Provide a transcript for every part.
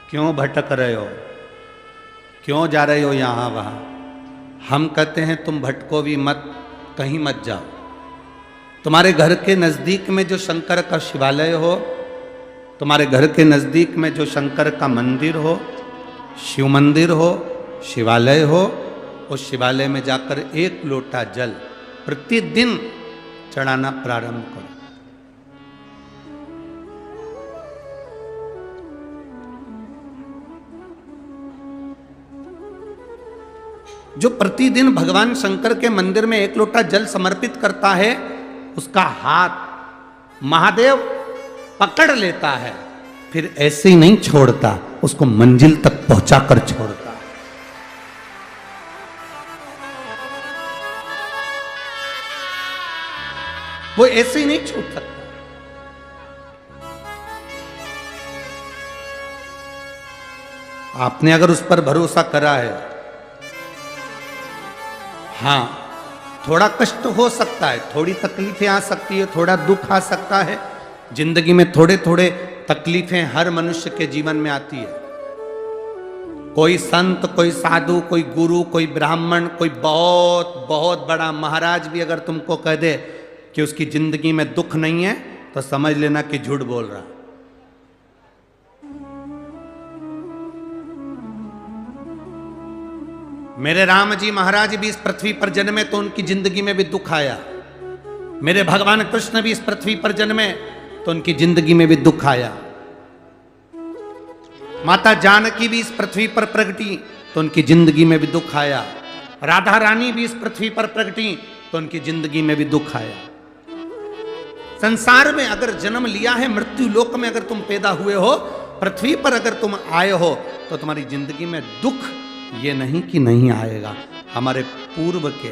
क्यों भटक रहे हो, क्यों जा रहे हो यहाँ वहाँ। हम कहते हैं तुम भटको भी मत, कहीं मत जाओ। तुम्हारे घर के नज़दीक में जो शंकर का शिवालय हो, तुम्हारे घर के नज़दीक में जो शंकर का मंदिर हो, शिव मंदिर हो, शिवालय हो, उस शिवालय में जाकर एक लोटा जल प्रतिदिन चढ़ाना प्रारंभ करो। जो प्रतिदिन भगवान शंकर के मंदिर में एक लोटा जल समर्पित करता है, उसका हाथ महादेव पकड़ लेता है, फिर ऐसे ही नहीं छोड़ता, उसको मंजिल तक पहुंचाकर छोड़ता है। वो ऐसे ही नहीं छूट सकता। आपने अगर उस पर भरोसा करा है, हाँ थोड़ा कष्ट हो सकता है, थोड़ी तकलीफें आ सकती है, थोड़ा दुख आ सकता है, जिंदगी में थोड़े थोड़े तकलीफें हर मनुष्य के जीवन में आती है। कोई संत, कोई साधु, कोई गुरु, कोई ब्राह्मण, कोई बहुत बहुत बड़ा महाराज भी अगर तुमको कह दे कि उसकी जिंदगी में दुख नहीं है, तो समझ लेना कि झूठ बोल रहा। मेरे राम जी महाराज भी इस पृथ्वी पर जन्मे तो उनकी जिंदगी में भी दुख आया। मेरे भगवान कृष्ण भी इस पृथ्वी पर जन्मे तो उनकी जिंदगी में भी दुख आया। माता जानकी भी इस पृथ्वी पर प्रगटी तो उनकी जिंदगी में भी दुख आया। राधा रानी भी इस पृथ्वी पर प्रगटी तो उनकी जिंदगी में भी दुख आया। संसार में अगर जन्म लिया है, मृत्यु लोक में अगर तुम पैदा हुए हो, पृथ्वी पर अगर तुम आए हो, तो तुम्हारी जिंदगी में दुख ये नहीं कि नहीं आएगा। हमारे पूर्व के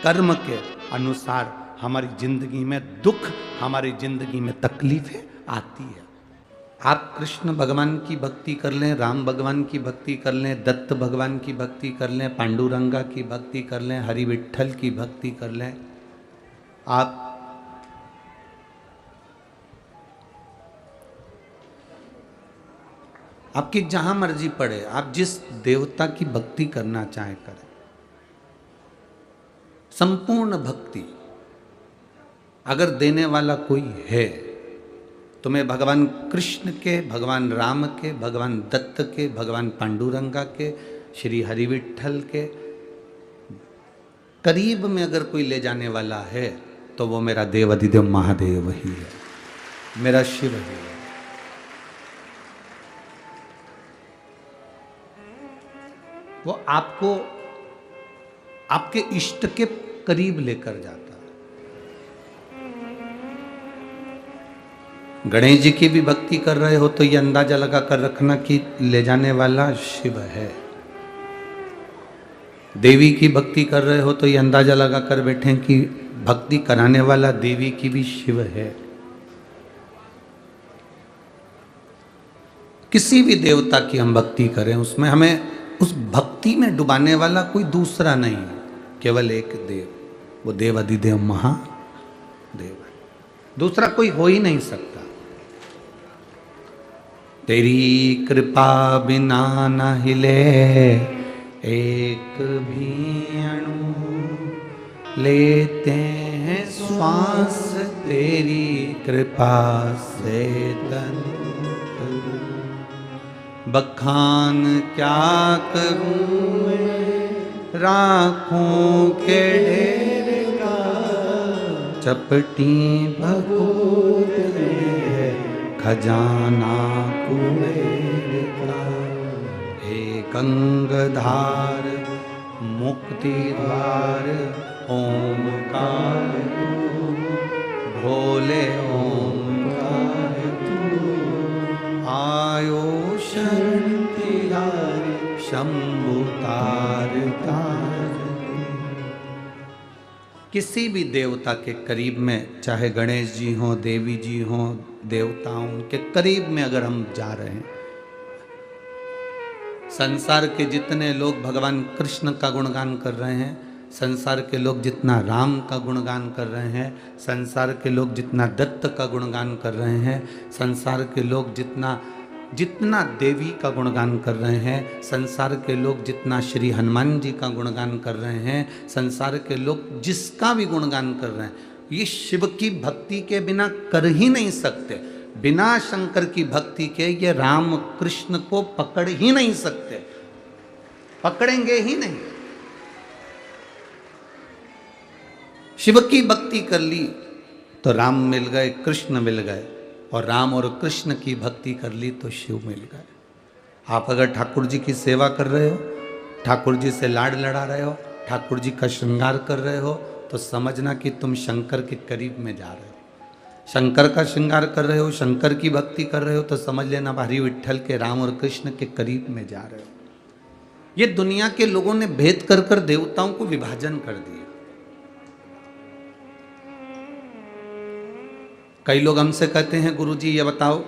कर्म के अनुसार हमारी जिंदगी में दुख, हमारी जिंदगी में तकलीफें आती है। आप कृष्ण भगवान की भक्ति कर लें, राम भगवान की भक्ति कर लें, दत्त भगवान की भक्ति कर लें, पांडुरंगा की भक्ति कर लें, हरि विठ्ठल की भक्ति कर लें, आपकी जहां मर्जी पड़े, आप जिस देवता की भक्ति करना चाहे करें। संपूर्ण भक्ति अगर देने वाला कोई है, तुम्हें भगवान कृष्ण के, भगवान राम के, भगवान दत्त के, भगवान पांडुरंगा के, श्री हरि विठ्ठल के करीब में अगर कोई ले जाने वाला है, तो वो मेरा देवाधिदेव महादेव ही है, मेरा शिव ही है। वो आपको आपके इष्ट के करीब लेकर जाता है। गणेश जी की भी भक्ति कर रहे हो तो ये अंदाजा लगा कर रखना कि ले जाने वाला शिव है। देवी की भक्ति कर रहे हो तो ये अंदाजा लगा कर बैठे कि भक्ति कराने वाला देवी की भी शिव है। किसी भी देवता की हम भक्ति करें, उसमें हमें उस भक्ति में डुबाने वाला कोई दूसरा नहीं, केवल एक देव, वो देवाधिदेव महादेव है, दूसरा कोई हो ही नहीं सकता। तेरी कृपा बिना न हिले एक भी अणु, लेते हैं श्वास तेरी कृपा से तन। बखान क्या करूं राखों के ढेर का, चपटी भगोत है खजाना कुबेर का। हे गंगाधार मुक्ति द्वार ओमकार तू, भोले ओमकार तू। आयो शरण तिहारी शंभु तार तार। किसी भी देवता के करीब में, चाहे गणेश जी हों, देवी जी हों, देवताओं के करीब में अगर हम जा रहे हैं, संसार के जितने लोग भगवान कृष्ण का गुणगान कर रहे हैं, संसार के लोग जितना राम का गुणगान कर रहे हैं, संसार के लोग जितना दत्त का गुणगान कर रहे हैं, संसार के लोग जितना जितना देवी का गुणगान कर रहे हैं, संसार के लोग जितना श्री हनुमान जी का गुणगान कर रहे हैं, संसार के लोग जिसका भी गुणगान कर रहे हैं, ये शिव की भक्ति के बिना कर ही नहीं सकते। बिना शंकर की भक्ति के ये राम कृष्ण को पकड़ ही नहीं सकते, पकड़ेंगे ही नहीं। शिव की भक्ति कर ली तो राम मिल गए, कृष्ण मिल गए, और राम और कृष्ण की भक्ति कर ली तो शिव मिल गए। आप अगर ठाकुर जी की सेवा कर रहे हो, ठाकुर जी से लाड लड़ा रहे हो, ठाकुर जी का श्रृंगार कर रहे हो, तो समझना कि तुम शंकर के करीब में जा रहे हो। शंकर का श्रृंगार कर रहे हो, शंकर की भक्ति कर रहे हो, तो समझ लेना भारी विट्ठल के राम और कृष्ण के करीब में जा रहे हो। ये दुनिया के लोगों ने भेद कर कर देवताओं को विभाजन कर दिया। कई लोग हमसे कहते हैं, गुरुजी ये बताओ,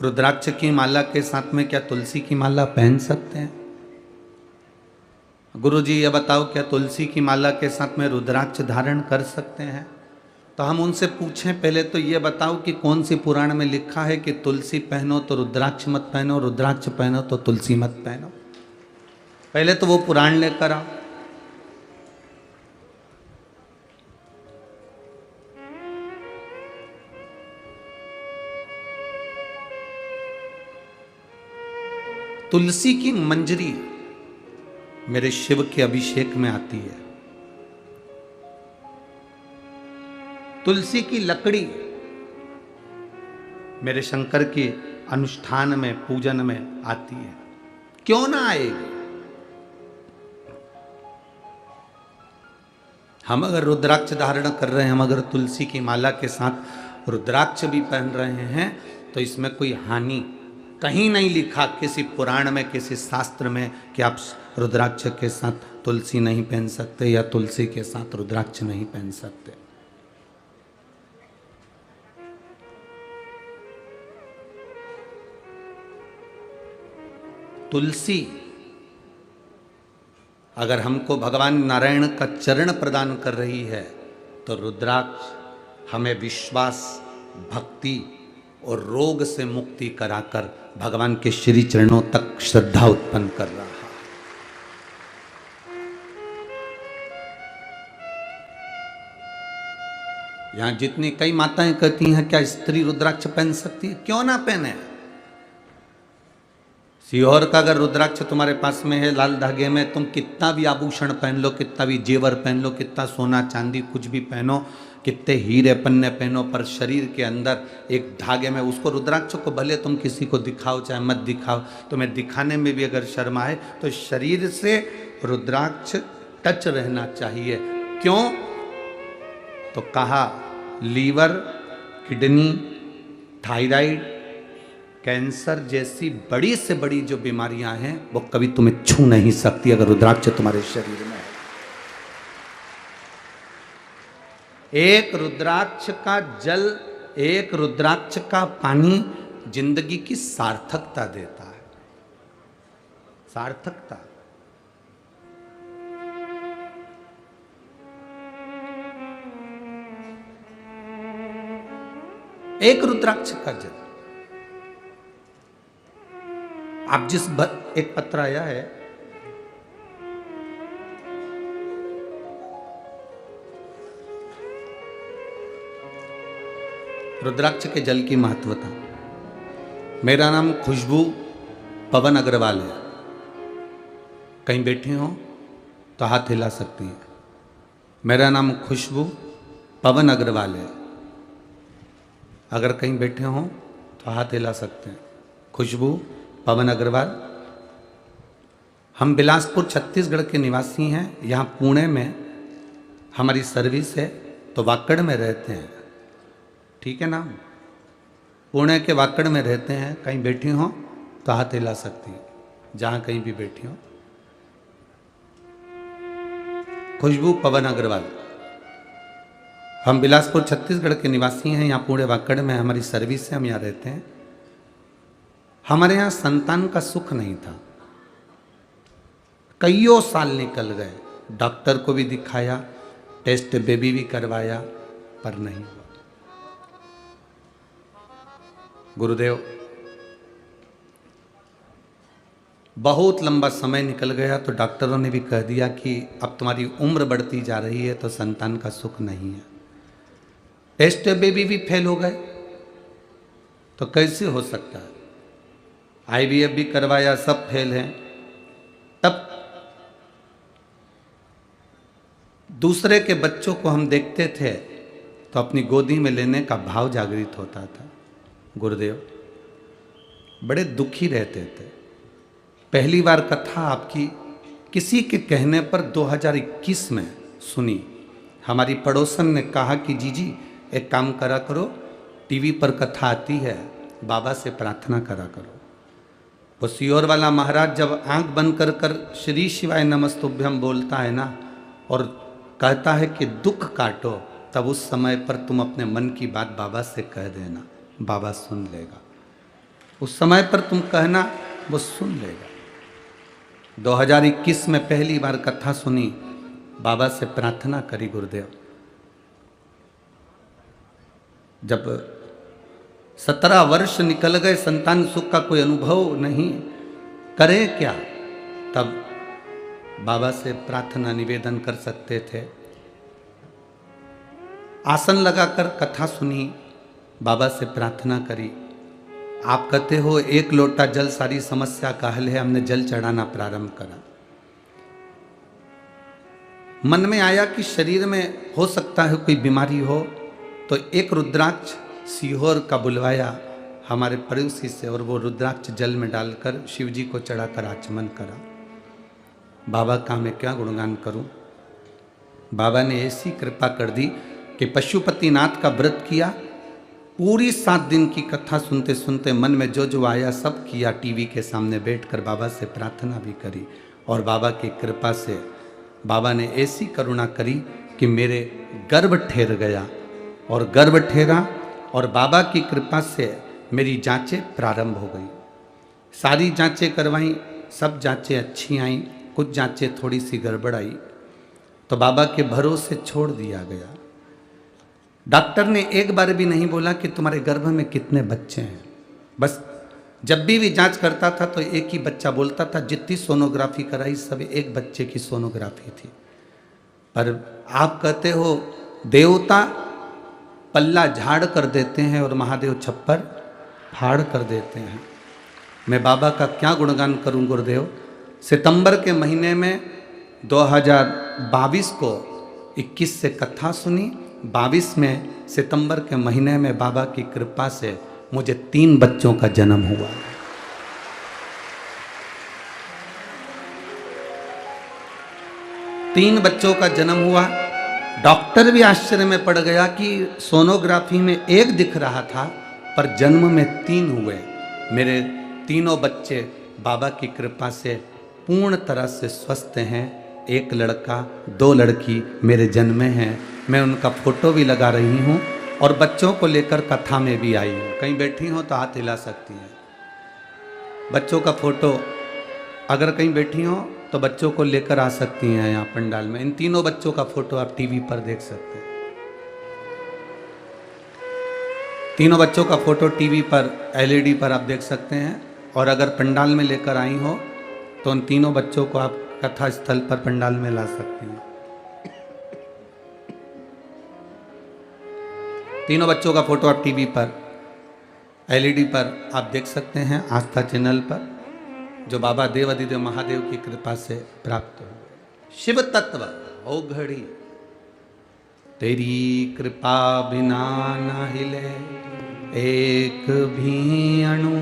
रुद्राक्ष की माला के साथ में क्या तुलसी की माला पहन सकते हैं? गुरुजी ये बताओ, क्या तुलसी की माला के साथ में रुद्राक्ष धारण कर सकते हैं? तो हम उनसे पूछें, पहले तो ये बताओ कि कौन सी पुराण में लिखा है कि तुलसी पहनो तो रुद्राक्ष मत पहनो, रुद्राक्ष पहनो तो तुलसी मत पहनो। पहले तो वो पुराण लेकर आओ। तुलसी की मंजरी मेरे शिव के अभिषेक में आती है। तुलसी की लकड़ी मेरे शंकर के अनुष्ठान में, पूजन में आती है। क्यों ना आएगी? हम अगर रुद्राक्ष धारण कर रहे हैं, हम अगर तुलसी की माला के साथ रुद्राक्ष भी पहन रहे हैं, तो इसमें कोई हानि कहीं नहीं लिखा किसी पुराण में, किसी शास्त्र में कि आप रुद्राक्ष के साथ तुलसी नहीं पहन सकते या तुलसी के साथ रुद्राक्ष नहीं पहन सकते। तुलसी अगर हमको भगवान नारायण का चरण प्रदान कर रही है, तो रुद्राक्ष हमें विश्वास, भक्ति और रोग से मुक्ति कराकर भगवान के श्री चरणों तक श्रद्धा उत्पन्न कर रहा है। यहां जितनी कई माताएं कहती हैं, क्या स्त्री रुद्राक्ष पहन सकती है? क्यों ना पहने। सीहोर का अगर रुद्राक्ष तुम्हारे पास में है, लाल धागे में, तुम कितना भी आभूषण पहन लो, कितना भी जेवर पहन लो, कितना सोना चांदी कुछ भी पहनो, कितने हीरे पन्ने पहनो, पर शरीर के अंदर एक धागे में उसको, रुद्राक्ष को भले तुम किसी को दिखाओ चाहे मत दिखाओ, तुम्हें दिखाने में भी अगर शर्म आए, तो शरीर से रुद्राक्ष टच रहना चाहिए। क्यों? तो कहा लीवर, किडनी, थायराइड, कैंसर जैसी बड़ी से बड़ी जो बीमारियां हैं वो कभी तुम्हें छू नहीं सकती अगर रुद्राक्ष तुम्हारे शरीर में है। एक रुद्राक्ष का जल, एक रुद्राक्ष का पानी जिंदगी की सार्थकता देता है। सार्थकता। एक रुद्राक्ष का जल। आप एक पत्र आया है, रुद्राक्ष के जल की महत्वता। मेरा नाम खुशबू पवन अग्रवाल है। कहीं बैठे हो तो हाथ हिला सकती हैं। मेरा नाम खुशबू पवन अग्रवाल है। अगर कहीं बैठे हो तो हाथ हिला सकते हैं। खुशबू पवन अग्रवाल। हम बिलासपुर छत्तीसगढ़ के निवासी हैं। यहाँ पुणे में हमारी सर्विस है, तो वाकड़ में रहते हैं। ठीक है ना? पुणे के वाकड़ में रहते हैं। कहीं बैठी हो तो हाथ हिला सकती हैं, जहाँ कहीं भी बैठी हो। खुशबू पवन अग्रवाल। हम बिलासपुर छत्तीसगढ़ के निवासी हैं। यहाँ पुणे वाकड़ में हमारी सर्विस है, हम यहाँ रहते हैं। हमारे यहाँ संतान का सुख नहीं था। कईयों साल निकल गए, डॉक्टर को भी दिखाया, टेस्ट बेबी भी करवाया, पर नहीं हुआ। गुरुदेव बहुत लंबा समय निकल गया तो डॉक्टरों ने भी कह दिया कि अब तुम्हारी उम्र बढ़ती जा रही है तो संतान का सुख नहीं है। टेस्ट बेबी भी फेल हो गए तो कैसे हो सकता है? आईवीएफ भी करवाया, सब फेल हैं। तब दूसरे के बच्चों को हम देखते थे तो अपनी गोदी में लेने का भाव जागृत होता था। गुरुदेव बड़े दुखी रहते थे। पहली बार कथा आपकी किसी के कहने पर 2021 में सुनी। हमारी पड़ोसन ने कहा कि जी एक काम करा करो, टीवी पर कथा आती है, बाबा से प्रार्थना करा करो। वो सियोर वाला महाराज जब आंख बंद कर कर श्री शिवाय नमस्तुभ्यम बोलता है ना और कहता है कि दुख काटो, तब उस समय पर तुम अपने मन की बात बाबा से कह देना, बाबा सुन लेगा। उस समय पर तुम कहना, वो सुन लेगा। 2021 में पहली बार कथा सुनी, बाबा से प्रार्थना करी, गुरुदेव जब 17 वर्ष निकल गए, संतान सुख का कोई अनुभव नहीं, करें क्या? तब बाबा से प्रार्थना निवेदन कर सकते थे। आसन लगाकर कथा सुनी, बाबा से प्रार्थना करी। आप कहते हो एक लोटा जल सारी समस्या का हल है, हमने जल चढ़ाना प्रारंभ करा। मन में आया कि शरीर में हो सकता है कोई बीमारी हो, तो एक रुद्राक्ष सीहोर का बुलवाया हमारे पड़ोसी से और वो रुद्राक्ष जल में डालकर शिव जी को चढ़ाकर आचमन करा। बाबा का मैं क्या गुणगान करूं। बाबा ने ऐसी कृपा कर दी कि पशुपतिनाथ का व्रत किया, पूरी 7 दिन की कथा सुनते सुनते मन में जो आया सब किया। टीवी के सामने बैठकर बाबा से प्रार्थना भी करी और बाबा की कृपा से बाबा ने ऐसी करुणा करी कि मेरे गर्भ ठहर गया और गर्भ ठहरा और बाबा की कृपा से मेरी जांचें प्रारंभ हो गई। सारी जांचें करवाई, सब जांचें अच्छी आईं, कुछ जांचें थोड़ी सी गड़बड़ आई तो बाबा के भरोसे छोड़ दिया गया। डॉक्टर ने एक बार भी नहीं बोला कि तुम्हारे गर्भ में कितने बच्चे हैं। बस जब भी जांच करता था तो एक ही बच्चा बोलता था। जितनी सोनोग्राफी कराई सब एक बच्चे की सोनोग्राफी थी। पर आप कहते हो देवता पल्ला झाड़ कर देते हैं और महादेव छप्पर फाड़ कर देते हैं। मैं बाबा का क्या गुणगान करूं गुरुदेव। सितंबर के महीने में 2022 को 21 से कथा सुनी, 22 में सितंबर के महीने में बाबा की कृपा से मुझे 3 बच्चों का जन्म हुआ। तीन बच्चों का जन्म हुआ। डॉक्टर भी आश्चर्य में पड़ गया कि सोनोग्राफी में एक दिख रहा था पर जन्म में 3 हुए। मेरे तीनों बच्चे बाबा की कृपा से पूर्ण तरह से स्वस्थ हैं। एक लड़का 2 लड़की मेरे जन्मे हैं। मैं उनका फोटो भी लगा रही हूँ और बच्चों को लेकर कथा में भी आई हूँ। कहीं बैठी हो तो हाथ हिला सकती हैं। बच्चों का फोटो अगर कहीं बैठी हो तो बच्चों को लेकर आ सकती हैं यहाँ पंडाल में। इन तीनों बच्चों का फोटो आप टीवी पर देख सकते हैं। तीनों बच्चों का फोटो टीवी पर एलईडी पर आप देख सकते हैं। और अगर पंडाल में लेकर आई हो तो उन तीनों बच्चों को आप कथा स्थल पर पंडाल में ला सकती हैं। तीनों बच्चों का फोटो आप टीवी पर एलईडी पर आप देख सकते हैं, आस्था चैनल पर, जो बाबा देवाधिदेव महादेव की कृपा से प्राप्त हो। शिव तत्व हो घड़ी तेरी कृपा बिना न हिले एक भी अणु,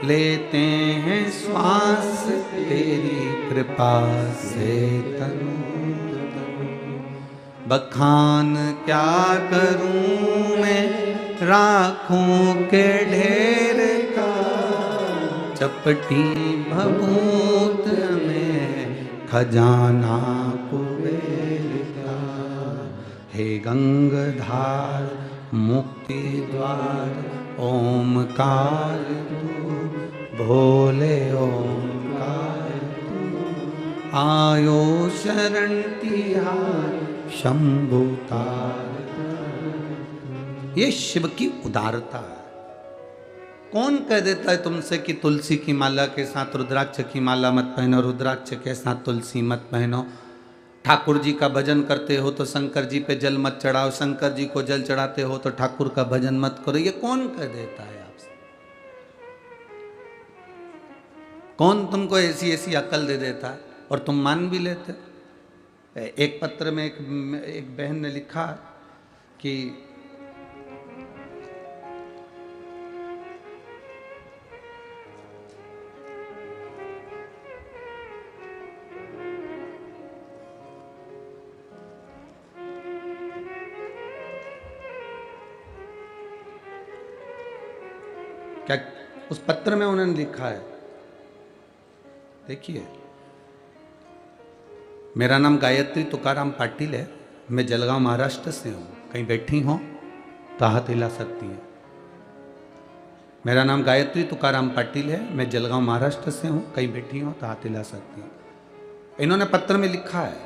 लेते हैं श्वास तेरी कृपा से तनु। बखान क्या करूं मैं राखों के ढेर का, चपटी भभूत में खजाना कुबेर का। हे गंगाधार मुक्ति द्वार ओमकार तू, भोले ओमकार तू। आयो शरण तिहार शंभुतार। ये शिव की उदारता है। कौन कह देता है तुमसे कि तुलसी की माला के साथ रुद्राक्ष की माला मत पहनो, रुद्राक्ष के साथ तुलसी मत पहनो। ठाकुर जी का भजन करते हो तो शंकर जी पे जल मत चढ़ाओ, शंकर जी को जल चढ़ाते हो तो ठाकुर का भजन मत करो। ये कौन कह देता है आपसे? कौन तुमको ऐसी ऐसी अकल दे देता है और तुम मान भी लेते? एक पत्र में एक बहन ने लिखा कि क्या उस पत्र में उन्होंने लिखा है, देखिए, मेरा नाम गायत्री तुकाराम पाटिल है, मैं जलगांव महाराष्ट्र से हूँ, कहीं बैठी हो तो हाथ हिला सकती है। मेरा नाम गायत्री तुकाराम पाटिल है, मैं जलगांव महाराष्ट्र से हूँ, कहीं बैठी हो तो हाथ हिला सकती है। इन्होंने पत्र में लिखा है,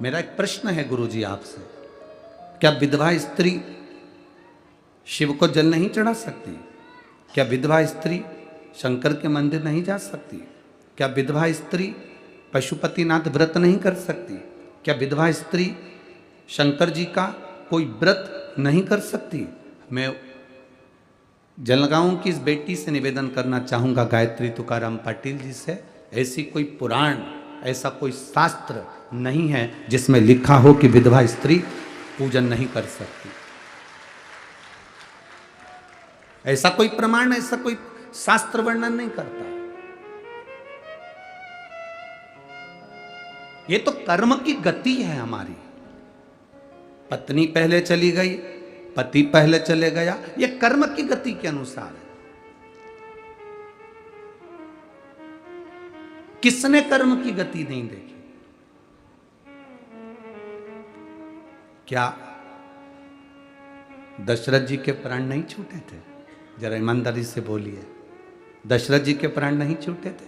मेरा एक प्रश्न है गुरुजी आपसे, क्या विधवा स्त्री शिव को जल नहीं चढ़ा सकती? क्या विधवा स्त्री शंकर के मंदिर नहीं जा सकती? क्या विधवा स्त्री पशुपतिनाथ व्रत नहीं कर सकती? क्या विधवा स्त्री शंकर जी का कोई व्रत नहीं कर सकती? मैं जलगांव की इस बेटी से निवेदन करना चाहूँगा, गायत्री तुकाराम पाटिल जी से, ऐसी कोई पुराण, ऐसा कोई शास्त्र नहीं है जिसमें लिखा हो कि विधवा स्त्री पूजन नहीं कर सकती। ऐसा कोई प्रमाण, ऐसा कोई शास्त्र वर्णन नहीं करता। ये तो कर्म की गति है हमारी। पत्नी पहले चली गई, पति पहले चले गया, ये कर्म की गति के अनुसार है। किसने कर्म की गति नहीं देखी? क्या दशरथ जी के प्राण नहीं छूटे थे? जरा ईमानदारी से बोलिए, दशरथ जी के प्राण नहीं छूटे थे?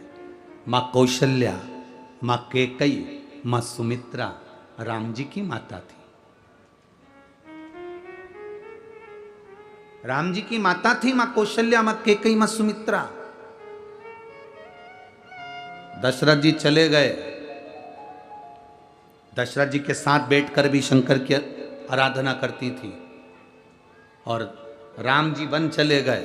मां कौशल्या, मां कैकेयी, मां सुमित्रा राम जी की माता थी। राम जी की माता थी मां कौशल्या, मां कैकेयी, मां सुमित्रा। दशरथ जी चले गए, दशरथ जी के साथ बैठकर भी शंकर की आराधना करती थी। और राम जी वन चले गए,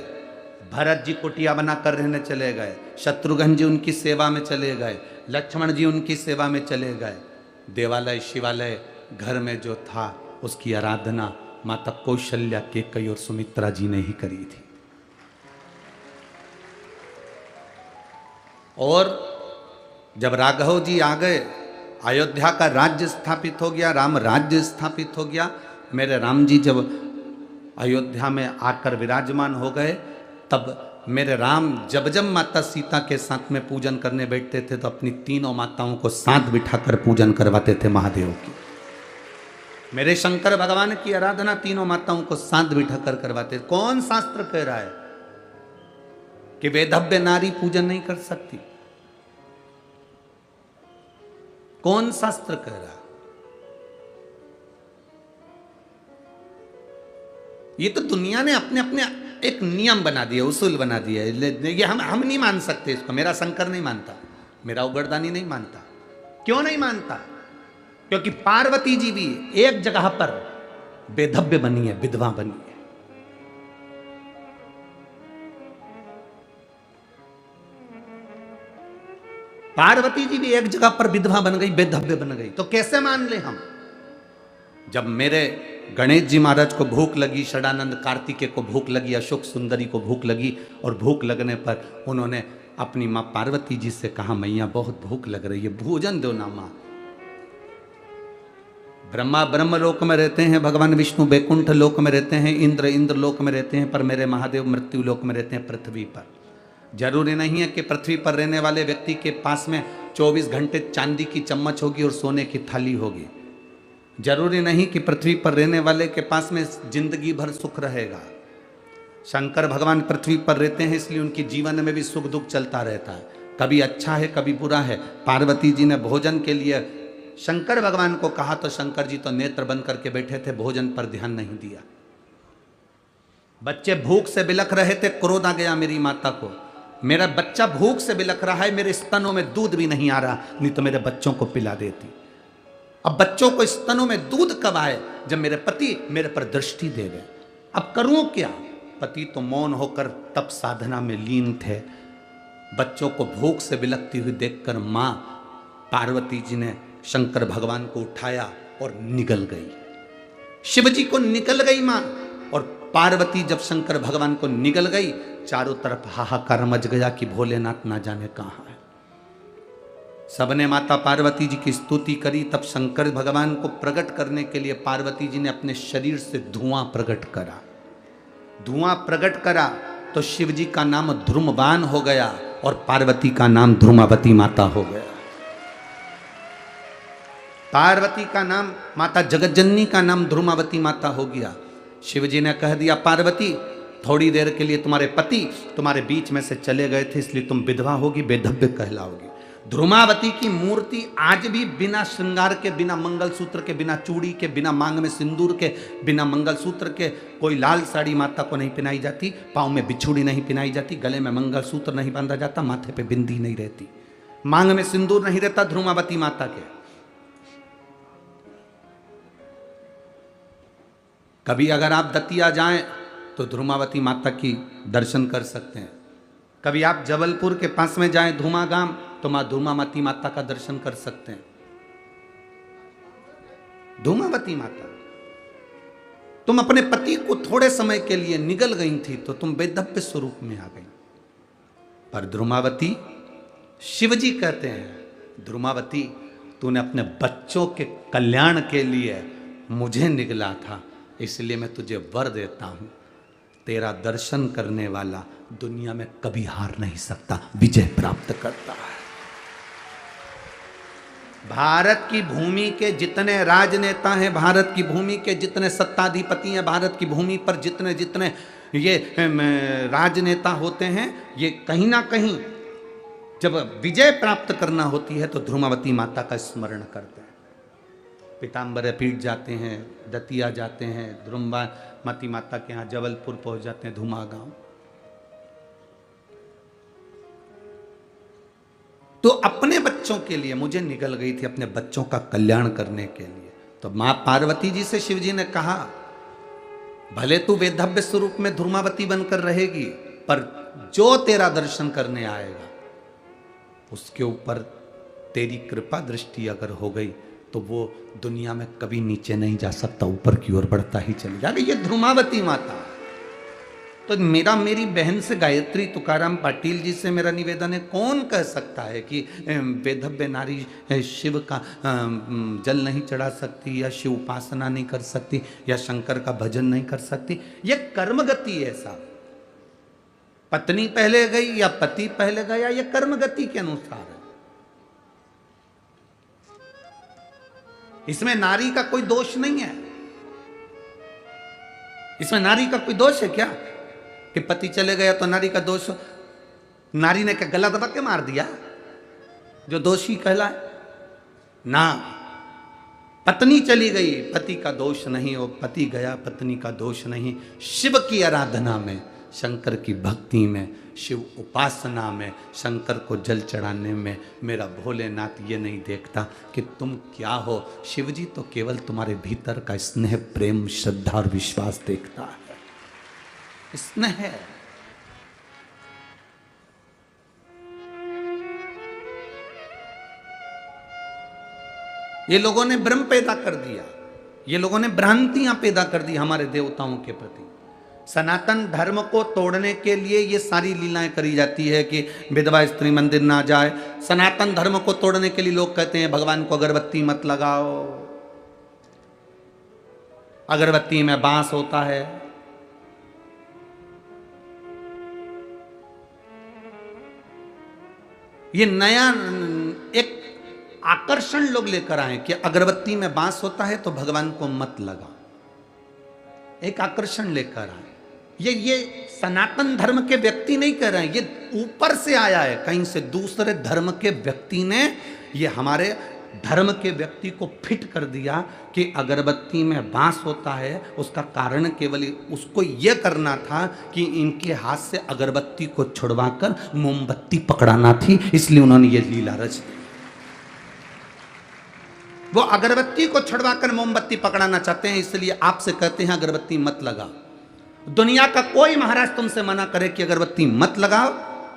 भरत जी कुटिया बनाकर रहने चले गए, शत्रुघ्न जी उनकी सेवा में चले गए, लक्ष्मण जी उनकी सेवा में चले गए। देवालय शिवालय घर में जो था उसकी आराधना माता कौशल्या, कैकेयी और सुमित्रा जी ने ही करी थी। और जब राघव जी आ गए, अयोध्या का राज्य स्थापित हो गया, राम राज्य स्थापित हो गया। मेरे राम जी जब अयोध्या में आकर विराजमान हो गए, तब मेरे राम जब जब माता सीता के साथ में पूजन करने बैठते थे तो अपनी तीनों माताओं को साथ बिठाकर पूजन करवाते थे महादेव की। मेरे शंकर भगवान की आराधना तीनों माताओं को साथ बिठाकर करवाते। कौन शास्त्र कह रहा है कि वेधव्य नारी पूजन नहीं कर सकती? कौन शास्त्र कह रहा है? ये तो दुनिया ने अपने अपने एक नियम बना दिया, उसूल बना दिया। ये हम नहीं मान सकते इसको। मेरा शंकर नहीं मानता, मेरा उगरदानी नहीं मानता। क्यों नहीं मानता? क्योंकि पार्वती जी भी एक जगह पर वेधव्य बनी है, विधवा बनी है। पार्वती जी भी एक जगह पर विधवा बन गई, वेधव्य बन गई। तो कैसे मान ले हम? जब मेरे गणेश जी महाराज को भूख लगी, षडानंद कार्तिकेय को भूख लगी, अशोक सुंदरी को भूख लगी, और भूख लगने पर उन्होंने अपनी माँ पार्वती जी से कहा, मैया बहुत भूख लग रही है, भोजन दो ना माँ। ब्रह्मा ब्रह्मलोक में रहते हैं, भगवान विष्णु बैकुंठ लोक में रहते हैं, इंद्र इंद्र लोक में रहते हैं, पर मेरे महादेव मृत्यु लोक में रहते हैं, पृथ्वी पर। जरूरी नहीं है कि पृथ्वी पर रहने वाले व्यक्ति के पास में 24 घंटे चांदी की चम्मच होगी और सोने की थाली होगी। जरूरी नहीं कि पृथ्वी पर रहने वाले के पास में जिंदगी भर सुख रहेगा। शंकर भगवान पृथ्वी पर रहते हैं, इसलिए उनकी जीवन में भी सुख दुख चलता रहता है, कभी अच्छा है कभी बुरा है। पार्वती जी ने भोजन के लिए शंकर भगवान को कहा तो शंकर जी तो नेत्र बंद करके बैठे थे, भोजन पर ध्यान नहीं दिया। बच्चे भूख से बिलख रहे थे, क्रोध आ गया मेरी माता को, मेरा बच्चा भूख से बिलख रहा है, मेरे स्तनों में दूध भी नहीं आ रहा, नहीं तो मेरे बच्चों को पिला देती। अब बच्चों को स्तनों में दूध कब आए? जब मेरे पति मेरे पर दृष्टि दे गए। अब करूं क्या? पति तो मौन होकर तप साधना में लीन थे। बच्चों को भूख से बिलखती हुई देखकर मां पार्वती जी ने शंकर भगवान को उठाया और निगल गई। शिव जी को निगल गई मां, और पार्वती जब शंकर भगवान को निगल गई, चारों तरफ हाहाकार मच गया कि भोलेनाथ ना जाने कहां है। सबने माता पार्वती जी की स्तुति करी। तब शंकर भगवान को प्रकट करने के लिए पार्वती जी ने अपने शरीर से धुआं प्रकट करा। धुआं प्रकट करा तो शिव जी का नाम ध्रुमवान हो गया और पार्वती का नाम ध्रुमावती माता हो गया। पार्वती का नाम, माता जगतजननी का नाम ध्रुमावती माता हो गया। शिव जी ने कह दिया, पार्वती थोड़ी देर के लिए तुम्हारे पति तुम्हारे बीच में से चले गए थे, इसलिए तुम विधवा होगी, बेधव्य कहलाओगी। ध्रुमावती की मूर्ति आज भी बिना श्रृंगार के, बिना मंगलसूत्र के, बिना चूड़ी के, बिना मांग में सिंदूर के, बिना मंगलसूत्र के कोई लाल साड़ी माता को नहीं पहनाई जाती, पाँव में बिछुड़ी नहीं पहनाई जाती, गले में मंगलसूत्र नहीं बांधा जाता, माथे पे बिंदी नहीं रहती, मांग में सिंदूर नहीं रहता ध्रुमावती माता के। कभी अगर आप दतिया जाएं तो ध्रुमावती माता की दर्शन कर सकते हैं। कभी आप जबलपुर के पास में जाएं धुमा गांव, तो मां धूमावती माता का दर्शन कर सकते हैं। धूमावती माता, तुम अपने पति को थोड़े समय के लिए निगल गई थी तो तुम बेधव्य स्वरूप में आ गई। पर ध्रुमावती, शिवजी कहते हैं, ध्रुमावती तूने अपने बच्चों के कल्याण के लिए मुझे निगला था, इसलिए मैं तुझे वर देता हूं, तेरा दर्शन करने वाला दुनिया में कभी हार नहीं सकता, विजय प्राप्त करता है। भारत की भूमि के जितने राजनेता हैं, भारत की भूमि के जितने सत्ताधिपति हैं, भारत की भूमि पर जितने जितने ये राजनेता होते हैं, ये कहीं ना कहीं जब विजय प्राप्त करना होती है तो ध्रुमावती माता का स्मरण करते हैं। पीताम्बर पीठ जाते हैं, दतिया जाते हैं, ध्रुमावती माता के यहाँ जबलपुर पहुंच जाते हैं, धुमा गांव। तो अपने बच्चों के लिए मुझे निकल गई थी, अपने बच्चों का कल्याण करने के लिए। तो मां पार्वती जी से शिव जी ने कहा, भले तू वेधव्य स्वरूप में ध्रुमावती बनकर रहेगी, पर जो तेरा दर्शन करने आएगा उसके ऊपर तेरी कृपा दृष्टि अगर हो गई तो वो दुनिया में कभी नीचे नहीं जा सकता, ऊपर की ओर बढ़ता ही चले जाएगा। ये ध्रुमावती माता। तो मेरी बहन से गायत्री तुकाराम पाटिल जी से मेरा निवेदन है, कौन कह सकता है कि वेधव्य नारी शिव का जल नहीं चढ़ा सकती, या शिव उपासना नहीं कर सकती, या शंकर का भजन नहीं कर सकती? ये कर्मगति है साहब। पत्नी पहले गई या पति पहले गया, ये कर्मगति के अनुसार है। इसमें नारी का कोई दोष नहीं है। इसमें नारी का कोई दोष है क्या कि पति चले गया तो नारी का दोष? नारी ने क्या गला दबा के मार दिया जो दोषी कहलाए? ना, पत्नी चली गई, पति का दोष नहीं, वो पति गया, पत्नी का दोष नहीं। शिव की आराधना में, शंकर की भक्ति में, शिव उपासना में, शंकर को जल चढ़ाने में मेरा भोलेनाथ ये नहीं देखता कि तुम क्या हो। शिव जी तो केवल तुम्हारे भीतर का स्नेह, प्रेम, श्रद्धा और विश्वास देखता है। स्नेह है। ये लोगों ने भ्रम पैदा कर दिया, ये लोगों ने भ्रांतियां पैदा कर दी हमारे देवताओं के प्रति। सनातन धर्म को तोड़ने के लिए ये सारी लीलाएं करी जाती है कि विधवा स्त्री मंदिर ना जाए। सनातन धर्म को तोड़ने के लिए लोग कहते हैं भगवान को अगरबत्ती मत लगाओ, अगरबत्ती में बांस होता है। ये नया एक आकर्षण लोग लेकर आए कि अगरबत्ती में बांस होता है तो भगवान को मत लगा। एक आकर्षण लेकर आए। ये सनातन धर्म के व्यक्ति नहीं कर रहे हैं, ये ऊपर से आया है, कहीं से दूसरे धर्म के व्यक्ति ने ये हमारे धर्म के व्यक्ति को फिट कर दिया कि अगरबत्ती में बांस होता है, उसका कारण केवल उसको यह करना था कि इनके हाथ से अगरबत्ती को छुड़वाकर मोमबत्ती पकड़ाना थी, इसलिए उन्होंने ये लीला रच दी। वो अगरबत्ती को छुड़वाकर मोमबत्ती पकड़ाना चाहते हैं, इसलिए आपसे कहते हैं अगरबत्ती मत लगाओ। दुनिया का कोई महाराज तुमसे मना करे कि अगरबत्ती मत लगाओ,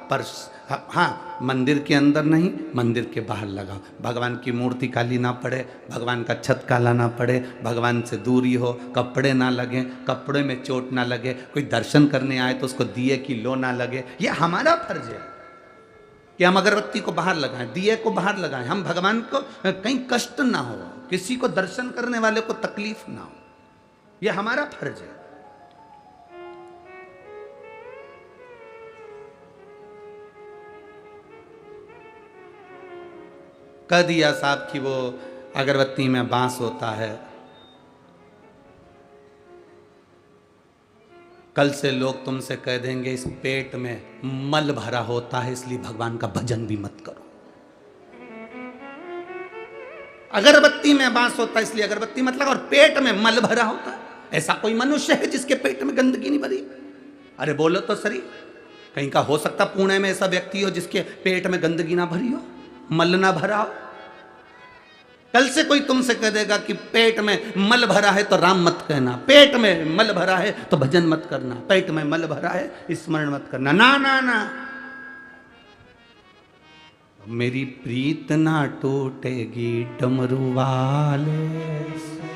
पर हाँ मंदिर के अंदर नहीं, मंदिर के बाहर लगाओ। भगवान की मूर्ति काली ना पड़े, भगवान का छत काला ना पड़े, भगवान से दूरी हो, कपड़े ना लगे, कपड़े में चोट ना लगे, कोई दर्शन करने आए तो उसको दिए की लो ना लगे। ये हमारा फर्ज है कि हम अगरबत्ती को बाहर लगाएं, दिए को बाहर लगाएं, हम भगवान को कहीं कष्ट ना हो, किसी को दर्शन करने वाले को तकलीफ ना हो, ये हमारा फर्ज है। कह दिया साहब कि वो अगरबत्ती में बांस होता है, कल से लोग तुमसे कह देंगे इस पेट में मल भरा होता है, इसलिए भगवान का भजन भी मत करो। अगरबत्ती में बांस होता है इसलिए अगरबत्ती मत लगाओ, और पेट में मल भरा होता है। ऐसा कोई मनुष्य है जिसके पेट में गंदगी नहीं भरी? अरे बोलो तो सही, कहीं का हो सकता पुणे में ऐसा व्यक्ति हो जिसके पेट में गंदगी ना भरी हो, मल ना भरा हो? कल से कोई तुमसे कह देगा कि पेट में मल भरा है तो राम मत कहना, पेट में मल भरा है तो भजन मत करना, पेट में मल भरा है स्मरण मत करना, ना ना ना। मेरी प्रीत ना टूटेगी डमरू वाले से,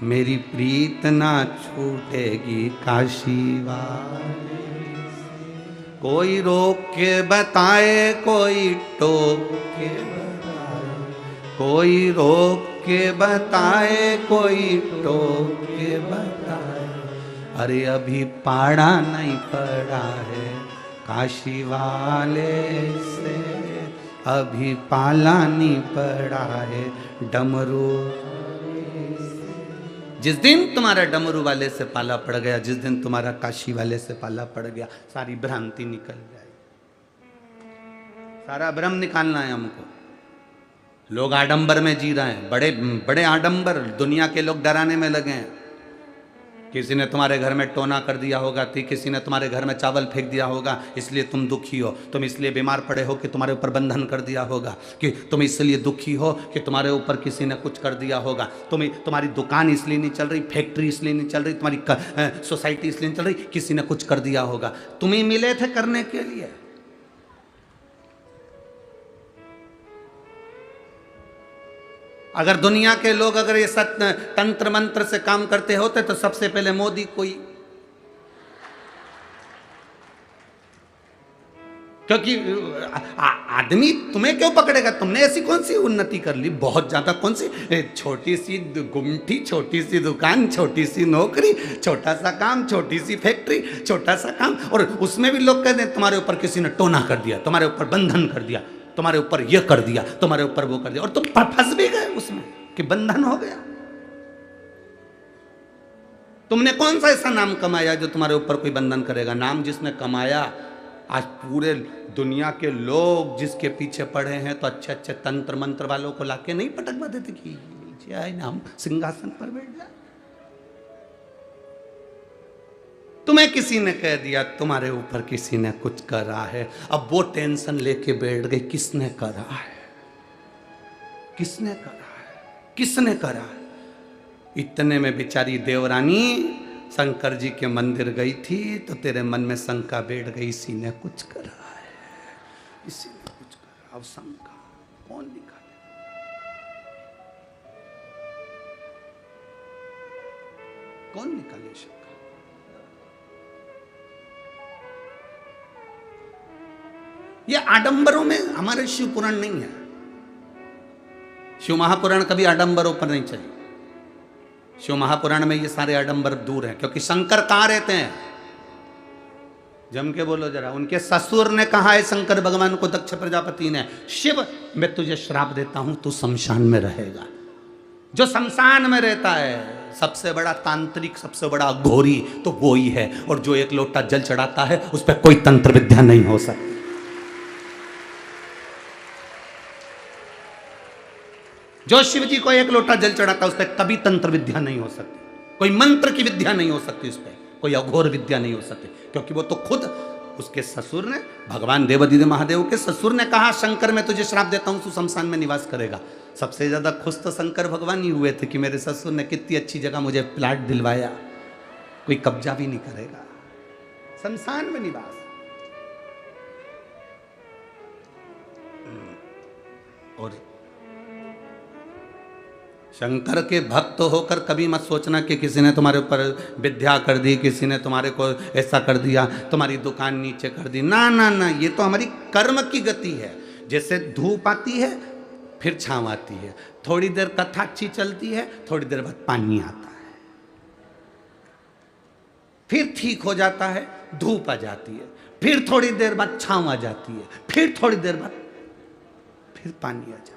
मेरी प्रीत ना छूटेगी काशी वाले से। कोई रोक के बताए, कोई टोक के बताए, कोई रोक के बताए, कोई टोक के बताए। अरे अभी पाड़ा नहीं पड़ा है काशी वाले से, अभी पाला नहीं पड़ा है डमरू। जिस दिन तुम्हारा डमरू वाले से पाला पड़ गया, जिस दिन तुम्हारा काशी वाले से पाला पड़ गया, सारी भ्रांति निकल जाएगी, सारा भ्रम निकालना है हमको। लोग आडंबर में जी रहे हैं, बड़े बड़े आडंबर, दुनिया के लोग डराने में लगे हैं। किसी ने तुम्हारे घर में टोना कर दिया होगा, किसी ने तुम्हारे घर में चावल फेंक दिया होगा, इसलिए तुम दुखी हो। तुम इसलिए बीमार पड़े हो कि तुम्हारे ऊपर बंधन कर दिया होगा, कि तुम इसलिए दुखी हो कि तुम्हारे ऊपर किसी ने कुछ कर दिया होगा। तुम्हारी दुकान इसलिए नहीं चल रही, फैक्ट्री इसलिए नहीं चल रही, तुम्हारी सोसाइटी इसलिए नहीं चल रही, किसी ने कुछ कर दिया होगा। तुम्हें मिले थे करने के लिए। अगर दुनिया के लोग अगर ये तंत्र मंत्र से काम करते होते तो सबसे पहले मोदी कोई, क्योंकि आदमी तुम्हें क्यों पकड़ेगा? तुमने ऐसी कौन सी उन्नति कर ली? बहुत ज्यादा कौन सी छोटी सी गुमठी, छोटी सी दुकान, छोटी सी नौकरी, छोटा सा काम, छोटी सी फैक्ट्री, छोटा सा काम, और उसमें भी लोग कहते हैं तुम्हारे ऊपर किसी ने टोना कर दिया, तुम्हारे ऊपर बंधन कर दिया, तुम्हारे ऊपर यह कर दिया, तुम्हारे ऊपर वो कर दिया, और तुम फंस भी गए उसमें कि बंधन हो गया। तुमने कौन सा ऐसा नाम कमाया जो तुम्हारे ऊपर कोई बंधन करेगा? नाम जिसने कमाया, आज पूरे दुनिया के लोग जिसके पीछे पड़े हैं, तो अच्छे अच्छे तंत्र मंत्र वालों को लाके नहीं पटकवा देते कि नीचे आए ना, हम सिंहासन पर बैठ जाए। तुम्हें किसी ने कह दिया, तुम्हारे ऊपर किसी ने कुछ करा है, अब वो टेंशन लेके बैठ गई किसने करा है, किसने करा है, किसने करा है। इतने में बेचारी देवरानी शंकर जी के मंदिर गई थी, तो तेरे मन में शंका बैठ गई, इसी ने कुछ करा है, इसी ने कुछ करा। अब शंका कौन निकाले? कौन निकाले शंका? ये आडंबरों में हमारे शिव पुराण नहीं है। शिव महापुराण कभी आडंबरों पर नहीं चली। शिव महापुराण में ये सारे आडंबर दूर हैं, क्योंकि शंकर कहाँ रहते हैं? जम के बोलो जरा। उनके ससुर ने कहा है शंकर भगवान को, दक्ष प्रजापति ने, शिव मैं तुझे श्राप देता हूं, तू शमशान में रहेगा। जो शमशान में रहता है सबसे बड़ा तांत्रिक, सबसे बड़ा घोरी तो वो ही है, और जो एक लोटा जल चढ़ाता है उस पर कोई तंत्र विद्या नहीं हो सकती। जो शिव जी को एक लोटा जल चढ़ाता उस पर कभी तंत्र विद्या नहीं हो सकती, कोई मंत्र की विद्या नहीं हो सकती, उस पर कोई अघोर विद्या नहीं हो सकती, क्योंकि वो तो खुद उसके ससुर ने, भगवान देवादिदेव महादेव के ससुर ने कहा शंकर मैं तुझे श्राप देता हूं, तू शमशान में निवास करेगा। सबसे ज्यादा खुश तो शंकर भगवान ही हुए थे कि मेरे ससुर ने कितनी अच्छी जगह मुझे प्लाट दिलवाया, कोई कब्जा भी नहीं करेगा, शमशान में निवास। और शंकर के भक्त होकर कभी मत सोचना कि किसी ने तुम्हारे ऊपर विद्या कर दी, किसी ने तुम्हारे को ऐसा कर दिया, तुम्हारी दुकान नीचे कर दी। ना ना ना, ये तो हमारी कर्म की गति है। जैसे धूप आती है फिर छांव आती है, थोड़ी देर कथा अच्छी चलती है, थोड़ी देर बाद पानी आता है, फिर ठीक हो जाता है, धूप आ जाती है, फिर थोड़ी देर बाद छांव आ जाती है, फिर थोड़ी देर बाद फिर पानी आ जाता है।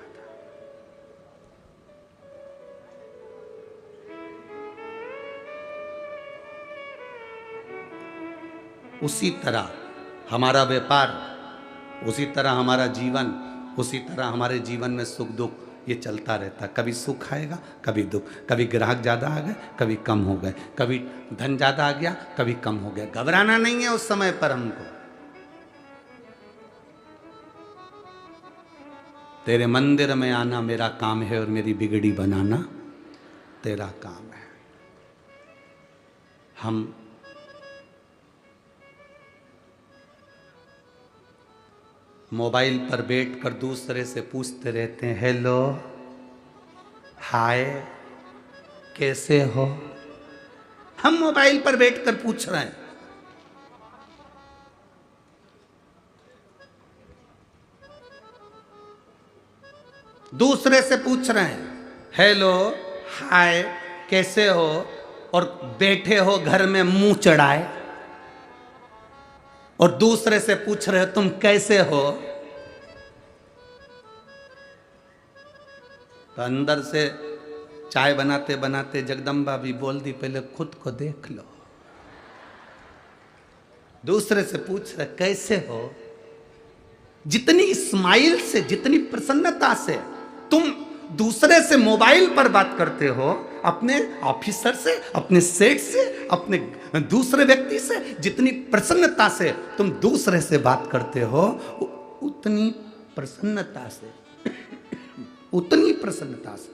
उसी तरह हमारा व्यापार, उसी तरह हमारा जीवन, उसी तरह हमारे जीवन में सुख दुख ये चलता रहता। कभी सुख आएगा, कभी दुख, कभी ग्राहक ज़्यादा आ गए, कभी कम हो गए, कभी धन ज़्यादा आ गया, कभी कम हो गया। घबराना नहीं है उस समय पर हमको। तेरे मंदिर में आना मेरा काम है और मेरी बिगड़ी बनाना तेरा काम है। हम मोबाइल पर बैठकर दूसरे से पूछते रहते हैं, हेलो, हाय, कैसे हो। हम मोबाइल पर बैठकर पूछ रहे हैं। दूसरे से पूछ रहे हैं, हेलो, हाय, कैसे हो, और बैठे हो घर में मुंह चढ़ाए, और दूसरे से पूछ रहे हो तुम कैसे हो। तो अंदर से चाय बनाते बनाते जगदम्बा भी बोल दी, पहले खुद को देख लो। दूसरे से पूछ रहे कैसे हो। जितनी स्माइल से, जितनी प्रसन्नता से तुम दूसरे से मोबाइल पर बात करते हो, अपने ऑफिसर से, अपने सेठ से, अपने दूसरे व्यक्ति से जितनी प्रसन्नता से तुम दूसरे से बात करते हो, उतनी प्रसन्नता से उतनी प्रसन्नता से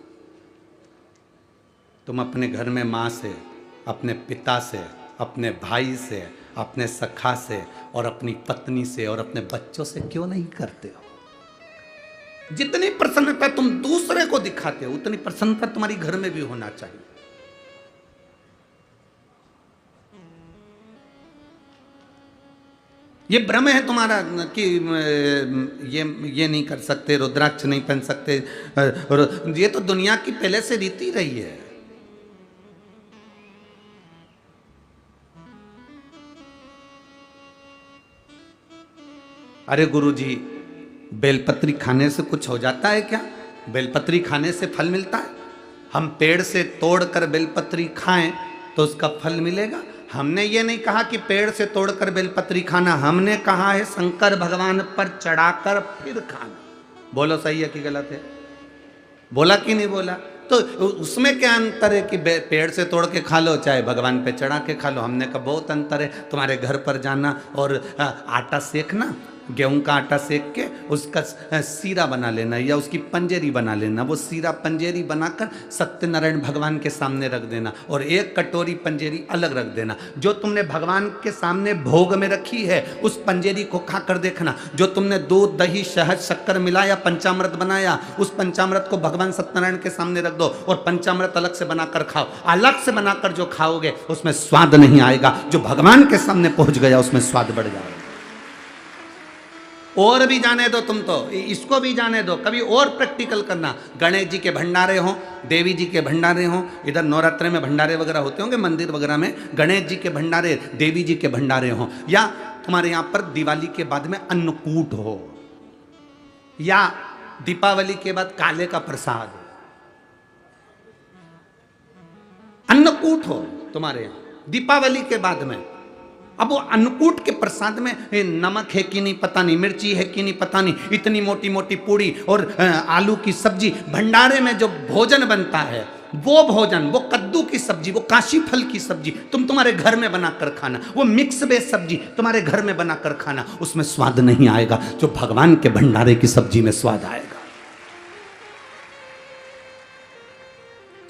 तुम अपने घर में माँ से, अपने पिता से, अपने भाई से, अपने सखा से, और अपनी पत्नी से, और अपने बच्चों से क्यों नहीं करते हो। जितनी प्रसन्नता तुम दूसरे को दिखाते हो, उतनी प्रसन्नता तुम्हारी घर में भी होना चाहिए। ये भ्रम है तुम्हारा कि ये नहीं कर सकते, रुद्राक्ष नहीं पहन सकते। ये तो दुनिया की पहले से रीति रही है। अरे गुरुजी, बेलपत्री खाने से कुछ हो जाता है क्या? बेलपत्री खाने से फल मिलता है? हम पेड़ से तोड़कर बेलपत्री खाएं तो उसका फल मिलेगा? हमने ये नहीं कहा कि पेड़ से तोड़कर बेलपत्री खाना, हमने कहा है शंकर भगवान पर चढ़ाकर फिर खाना। बोलो सही है कि गलत है? बोला कि नहीं बोला? तो उसमें क्या अंतर है कि पेड़ से तोड़ के खा लो चाहे भगवान पे चढ़ा के खा लो? हमने कहा बहुत अंतर है। तुम्हारे घर पर जाना और आटा सेकना, गेहूं का आटा सेक के उसका सीरा बना लेना या उसकी पंजेरी बना लेना। वो सीरा पंजेरी बनाकर सत्यनारायण भगवान के सामने रख देना और एक कटोरी पंजेरी अलग रख देना। जो तुमने भगवान के सामने भोग में रखी है उस पंजेरी को खा कर देखना। जो तुमने दूध, दही, शहद, शक्कर मिलाया, पंचामृत बनाया, उस पंचामृत को भगवान सत्यनारायण के सामने रख दो और पंचामृत अलग से बनाकर खाओ। अलग से बनाकर जो खाओगे उसमें स्वाद नहीं आएगा, जो भगवान के सामने पहुंच गया उसमें स्वाद बढ़ जाएगा। और भी जाने दो, तुम तो इसको भी जाने दो, कभी और प्रैक्टिकल करना। गणेश जी के भंडारे हों, देवी जी के भंडारे हों, इधर नवरात्रि में भंडारे वगैरह होते होंगे मंदिर वगैरह में, गणेश जी के भंडारे, देवी जी के भंडारे हों, या तुम्हारे यहाँ पर दिवाली के बाद में अन्नकूट हो, या दीपावली के बाद काले का प्रसाद हो, अन्नकूट हो तुम्हारे यहाँ दीपावली के बाद में, अब वो अन्नकूट के प्रसाद में नमक है कि नहीं पता नहीं, मिर्ची है कि नहीं पता नहीं, इतनी मोटी मोटी पूड़ी और आलू की सब्जी। भंडारे में जो भोजन बनता है वो भोजन, वो कद्दू की सब्जी, वो काशी फल की सब्जी तुम्हारे घर में बनाकर खाना, वो मिक्स वेज सब्जी तुम्हारे घर में बनाकर खाना, उसमें स्वाद नहीं आएगा जो भगवान के भंडारे की सब्जी में स्वाद आएगा।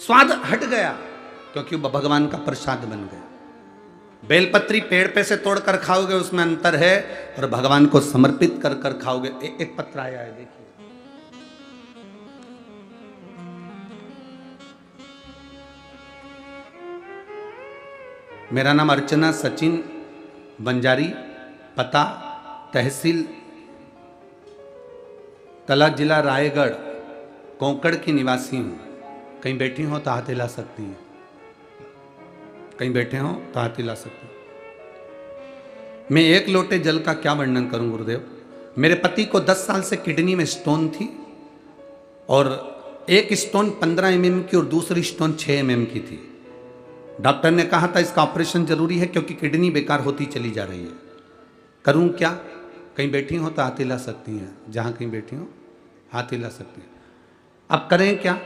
स्वाद हट गया क्योंकि वो भगवान का प्रसाद बन गया। बेलपत्री पेड़ पे से तोड़कर खाओगे उसमें अंतर है, और भगवान को समर्पित कर कर खाओगे। एक पत्र आया है, देखिए। मेरा नाम अर्चना सचिन बंजारी, पता तहसील तला, जिला रायगढ़, कोंकण की निवासी हूं। कहीं बैठी हो तो हाथ हिला सकती हैं, कहीं बैठे हो तो हाथ हिला सकते हैं। मैं एक लोटे जल का क्या वर्णन करूं गुरुदेव। मेरे पति को 10 साल से किडनी में स्टोन थी, और एक स्टोन 15 mm की और दूसरी स्टोन 6 mm की थी। डॉक्टर ने कहा था इसका ऑपरेशन जरूरी है क्योंकि किडनी बेकार होती चली जा रही है। करूं क्या। कहीं बैठी हो तो हाथ हिला सकती हैं, जहां कहीं बैठी हो हाथ हिला सकती हैं। अब करें क्या।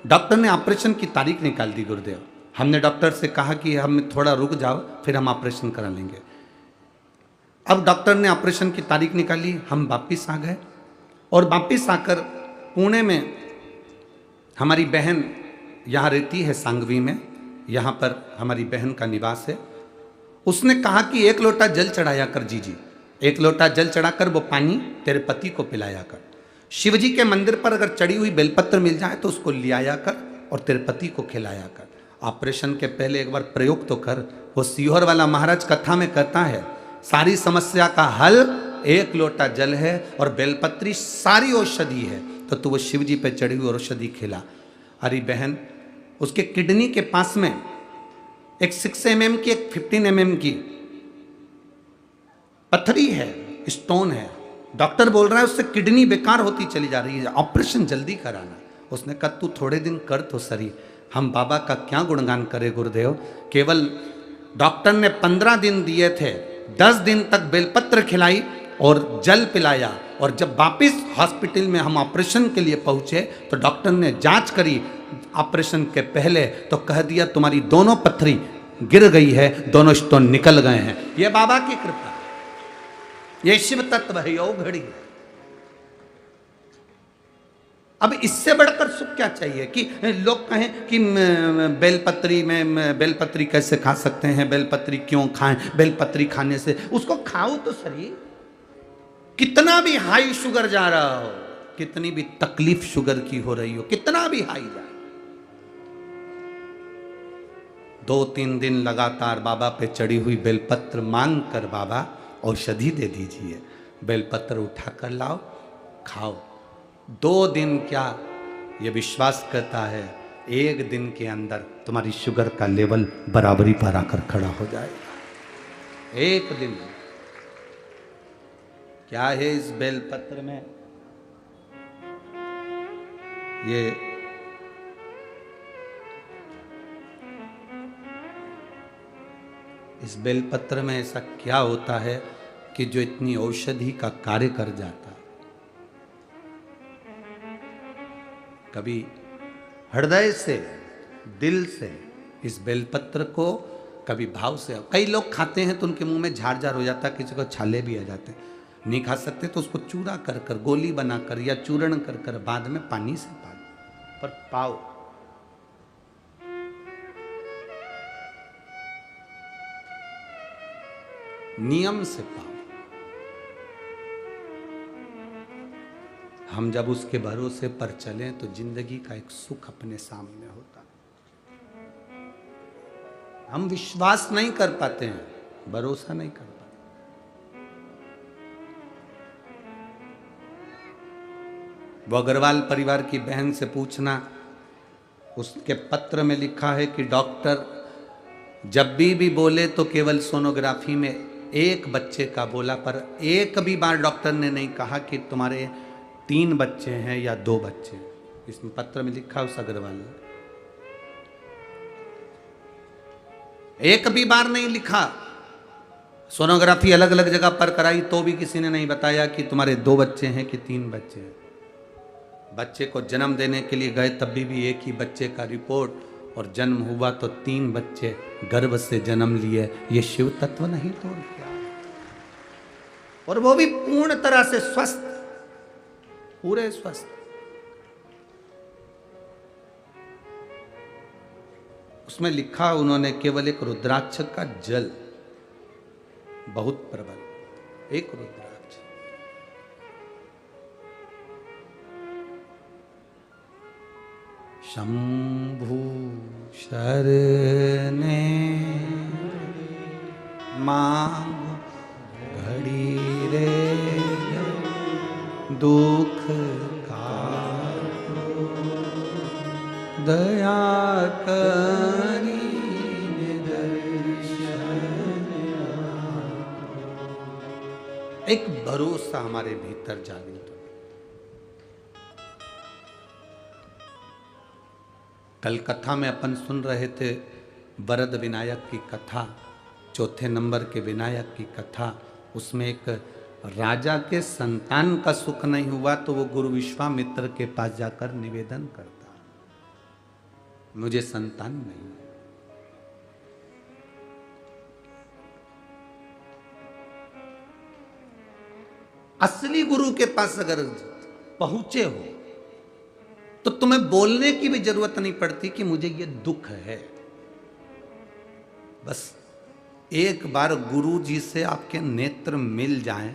डॉक्टर ने ऑपरेशन की तारीख निकाल दी गुरुदेव। हमने डॉक्टर से कहा कि हम थोड़ा रुक जाओ, फिर हम ऑपरेशन करा लेंगे। अब डॉक्टर ने ऑपरेशन की तारीख निकाली, हम वापिस आ गए, और वापिस आकर पुणे में हमारी बहन यहाँ रहती है, सांगवी में, यहाँ पर हमारी बहन का निवास है। उसने कहा कि 1 लोटा जल चढ़ाया कर जीजी, 1 लोटा जल चढ़ाकर वो पानी तेरे पति को पिलाया कर। शिव जी के मंदिर पर अगर चढ़ी हुई बेलपत्र मिल जाए तो उसको ले आया कर और तेरे पति को खिलाया कर। ऑपरेशन के पहले एक बार प्रयोग तो कर। वो सीहोर वाला महाराज कथा में कहता है, सारी समस्या का हल 1 लोटा जल है और बेलपत्री सारी औषधि है, तो तू वो शिव जी पे चढ़ी हुई औषधि खिला। अरे बहन, उसके किडनी के पास में एक 6 mm की, एक 15 mm की पथरी है, स्टोन है। डॉक्टर बोल रहा है उससे किडनी बेकार होती चली जा रही है, ऑपरेशन जल्दी कराना। उसने कहा तू थोड़े दिन कर तो सही। हम बाबा का क्या गुणगान करें गुरुदेव। केवल डॉक्टर ने 15 दिन दिए थे, 10 दिन तक बेलपत्र खिलाई और जल पिलाया, और जब वापिस हॉस्पिटल में हम ऑपरेशन के लिए पहुंचे तो डॉक्टर ने जांच करी ऑपरेशन के पहले, तो कह दिया तुम्हारी दोनों पथरी गिर गई है, दोनों स्टोन निकल गए हैं। ये बाबा की कृपा, ये शिव तत्व है, यो घड़ी है। अब इससे बढ़कर सुख क्या चाहिए कि लोग कहें कि बेलपत्री में बेलपत्री कैसे खा सकते हैं, बेलपत्री क्यों खाएं, बेलपत्री खाने से उसको खाओ तो सही। कितना भी हाई शुगर जा रहा हो, कितनी भी तकलीफ शुगर की हो रही हो, कितना भी हाई जाए, 2-3 दिन लगातार बाबा पे चढ़ी हुई बेलपत्र मांग कर बाबा औषधि दे दीजिए। बेलपत्र उठा कर लाओ, खाओ। 2 दिन क्या, ये विश्वास करता है 1 दिन के अंदर तुम्हारी शुगर का लेवल बराबरी पर आकर खड़ा हो जाएगा। 1 दिन। क्या है इस बेलपत्र में, ये इस बेलपत्र में ऐसा क्या होता है कि जो इतनी औषधि का कार्य कर जाता है। कभी हृदय से, दिल से इस बेलपत्र को कभी भाव से, कई लोग खाते हैं तो उनके मुंह में झार झार हो जाता है, किसी को छाले भी आ जाते हैं। नहीं खा सकते तो उसको चूरा कर कर, गोली बनाकर या चूर्ण कर कर बाद में पानी से पाओ, पर पाओ। नियम से पाओ। हम जब उसके भरोसे पर चलें तो जिंदगी का एक सुख अपने सामने होता। हम विश्वास नहीं कर पाते हैं, भरोसा नहीं कर पाते। वो अग्रवाल परिवार की बहन से पूछना, उसके पत्र में लिखा है कि डॉक्टर जब भी बोले तो केवल सोनोग्राफी में 1 बच्चे का बोला, पर एक भी बार डॉक्टर ने नहीं कहा कि तुम्हारे 3 बच्चे हैं या 2 बच्चे। इसमें पत्र में लिखा उस अग्रवाल ने, एक भी बार नहीं लिखा। सोनोग्राफी अलग अलग जगह पर कराई तो भी किसी ने नहीं बताया कि तुम्हारे 2 बच्चे हैं कि 3 बच्चे हैं। बच्चे को जन्म देने के लिए गए तब भी एक ही बच्चे का रिपोर्ट, और जन्म हुआ तो 3 बच्चे गर्भ से जन्म लिए। ये शिव तत्व नहीं तो क्या? और वो भी पूर्ण तरह से स्वस्थ, पूरे स्वस्थ। उसमें लिखा उन्होंने केवल एक रुद्राक्ष का जल, बहुत प्रबल, एक रुद्राक्ष। शंभु शरणे मांग घड़ी रे दुख का दया करी एक भरोसा हमारे भीतर जागृत हो। कल कथा में अपन सुन रहे थे वरद विनायक की कथा, 4 नंबर के विनायक की कथा। उसमें एक राजा के संतान का सुख नहीं हुआ तो वो गुरु विश्वामित्र के पास जाकर निवेदन करता, मुझे संतान नहीं। असली गुरु के पास अगर पहुंचे हो तो तुम्हें बोलने की भी जरूरत नहीं पड़ती कि मुझे ये दुख है। बस एक बार गुरु जी से आपके नेत्र मिल जाएं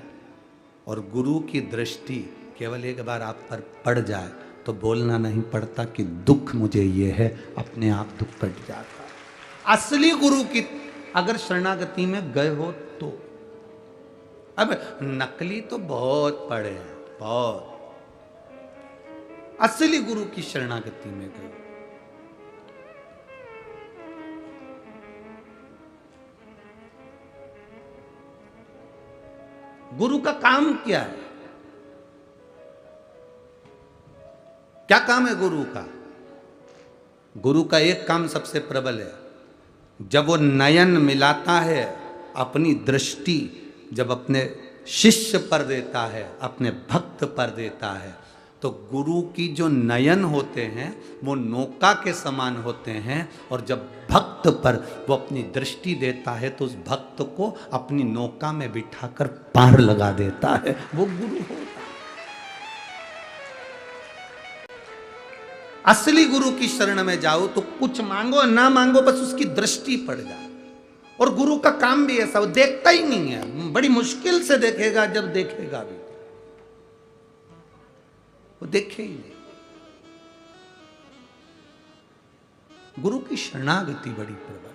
और गुरु की दृष्टि केवल एक बार आप पर पड़ जाए तो बोलना नहीं पड़ता कि दुख मुझे ये है, अपने आप दुख पट जाता है। असली गुरु की अगर शरणागति में गए हो तो। अब नकली तो बहुत पड़े हैं, बहुत। असली गुरु की शरणागति में गए। गुरु का काम क्या है? क्या काम है गुरु का? गुरु का एक काम सबसे प्रबल है। जब वो नयन मिलाता है, अपनी दृष्टि जब अपने शिष्य पर देता है, अपने भक्त पर देता है, तो गुरु की जो नयन होते हैं वो नौका के समान होते हैं। और जब भक्त पर वो अपनी दृष्टि देता है तो उस भक्त को अपनी नौका में बिठाकर पार लगा देता है, वो गुरु होता है। असली गुरु की शरण में जाओ तो कुछ मांगो ना मांगो, बस उसकी दृष्टि पड़ जाए। और गुरु का काम भी ऐसा, वो देखता ही नहीं है, बड़ी मुश्किल से देखेगा, जब देखेगा भी वो देखे ही नहीं। गुरु की शरणागति बड़ी प्रबल।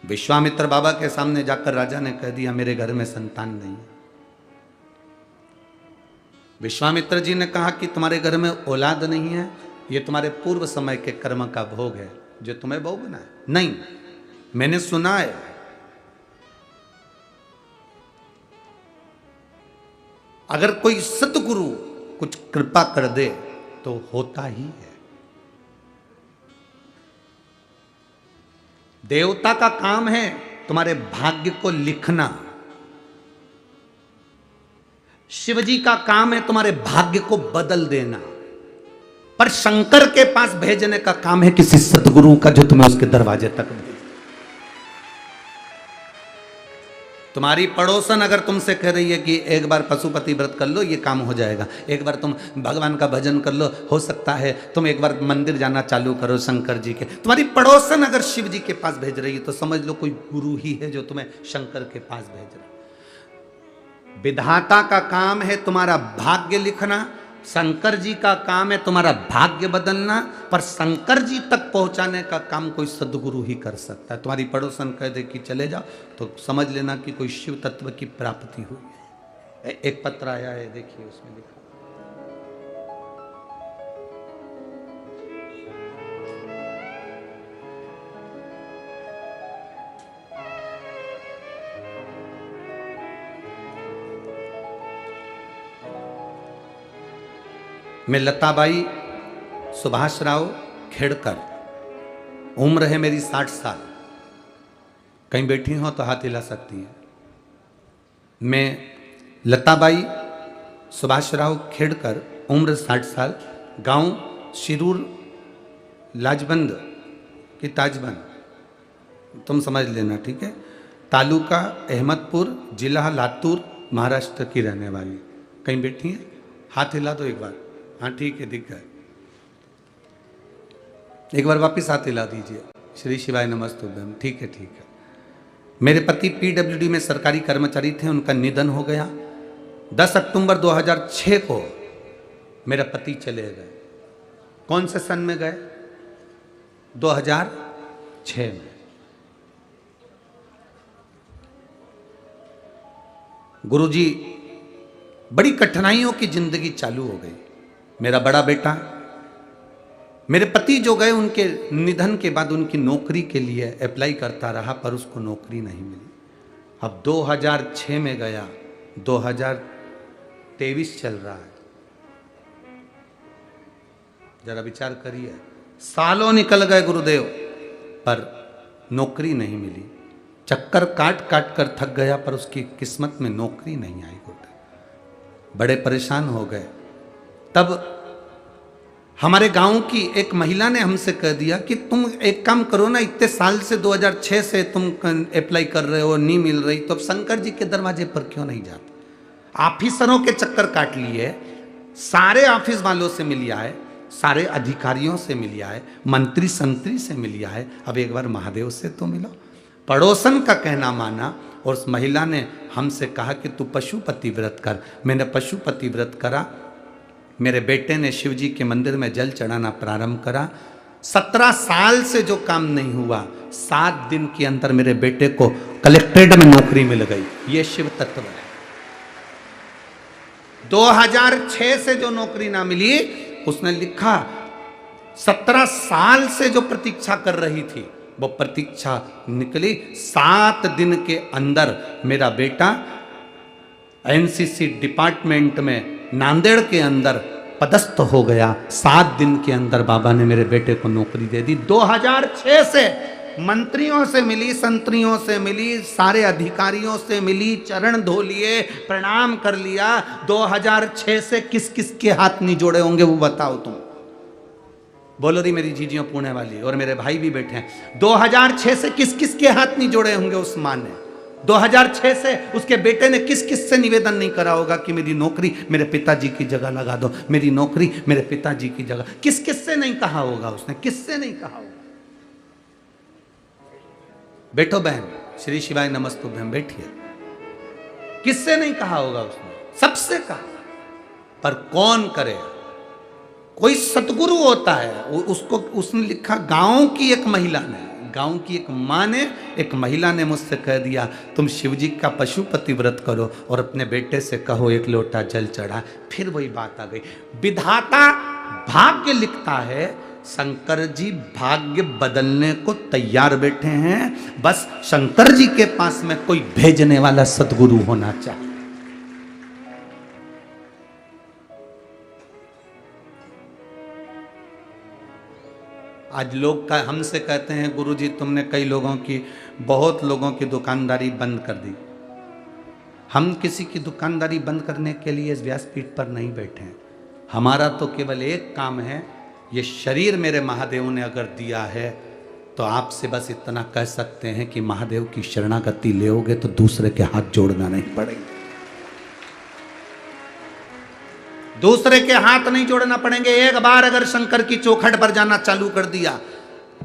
विश्वामित्र बाबा के सामने जाकर राजा ने कह दिया मेरे घर में संतान नहीं है। विश्वामित्र जी ने कहा कि तुम्हारे घर में औलाद नहीं है, ये तुम्हारे पूर्व समय के कर्म का भोग है जो तुम्हें बहू बना है। नहीं, मैंने सुना है अगर कोई सतगुरु कुछ कृपा कर दे तो होता ही है। देवता का काम है तुम्हारे भाग्य को लिखना, शिवजी का काम है तुम्हारे भाग्य को बदल देना, पर शंकर के पास भेजने का काम है किसी सतगुरु का जो तुम्हें उसके दरवाजे तक भेजे। तुम्हारी पड़ोसन अगर तुमसे कह रही है कि एक बार पशुपति व्रत कर लो ये काम हो जाएगा, एक बार तुम भगवान का भजन कर लो हो सकता है, तुम एक बार मंदिर जाना चालू करो शंकर जी के, तुम्हारी पड़ोसन अगर शिव जी के पास भेज रही है तो समझ लो कोई गुरु ही है जो तुम्हें शंकर के पास भेज रहा है। विधाता का काम है तुम्हारा भाग्य लिखना, शंकर जी का काम है तुम्हारा भाग्य बदलना, पर शंकर जी तक पहुंचाने का काम कोई सदगुरु ही कर सकता है। तुम्हारी पड़ोसन कह दे कि चले जाओ तो समझ लेना कि कोई शिव तत्व की प्राप्ति हुई है। एक पत्र आया है, देखिए उसमें लिखा मैं लताबाई सुभाष राव खेड़कर, उम्र है मेरी 60 साल। कहीं बैठी हो तो हाथ हिला सकती हैं। मैं लताबाई सुभाष राव खेड़कर, उम्र 60 साल, गांव शिरूर लाजबंद की ताजबंद, तुम समझ लेना, ठीक है, तालुका अहमदपुर, जिला लातूर, महाराष्ट्र की रहने वाली। कहीं बैठी हैं? हाथ हिला दो एक बार। हाँ ठीक है, दिख गए। एक बार वापिस हाथ हिला दीजिए। श्री शिवाय नमस्तुभ्यम। ठीक है, ठीक है। मेरे पति पीडब्ल्यूडी में सरकारी कर्मचारी थे, उनका निधन हो गया। 10 अक्टूबर 2006 को मेरा पति चले गए। कौन से सन में गए? 2006 में। गुरुजी, बड़ी कठिनाइयों की जिंदगी चालू हो गई। मेरा बड़ा बेटा, मेरे पति जो गए, उनके निधन के बाद उनकी नौकरी के लिए अप्लाई करता रहा, पर उसको नौकरी नहीं मिली। अब 2006 में गया, 2023 चल रहा है। जरा विचार करिए, सालों निकल गए गुरुदेव, पर नौकरी नहीं मिली। चक्कर काट काट कर थक गया, पर उसकी किस्मत में नौकरी नहीं आई। गुरुदेव बड़े परेशान हो गए। तब हमारे गांव की एक महिला ने हमसे कह दिया कि तुम एक काम करो ना, इतने साल से 2006 से तुम अप्लाई कर रहे हो, नहीं मिल रही, तो अब शंकर जी के दरवाजे पर क्यों नहीं जाते? ऑफिसरों के चक्कर काट लिए, सारे ऑफिस वालों से मिल आए, सारे अधिकारियों से मिल आए, मंत्री संतरी से मिल आए, अब एक बार महादेव से तो मिलो। पड़ोसन का कहना माना और उस महिला ने हमसे कहा कि तू पशुपति व्रत कर। मैंने पशुपति व्रत करा। मेरे बेटे ने शिव जी के मंदिर में जल चढ़ाना प्रारंभ करा। 17 साल से जो काम नहीं हुआ, 7 दिन के अंदर मेरे बेटे को कलेक्ट्रेट में नौकरी मिल गई। ये शिव तत्व है। 2006 से जो नौकरी ना मिली, उसने लिखा 17 साल से जो प्रतीक्षा कर रही थी, वो प्रतीक्षा निकली। 7 दिन के अंदर मेरा बेटा एनसीसी डिपार्टमेंट में नांदेड़ के अंदर पदस्थ हो गया। 7 दिन के अंदर बाबा ने मेरे बेटे को नौकरी दे दी। 2006 से मंत्रियों से मिली, संतरियों से मिली, सारे अधिकारियों से मिली, चरण धो लिए, प्रणाम कर लिया। 2006 से किस किस के हाथ नहीं जोड़े होंगे वो बताओ तुम। बोलो री मेरी जीजियों पुणे वाली, और मेरे भाई भी बैठे हैं। 2006 से किस किस के हाथ नहीं जोड़े होंगे उस मां ने? 2006 से उसके बेटे ने किस किस से निवेदन नहीं करा होगा कि मेरी नौकरी मेरे पिताजी की जगह लगा दो, मेरी नौकरी मेरे पिताजी की जगह। किस किस से नहीं कहा होगा उसने? किससे नहीं कहा होगा? बैठो बहन, श्री शिवाय नमस्तुभ्यम, बैठिए। किससे नहीं कहा होगा उसने? सबसे कहा। पर कौन करे? कोई सतगुरु होता है, उसको उसने लिखा। गांव की एक महिला ने, गांव की एक माँ ने, एक महिला ने मुझसे कह दिया तुम शिवजी का पशुपति व्रत करो और अपने बेटे से कहो 1 लोटा जल चढ़ा। फिर वही बात आ गई। विधाता भाग्य लिखता है, शंकर जी भाग्य बदलने को तैयार बैठे हैं। बस शंकर जी के पास में कोई भेजने वाला सतगुरु होना चाहिए। आज लोग हमसे कहते हैं गुरुजी तुमने कई लोगों की, बहुत लोगों की दुकानदारी बंद कर दी। हम किसी की दुकानदारी बंद करने के लिए इस व्यासपीठ पर नहीं बैठे हैं। हमारा तो केवल एक काम है, ये शरीर मेरे महादेव ने अगर दिया है तो आपसे बस इतना कह सकते हैं कि महादेव की शरणागति लेओगे तो दूसरे के हाथ जोड़ना नहीं पड़ेगा। दूसरे के हाथ नहीं जोड़ना पड़ेंगे। एक बार अगर शंकर की चौखट पर जाना चालू कर दिया,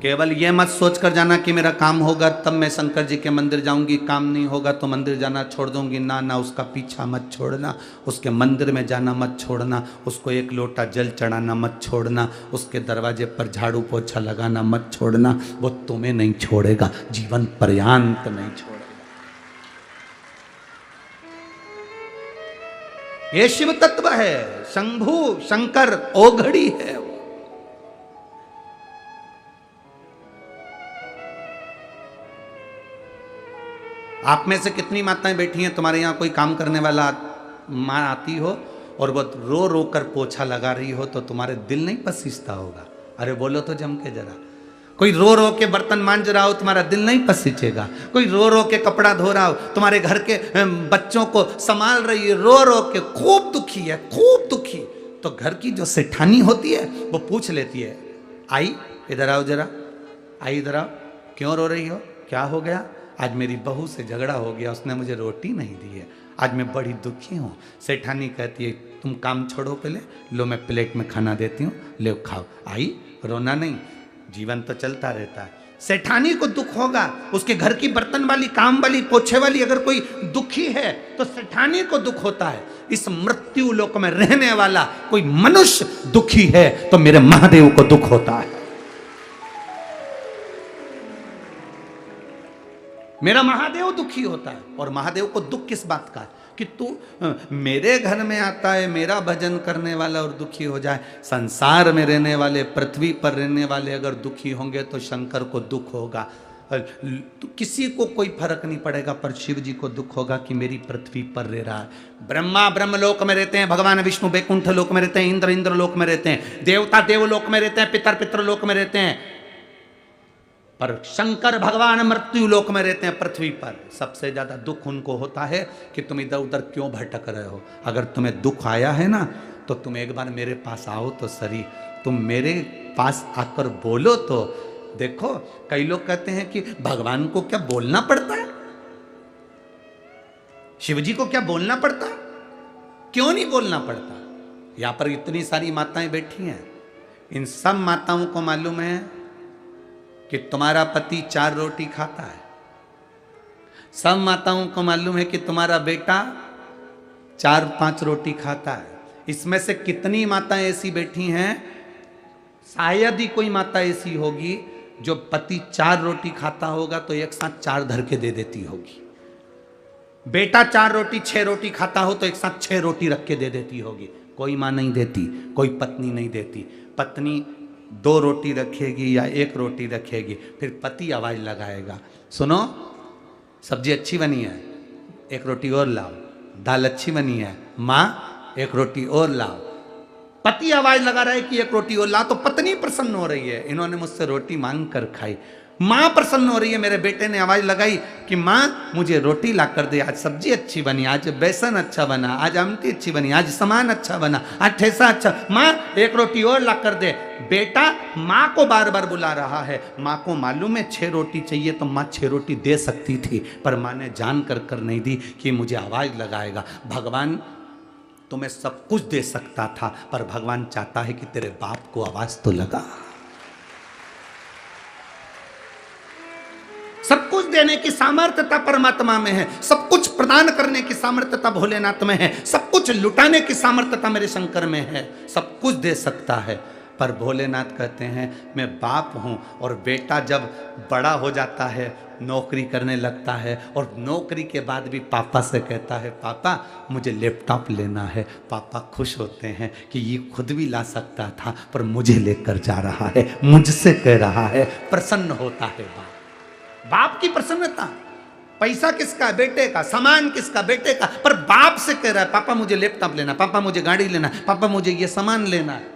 केवल ये मत सोच कर जाना कि मेरा काम होगा तब मैं शंकर जी के मंदिर जाऊंगी, काम नहीं होगा तो मंदिर जाना छोड़ दूंगी। ना ना, उसका पीछा मत छोड़ना, उसके मंदिर में जाना मत छोड़ना, उसको 1 लोटा जल चढ़ाना मत छोड़ना, उसके दरवाजे पर झाड़ू पोछा लगाना मत छोड़ना। वो तुम्हें नहीं छोड़ेगा, जीवन पर्यंत नहीं छोड़ेगा। ये शिव तत्व है। शंभु शंकर ओघड़ी है। आप में से कितनी माताएं बैठी हैं, तुम्हारे यहाँ कोई काम करने वाला माँ आती हो और वो रो रो कर पोछा लगा रही हो तो तुम्हारे दिल नहीं पसीजता होगा? अरे बोलो तो जम के जरा। कोई रो रो के बर्तन मांज रहा हो, तुम्हारा दिल नहीं पसीचेगा। कोई रो रो के कपड़ा धो रहा हो, तुम्हारे घर के बच्चों को संभाल रही है, रो रो के खूब दुखी है, खूब दुखी, तो घर की जो सेठानी होती है वो पूछ लेती है, आई इधर आओ जरा, आई इधर आओ, क्यों रो रही हो, क्या हो गया? आज मेरी बहू से झगड़ा हो गया, उसने मुझे रोटी नहीं दी है, आज मैं बड़ी दुखी हूँ। सेठानी कहती है, तुम काम छोड़ो पहले, लो मैं प्लेट में खाना देती हूँ, ले खाओ। आई, रोना नहीं, जीवन तो चलता रहता है। सेठानी को दुख होगा, उसके घर की बर्तन वाली, काम वाली, पोछे वाली अगर कोई दुखी है तो सेठानी को दुख होता है। इस मृत्यु लोक में रहने वाला कोई मनुष्य दुखी है तो मेरे महादेव को दुख होता है। मेरा महादेव दुखी होता है। और महादेव को दुख किस बात का है कि तू मेरे घर में आता है, मेरा भजन करने वाला और दुखी हो जाए। संसार में रहने वाले, पृथ्वी पर रहने वाले अगर दुखी होंगे तो शंकर को दुख होगा। तो किसी को कोई फर्क नहीं पड़ेगा, पर शिव जी को दुख होगा कि मेरी पृथ्वी पर रह रहा है। ब्रह्मा ब्रह्मलोक में रहते हैं, भगवान विष्णु बैकुंठ लोक में रहते हैं, इंद्र इंद्रलोक में रहते हैं, देवता देवलोक में रहते हैं, पितर पितृलोक में रहते हैं, पर शंकर भगवान मृत्यु लोक में रहते हैं, पृथ्वी पर। सबसे ज्यादा दुख उनको होता है कि तुम इधर उधर क्यों भटक रहे हो। अगर तुम्हें दुख आया है ना तो तुम एक बार मेरे पास आओ तो सही, तुम मेरे पास आकर बोलो तो। देखो, कई लोग कहते हैं कि भगवान को क्या बोलना पड़ता है, शिव जी को क्या बोलना पड़ता है? क्यों नहीं बोलना पड़ता? यहां पर इतनी सारी माताएं बैठी हैं, इन सब माताओं को मालूम है कि तुम्हारा पति 4 रोटी खाता है। सब माताओं को मालूम है कि तुम्हारा बेटा 4-5 रोटी खाता है। इसमें से कितनी माताएं ऐसी बैठी हैं, शायद ही कोई माता ऐसी होगी जो पति 4 रोटी खाता होगा तो एक साथ 4 धर के दे देती होगी। बेटा 4 रोटी 6 रोटी खाता हो तो एक साथ 6 रोटी रख के दे देती होगी। कोई मां नहीं देती, कोई पत्नी नहीं देती। पत्नी 2 रोटी रखेगी या 1 रोटी रखेगी, फिर पति आवाज लगाएगा, सुनो सब्जी अच्छी बनी है, 1 रोटी और लाओ, दाल अच्छी बनी है, माँ 1 रोटी और लाओ। पति आवाज लगा रहा है कि 1 रोटी और लाओ, तो पत्नी प्रसन्न हो रही है, इन्होंने मुझसे रोटी मांग कर खाई। माँ प्रसन्न हो रही है, मेरे बेटे ने आवाज लगाई कि माँ मुझे रोटी ला कर दे, आज सब्जी अच्छी बनी, आज बेसन अच्छा बना, आज आमटी अच्छी बनी, आज सामान अच्छा बना, आज ठेसा अच्छा, माँ 1 रोटी और ला कर दे। बेटा माँ को बार बार बुला रहा है। माँ को मालूम है 6 रोटी चाहिए तो माँ 6 रोटी दे सकती थी, पर माँ ने जान कर नहीं दी कि मुझे आवाज लगाएगा। भगवान तुम्हें सब कुछ दे सकता था, पर भगवान चाहता है कि तेरे बाप को आवाज तो लगा। सब कुछ देने की सामर्थ्यता परमात्मा में है, सब कुछ प्रदान करने की सामर्थ्यता भोलेनाथ में है, सब कुछ लुटाने की सामर्थ्यता मेरे शंकर में है, सब कुछ दे सकता है। पर भोलेनाथ कहते हैं मैं बाप हूँ, और बेटा जब बड़ा हो जाता है, नौकरी करने लगता है, और नौकरी के बाद भी पापा से कहता है पापा मुझे लैपटॉप लेना है, पापा खुश होते हैं कि ये खुद भी ला सकता था पर मुझे लेकर जा रहा है, मुझसे कह रहा है, प्रसन्न होता है बाप। बाप की प्रसन्नता, पैसा किसका? बेटे का, सामान किसका? बेटे का, पर बाप से कह रहा है पापा मुझे लैपटॉप लेना, पापा मुझे गाड़ी लेना, पापा मुझे ये सामान लेना है।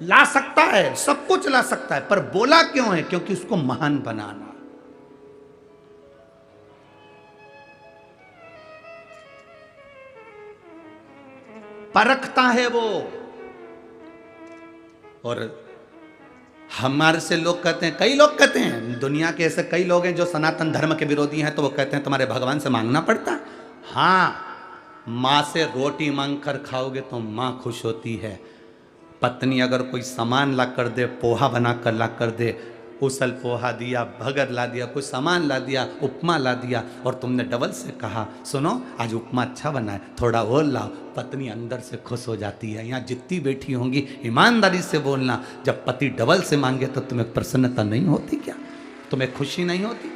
ला सकता है, सब कुछ ला सकता है, पर बोला क्यों है? क्योंकि उसको महान बनाना। परखता है वो। और हमारे से लोग कहते हैं, कई लोग कहते हैं, दुनिया के ऐसे कई लोग हैं जो सनातन धर्म के विरोधी हैं, तो वो कहते हैं तुम्हारे भगवान से मांगना पड़ता है। हाँ, माँ से रोटी मांग कर खाओगे तो माँ खुश होती है। पत्नी अगर कोई सामान ला कर दे, पोहा बना कर ला कर दे, उसल पोहा दिया, भगर ला दिया, कोई सामान ला दिया, उपमा ला दिया, और तुमने डबल से कहा सुनो आज उपमा अच्छा बना है, थोड़ा और लाओ, पत्नी अंदर से खुश हो जाती है। यहाँ जितनी बैठी होंगी ईमानदारी से बोलना, जब पति डबल से मांगे तो तुम्हें प्रसन्नता नहीं होती क्या? तुम्हें खुशी नहीं होती?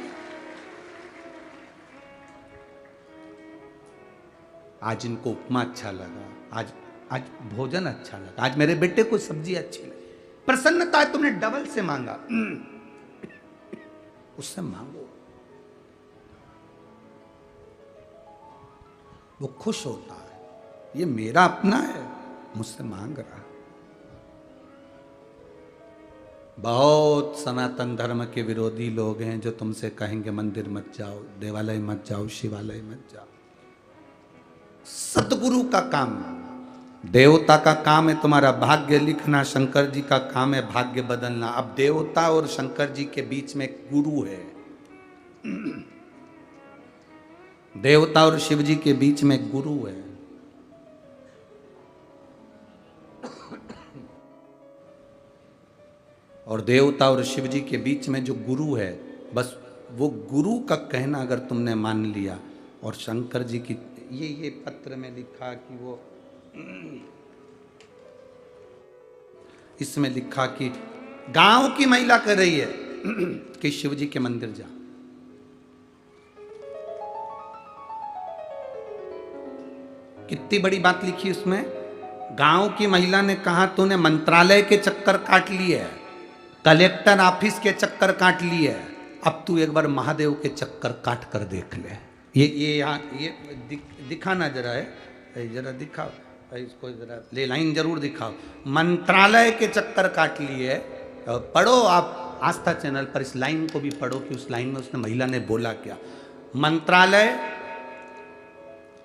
आज इनको उपमा अच्छा लगा, आज भोजन अच्छा लगा, आज मेरे बेटे को सब्जी अच्छी लगी, प्रसन्नता है। तुमने डबल से मांगा, उससे मांगो, वो खुश होता है, ये मेरा अपना है, मुझसे मांग रहा। बहुत सनातन धर्म के विरोधी लोग हैं जो तुमसे कहेंगे मंदिर मत जाओ, देवालय मत जाओ, शिवालय मत जाओ। सतगुरु का काम, देवता का काम है तुम्हारा भाग्य लिखना, शंकर जी का काम है भाग्य बदलना। अब देवता और शंकर जी के बीच में एक गुरु है, देवता और शिव जी के बीच में एक गुरु है। और देवता और शिव जी के बीच में जो गुरु है, बस वो गुरु का कहना अगर तुमने मान लिया, और शंकर जी की ये पत्र में लिखा कि वो, इसमें लिखा कि गांव की महिला कर रही है कि शिव जी के मंदिर जा। कितनी बड़ी बात लिखी उसमें। गांव की महिला ने कहा तूने मंत्रालय के चक्कर काट लिए है, कलेक्टर ऑफिस के चक्कर काट लिए है, अब तू एक बार महादेव के चक्कर काट कर देख ले। ये यहाँ ये दिखाना जरा है, जरा दिखाओ इसको, जरा ले लाइन जरूर दिखाओ। मंत्रालय के चक्कर काट लिए, पढ़ो आप आस्था चैनल पर इस लाइन को भी पढ़ो कि उस लाइन में उसने महिला ने बोला क्या। मंत्रालय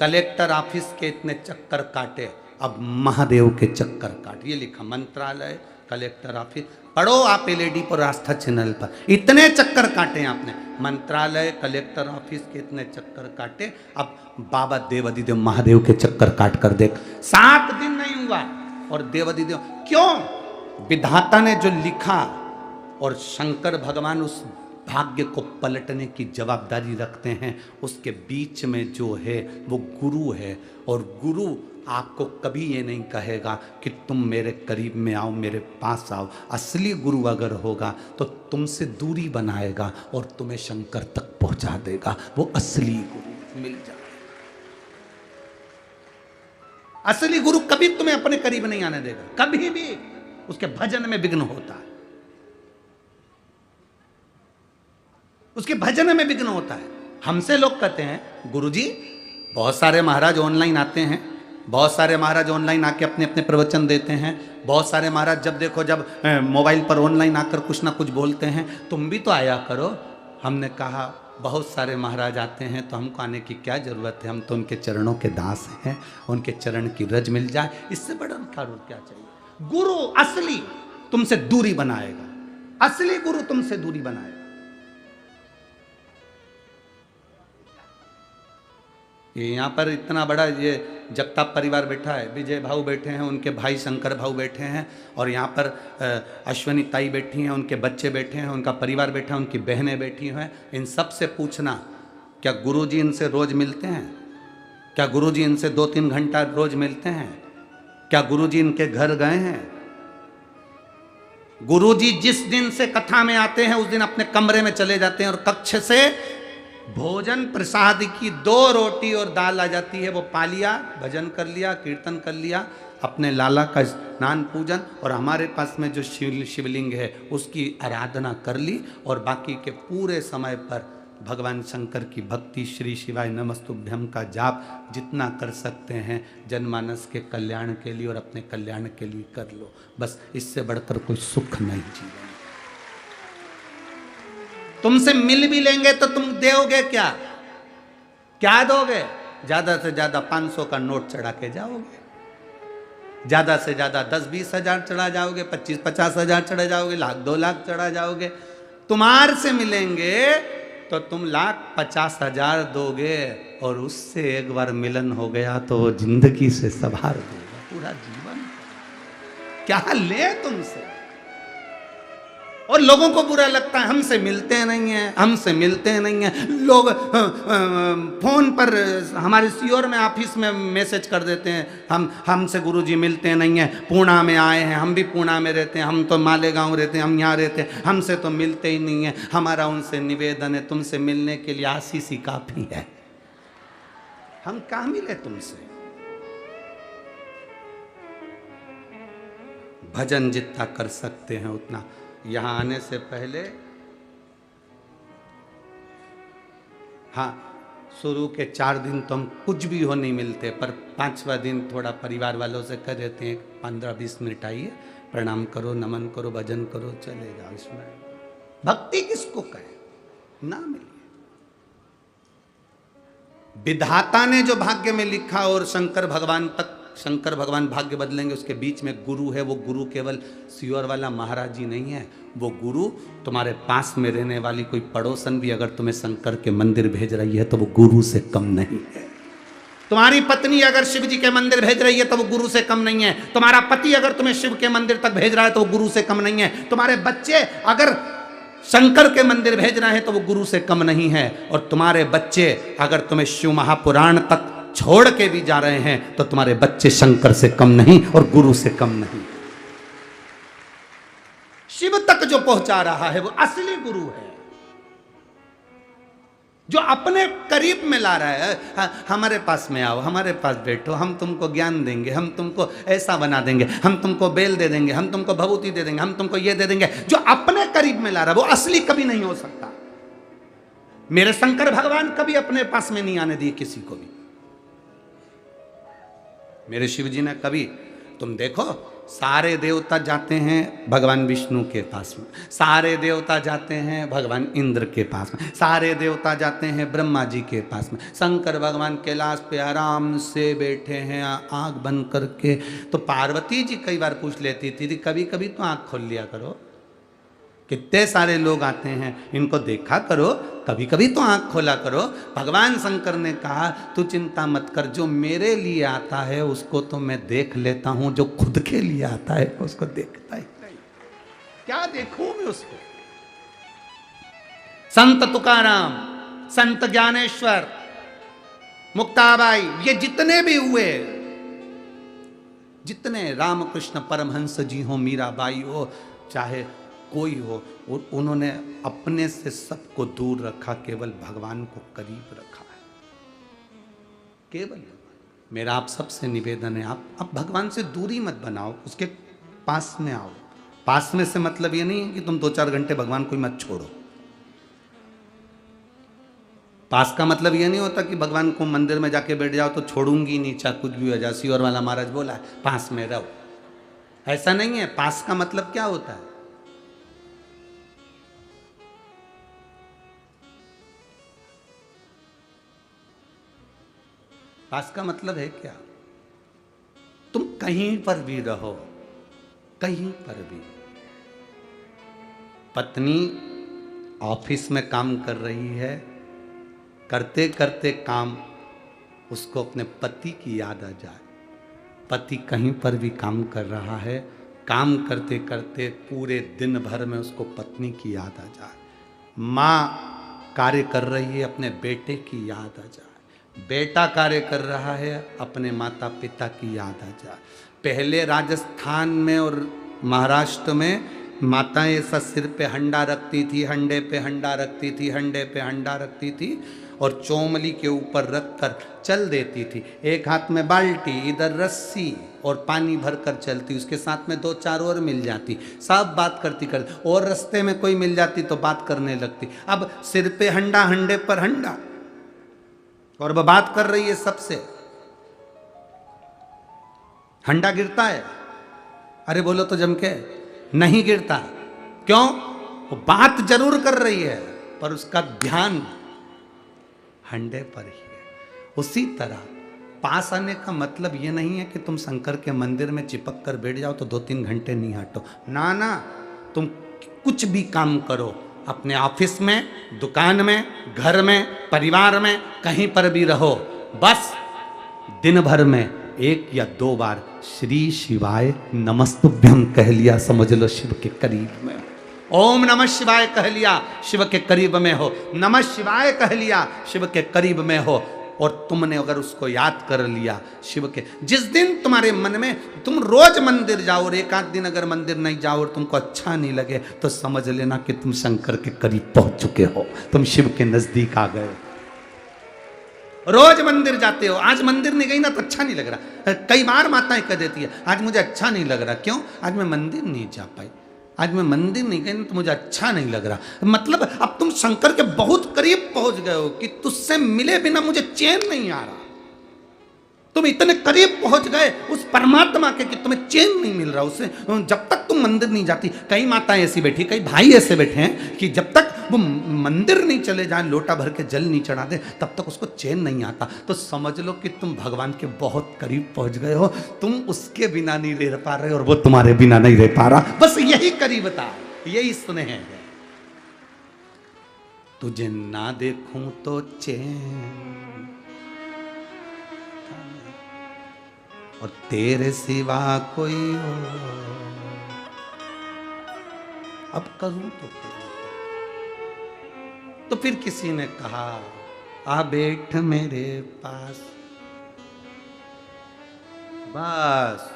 कलेक्टर ऑफिस के इतने चक्कर काटे, अब महादेव के चक्कर काट। ये लिखा मंत्रालय कलेक्टर ऑफिस, पढ़ो आप एलईडी पर आस्था चैनल पर, इतने चक्कर काटे आपने। मंत्रालय कलेक्टर ऑफिस के इतने चक्कर काटे, अब बाबा देवादिदेव महादेव के चक्कर काट कर देख। 7 दिन नहीं हुआ और देवादिदेव, क्यों? विधाता ने जो लिखा, और शंकर भगवान उस भाग्य को पलटने की जवाबदारी रखते हैं। उसके बीच में जो है वो गुरु है, और गुरु आपको कभी ये नहीं कहेगा कि तुम मेरे करीब में आओ, मेरे पास आओ। असली गुरु अगर होगा तो तुमसे दूरी बनाएगा और तुम्हें शंकर तक पहुंचा देगा। वो असली गुरु मिल जाए। असली गुरु कभी तुम्हें अपने करीब नहीं आने देगा, कभी भी। उसके भजन में विघ्न होता है, उसके भजन में विघ्न होता है। हमसे लोग कहते हैं गुरुजी, बहुत सारे महाराज ऑनलाइन आते हैं, बहुत सारे महाराज ऑनलाइन आके अपने अपने प्रवचन देते हैं, बहुत सारे महाराज जब देखो जब मोबाइल पर ऑनलाइन आकर कुछ ना कुछ बोलते हैं, तुम भी तो आया करो। हमने कहा बहुत सारे महाराज आते हैं तो हमको आने की क्या ज़रूरत है, हम तो उनके चरणों के दास हैं, उनके चरण की रज मिल जाए, इससे बड़ा और क्या चाहिए। गुरु असली तुमसे दूरी बनाएगा, असली गुरु तुमसे दूरी बनाएगा। ये यहाँ पर इतना बड़ा ये जगताप परिवार बैठा है, विजय भाऊ बैठे हैं, उनके भाई शंकर भाऊ बैठे हैं, और यहाँ पर अश्वनी ताई बैठी हैं, उनके बच्चे बैठे हैं, उनका परिवार बैठा है, उनकी बहनें बैठी हैं। इन सब से पूछना, क्या गुरुजी इनसे रोज़ मिलते हैं? क्या गुरुजी इनसे 2-3 घंटा रोज़ मिलते हैं? क्या गुरुजी इनके घर गए हैं? गुरुजी जिस दिन से कथा में आते हैं उस दिन अपने कमरे में चले जाते हैं, और कक्ष से भोजन प्रसाद की 2 रोटी और दाल आ जाती है, वो पा लिया, भजन कर लिया, कीर्तन कर लिया, अपने लाला का स्नान पूजन, और हमारे पास में जो शिवलिंग है उसकी आराधना कर ली, और बाकी के पूरे समय पर भगवान शंकर की भक्ति, श्री शिवाय नमस्तुभ्यम का जाप जितना कर सकते हैं जनमानस के कल्याण के लिए और अपने कल्याण के लिए कर लो। बस इससे बढ़कर कोई सुख नहीं जीवन। तुमसे मिल भी लेंगे तो तुम दोगे क्या? क्या दोगे? ज्यादा से ज्यादा 500 का नोट चढ़ा के जाओगे, ज्यादा से ज्यादा 10-20 हजार चढ़ा जाओगे, 25-50 हजार चढ़ा जाओगे, 1,00,000-2 लाख चढ़ा जाओगे। तुम्हार से मिलेंगे तो तुम 1,50,000 दोगे, और उससे एक बार मिलन हो गया तो वो जिंदगी से सवार देगा पूरा जीवन। क्या ले तुमसे? और लोगों को बुरा लगता है, हमसे मिलते नहीं हैं, हमसे मिलते नहीं हैं। लोग फोन पर हमारे सीओर में ऑफिस में मैसेज कर देते हैं, हमसे गुरुजी मिलते नहीं हैं, पूना में आए हैं, हम भी पूना में रहते हैं, हम तो मालेगांव रहते हैं, हम यहाँ रहते हैं, हमसे तो मिलते ही नहीं हैं। हमारा उनसे निवेदन है, तुमसे मिलने के लिए आशीष ही काफ़ी है। हम कहाँ मिले तुमसे? भजन जितना कर सकते हैं उतना। यहाँ आने से पहले हाँ, शुरू के 4 दिन तो हम कुछ भी हो नहीं मिलते, पर 5वां दिन थोड़ा परिवार वालों से कह देते हैं 15-20 मिनट आइए, प्रणाम करो, नमन करो, भजन करो, चले जाओ। इसमें भक्ति किसको कहे? ना मिले। विधाता ने जो भाग्य में लिखा और शंकर भगवान तक, शंकर भगवान भाग्य बदलेंगे, उसके बीच में गुरु है। वो गुरु केवल सियोर वाला महाराज जी नहीं है, वो गुरु तुम्हारे पास में रहने वाली कोई पड़ोसन भी अगर तुम्हें शंकर के मंदिर भेज रही है तो वो गुरु से कम नहीं है। तुम्हारी पत्नी अगर शिव जी के मंदिर भेज रही है तो वो गुरु से कम नहीं है। तुम्हारा पति अगर तुम्हें शिव के मंदिर तक भेज रहा है तो वो गुरु से कम नहीं है। तुम्हारे बच्चे अगर शंकर के मंदिर भेज रहे हैं तो वो गुरु से कम नहीं है। और तुम्हारे बच्चे अगर तुम्हें शिव महापुराण तक छोड़ के भी जा रहे हैं तो तुम्हारे बच्चे शंकर से कम नहीं और गुरु से कम नहीं। शिव तक जो पहुंचा रहा है वो असली गुरु है, जो अपने करीब में ला रहा है। हमारे पास में आओ, हमारे पास बैठो, हम तुमको ज्ञान देंगे, हम तुमको ऐसा बना देंगे, हम तुमको बेल दे देंगे, हम तुमको भभूति दे देंगे, हम तुमको ये दे देंगे। जो अपने करीब में ला रहा है वो असली कभी नहीं हो सकता। मेरे शंकर भगवान कभी अपने पास में नहीं आने दिए किसी को भी। मेरे शिव जी ने कभी, तुम देखो, सारे देवता जाते हैं भगवान विष्णु के पास में, सारे देवता जाते हैं भगवान इंद्र के पास में, सारे देवता जाते हैं ब्रह्मा जी के पास में। शंकर भगवान कैलाश पे आराम से बैठे हैं आंख बंद करके। तो पार्वती जी कई बार पूछ लेती थी, कभी कभी तो आंख खोल लिया करो, कितने सारे लोग आते हैं, इनको देखा करो, कभी कभी तो आंख खोला करो। भगवान शंकर ने कहा, तू चिंता मत कर, जो मेरे लिए आता है उसको तो मैं देख लेता हूं, जो खुद के लिए आता है उसको देखता ही नहीं। क्या देखूं मैं उसको? संत तुकाराम, संत ज्ञानेश्वर, मुक्ताबाई, ये जितने भी हुए, जितने रामकृष्ण परमहंस जी हो, मीराबाई हो, चाहे कोई हो, उन्होंने अपने से सबको दूर रखा, केवल भगवान को करीब रखा है। केवल मेरा आप सबसे निवेदन है, आप भगवान से दूरी मत बनाओ, उसके पास में आओ। पास में से मतलब ये नहीं है कि तुम 2-4 घंटे भगवान को मत छोड़ो। पास का मतलब ये नहीं होता कि भगवान को मंदिर में जाके बैठ जाओ तो छोड़ूंगी नहीं, चाहे कुछ भी हो जाए। सियोर वाला महाराज बोला है, पास में रहो, ऐसा नहीं है। पास का मतलब क्या होता है? पास का मतलब है क्या? तुम कहीं पर भी रहो, कहीं पर भी। पत्नी ऑफिस में काम कर रही है, करते करते काम उसको अपने पति की याद आ जाए। पति कहीं पर भी काम कर रहा है, काम करते करते पूरे दिन भर में उसको पत्नी की याद आ जाए। माँ कार्य कर रही है, अपने बेटे की याद आ जाए। बेटा कार्य कर रहा है, अपने माता पिता की याद आ जाए। पहले राजस्थान में और महाराष्ट्र में माताएं ऐसा सिर पे हंडा रखती थी, हंडे पे हंडा रखती थी, हंडे पे हंडा रखती थी और चौमली के ऊपर रख कर चल देती थी। एक हाथ में बाल्टी, इधर रस्सी और पानी भर कर चलती, उसके साथ में 2-4 और मिल जाती, सब बात करती करती, और रास्ते में कोई मिल जाती तो बात करने लगती। अब सिर पे हंडा, हंडे पर हंडा, और वह बात कर रही है सबसे। हंडा गिरता है? अरे बोलो तो जम के, नहीं गिरता। क्यों? वो बात जरूर कर रही है पर उसका ध्यान हंडे पर ही है। उसी तरह पास आने का मतलब ये नहीं है कि तुम शंकर के मंदिर में चिपक कर बैठ जाओ तो 2-3 घंटे नहीं हटो। ना ना, तुम कुछ भी काम करो, अपने ऑफिस में, दुकान में, घर में, परिवार में, कहीं पर भी रहो, बस दिन भर में 1 या 2 बार श्री शिवाय नमस्तुभ्यम कह लिया, समझ लो शिव के करीब में। ओम नमः शिवाय कह लिया, शिव के करीब में हो। नमः शिवाय कह लिया, शिव के करीब में हो। और तुमने अगर उसको याद कर लिया शिव के, जिस दिन तुम्हारे मन में, तुम रोज मंदिर जाओ और 1-8 दिन अगर मंदिर नहीं जाओ और तुमको अच्छा नहीं लगे तो समझ लेना कि तुम शंकर के करीब पहुंच चुके हो, तुम शिव के नजदीक आ गए। रोज मंदिर जाते हो, आज मंदिर नहीं गई ना तो अच्छा नहीं लग रहा। कई बार माताएं कह देती है, आज मुझे अच्छा नहीं लग रहा। क्यों? आज मैं मंदिर नहीं जा पाई, आज मैं मंदिर नहीं गई तो मुझे अच्छा नहीं लग रहा। मतलब अब तुम शंकर के बहुत करीब पहुंच गए हो कि तुझसे मिले बिना मुझे चैन नहीं आ रहा। तुम इतने करीब पहुंच गए उस परमात्मा के कि तुम्हें चैन नहीं मिल रहा उससे। जब तक तुम मंदिर नहीं जाती, कई माताएं ऐसी बैठी, कई भाई ऐसे बैठे हैं कि जब तक वो मंदिर नहीं चले जाए, लोटा भर के जल नहीं चढ़ा दे, तब तक उसको चैन नहीं आता। तो समझ लो कि तुम भगवान के बहुत करीब पहुंच गए हो, तुम उसके बिना नहीं रह पा रहे और वो तुम्हारे बिना नहीं रह पा रहा। बस यही करीबता, यही स्नेह है। तुझे ना देखूं तो चैन और तेरे सिवा कोई हो, अब करूं तो फिर किसी ने कहा आ बैठ मेरे पास, बस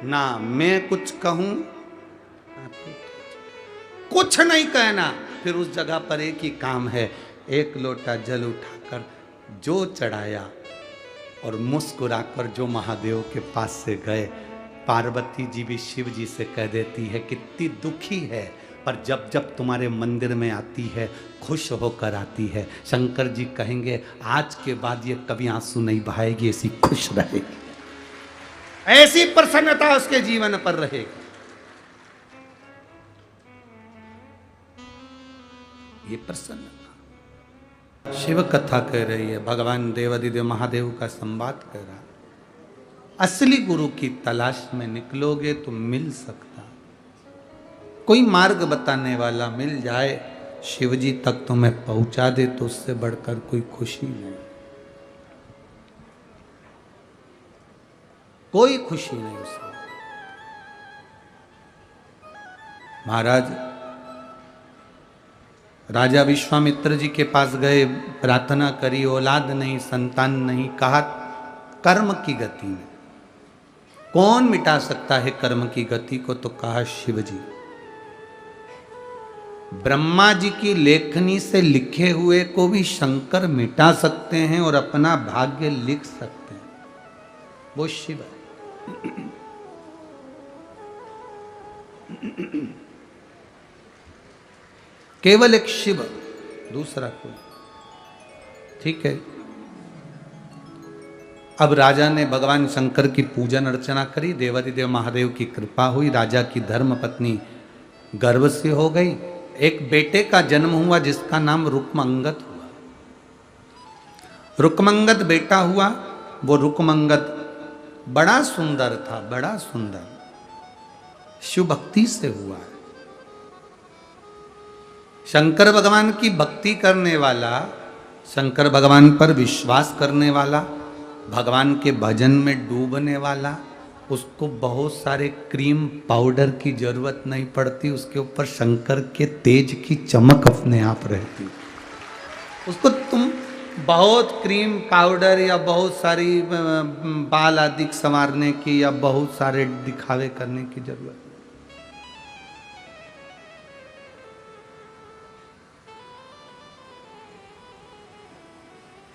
ना मैं कुछ कहूं ना तू कुछ नहीं कहना। फिर उस जगह पर एक ही काम है, एक लोटा जल उठाकर जो चढ़ाया और मुस्कुराकर जो महादेव के पास से गए। पार्वती जी भी शिव जी से कह देती है कितनी दुखी है, पर जब जब तुम्हारे मंदिर में आती है खुश होकर आती है। शंकर जी कहेंगे आज के बाद ये कभी आंसू नहीं बहाएगी, ऐसी खुश रहेगी, ऐसी प्रसन्नता उसके जीवन पर रहेगी। ये प्रसन्नता शिव कथा कह रही है, भगवान देवादिदेव महादेव का संवाद कह रहा है। असली गुरु की तलाश में निकलोगे तो मिल सकता, कोई मार्ग बताने वाला मिल जाए, शिव जी तक तुम्हें पहुंचा दे, तो उससे बढ़कर कोई खुशी नहीं, कोई खुशी नहीं उसमें। महाराज राजा विश्वामित्र जी के पास गए, प्रार्थना करी, औलाद नहीं, संतान नहीं, कहा कर्म की गति में कौन मिटा सकता है कर्म की गति को, तो कहा शिव जी। ब्रह्मा जी की लेखनी से लिखे हुए को भी शंकर मिटा सकते हैं और अपना भाग्य लिख सकते हैं, वो शिव है। केवल एक शिव, दूसरा कोई, ठीक है। अब राजा ने भगवान शंकर की पूजन अर्चना करी, देवादिदेव महादेव की कृपा हुई, राजा की धर्म पत्नी गर्भ से हो गई, एक बेटे का जन्म हुआ जिसका नाम रुक्मंगद हुआ। रुक्मंगद बेटा हुआ, वो रुक्मंगद बड़ा सुंदर था, बड़ा सुंदर, शिव भक्ति से हुआ है। शंकर भगवान की भक्ति करने वाला, शंकर भगवान पर विश्वास करने वाला, भगवान के भजन में डूबने वाला, उसको बहुत सारे क्रीम पाउडर की जरूरत नहीं पड़ती, उसके ऊपर शंकर के तेज की चमक अपने आप रहती। उसको तुम बहुत क्रीम पाउडर या बहुत सारी बाल आदि संवारने की या बहुत सारे दिखावे करने की जरूरत।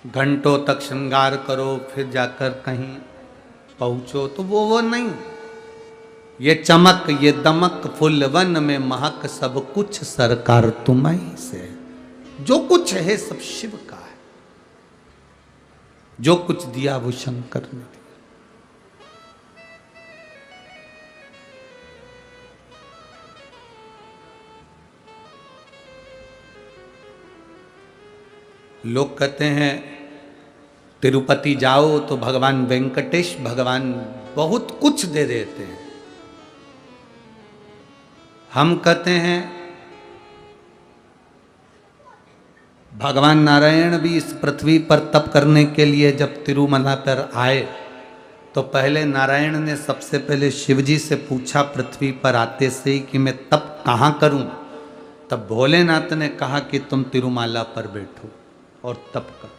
घंटों तक श्रृंगार करो फिर जाकर कहीं पहुंचो, तो वो नहीं। ये चमक ये दमक फुलवन में महक सब कुछ सरकार तुम्हीं से, जो कुछ है सब शिव का है, जो कुछ दिया वो शंकर ने दिया। लोग कहते हैं तिरुपति जाओ तो भगवान वेंकटेश भगवान बहुत कुछ दे देते हैं। हम कहते हैं भगवान नारायण भी इस पृथ्वी पर तप करने के लिए जब तिरुमला पर आए तो पहले नारायण ने सबसे पहले शिवजी से पूछा पृथ्वी पर आते से ही कि मैं तप कहाँ करूं। तब भोलेनाथ ने कहा कि तुम तिरुमाला पर बैठो और तप करो,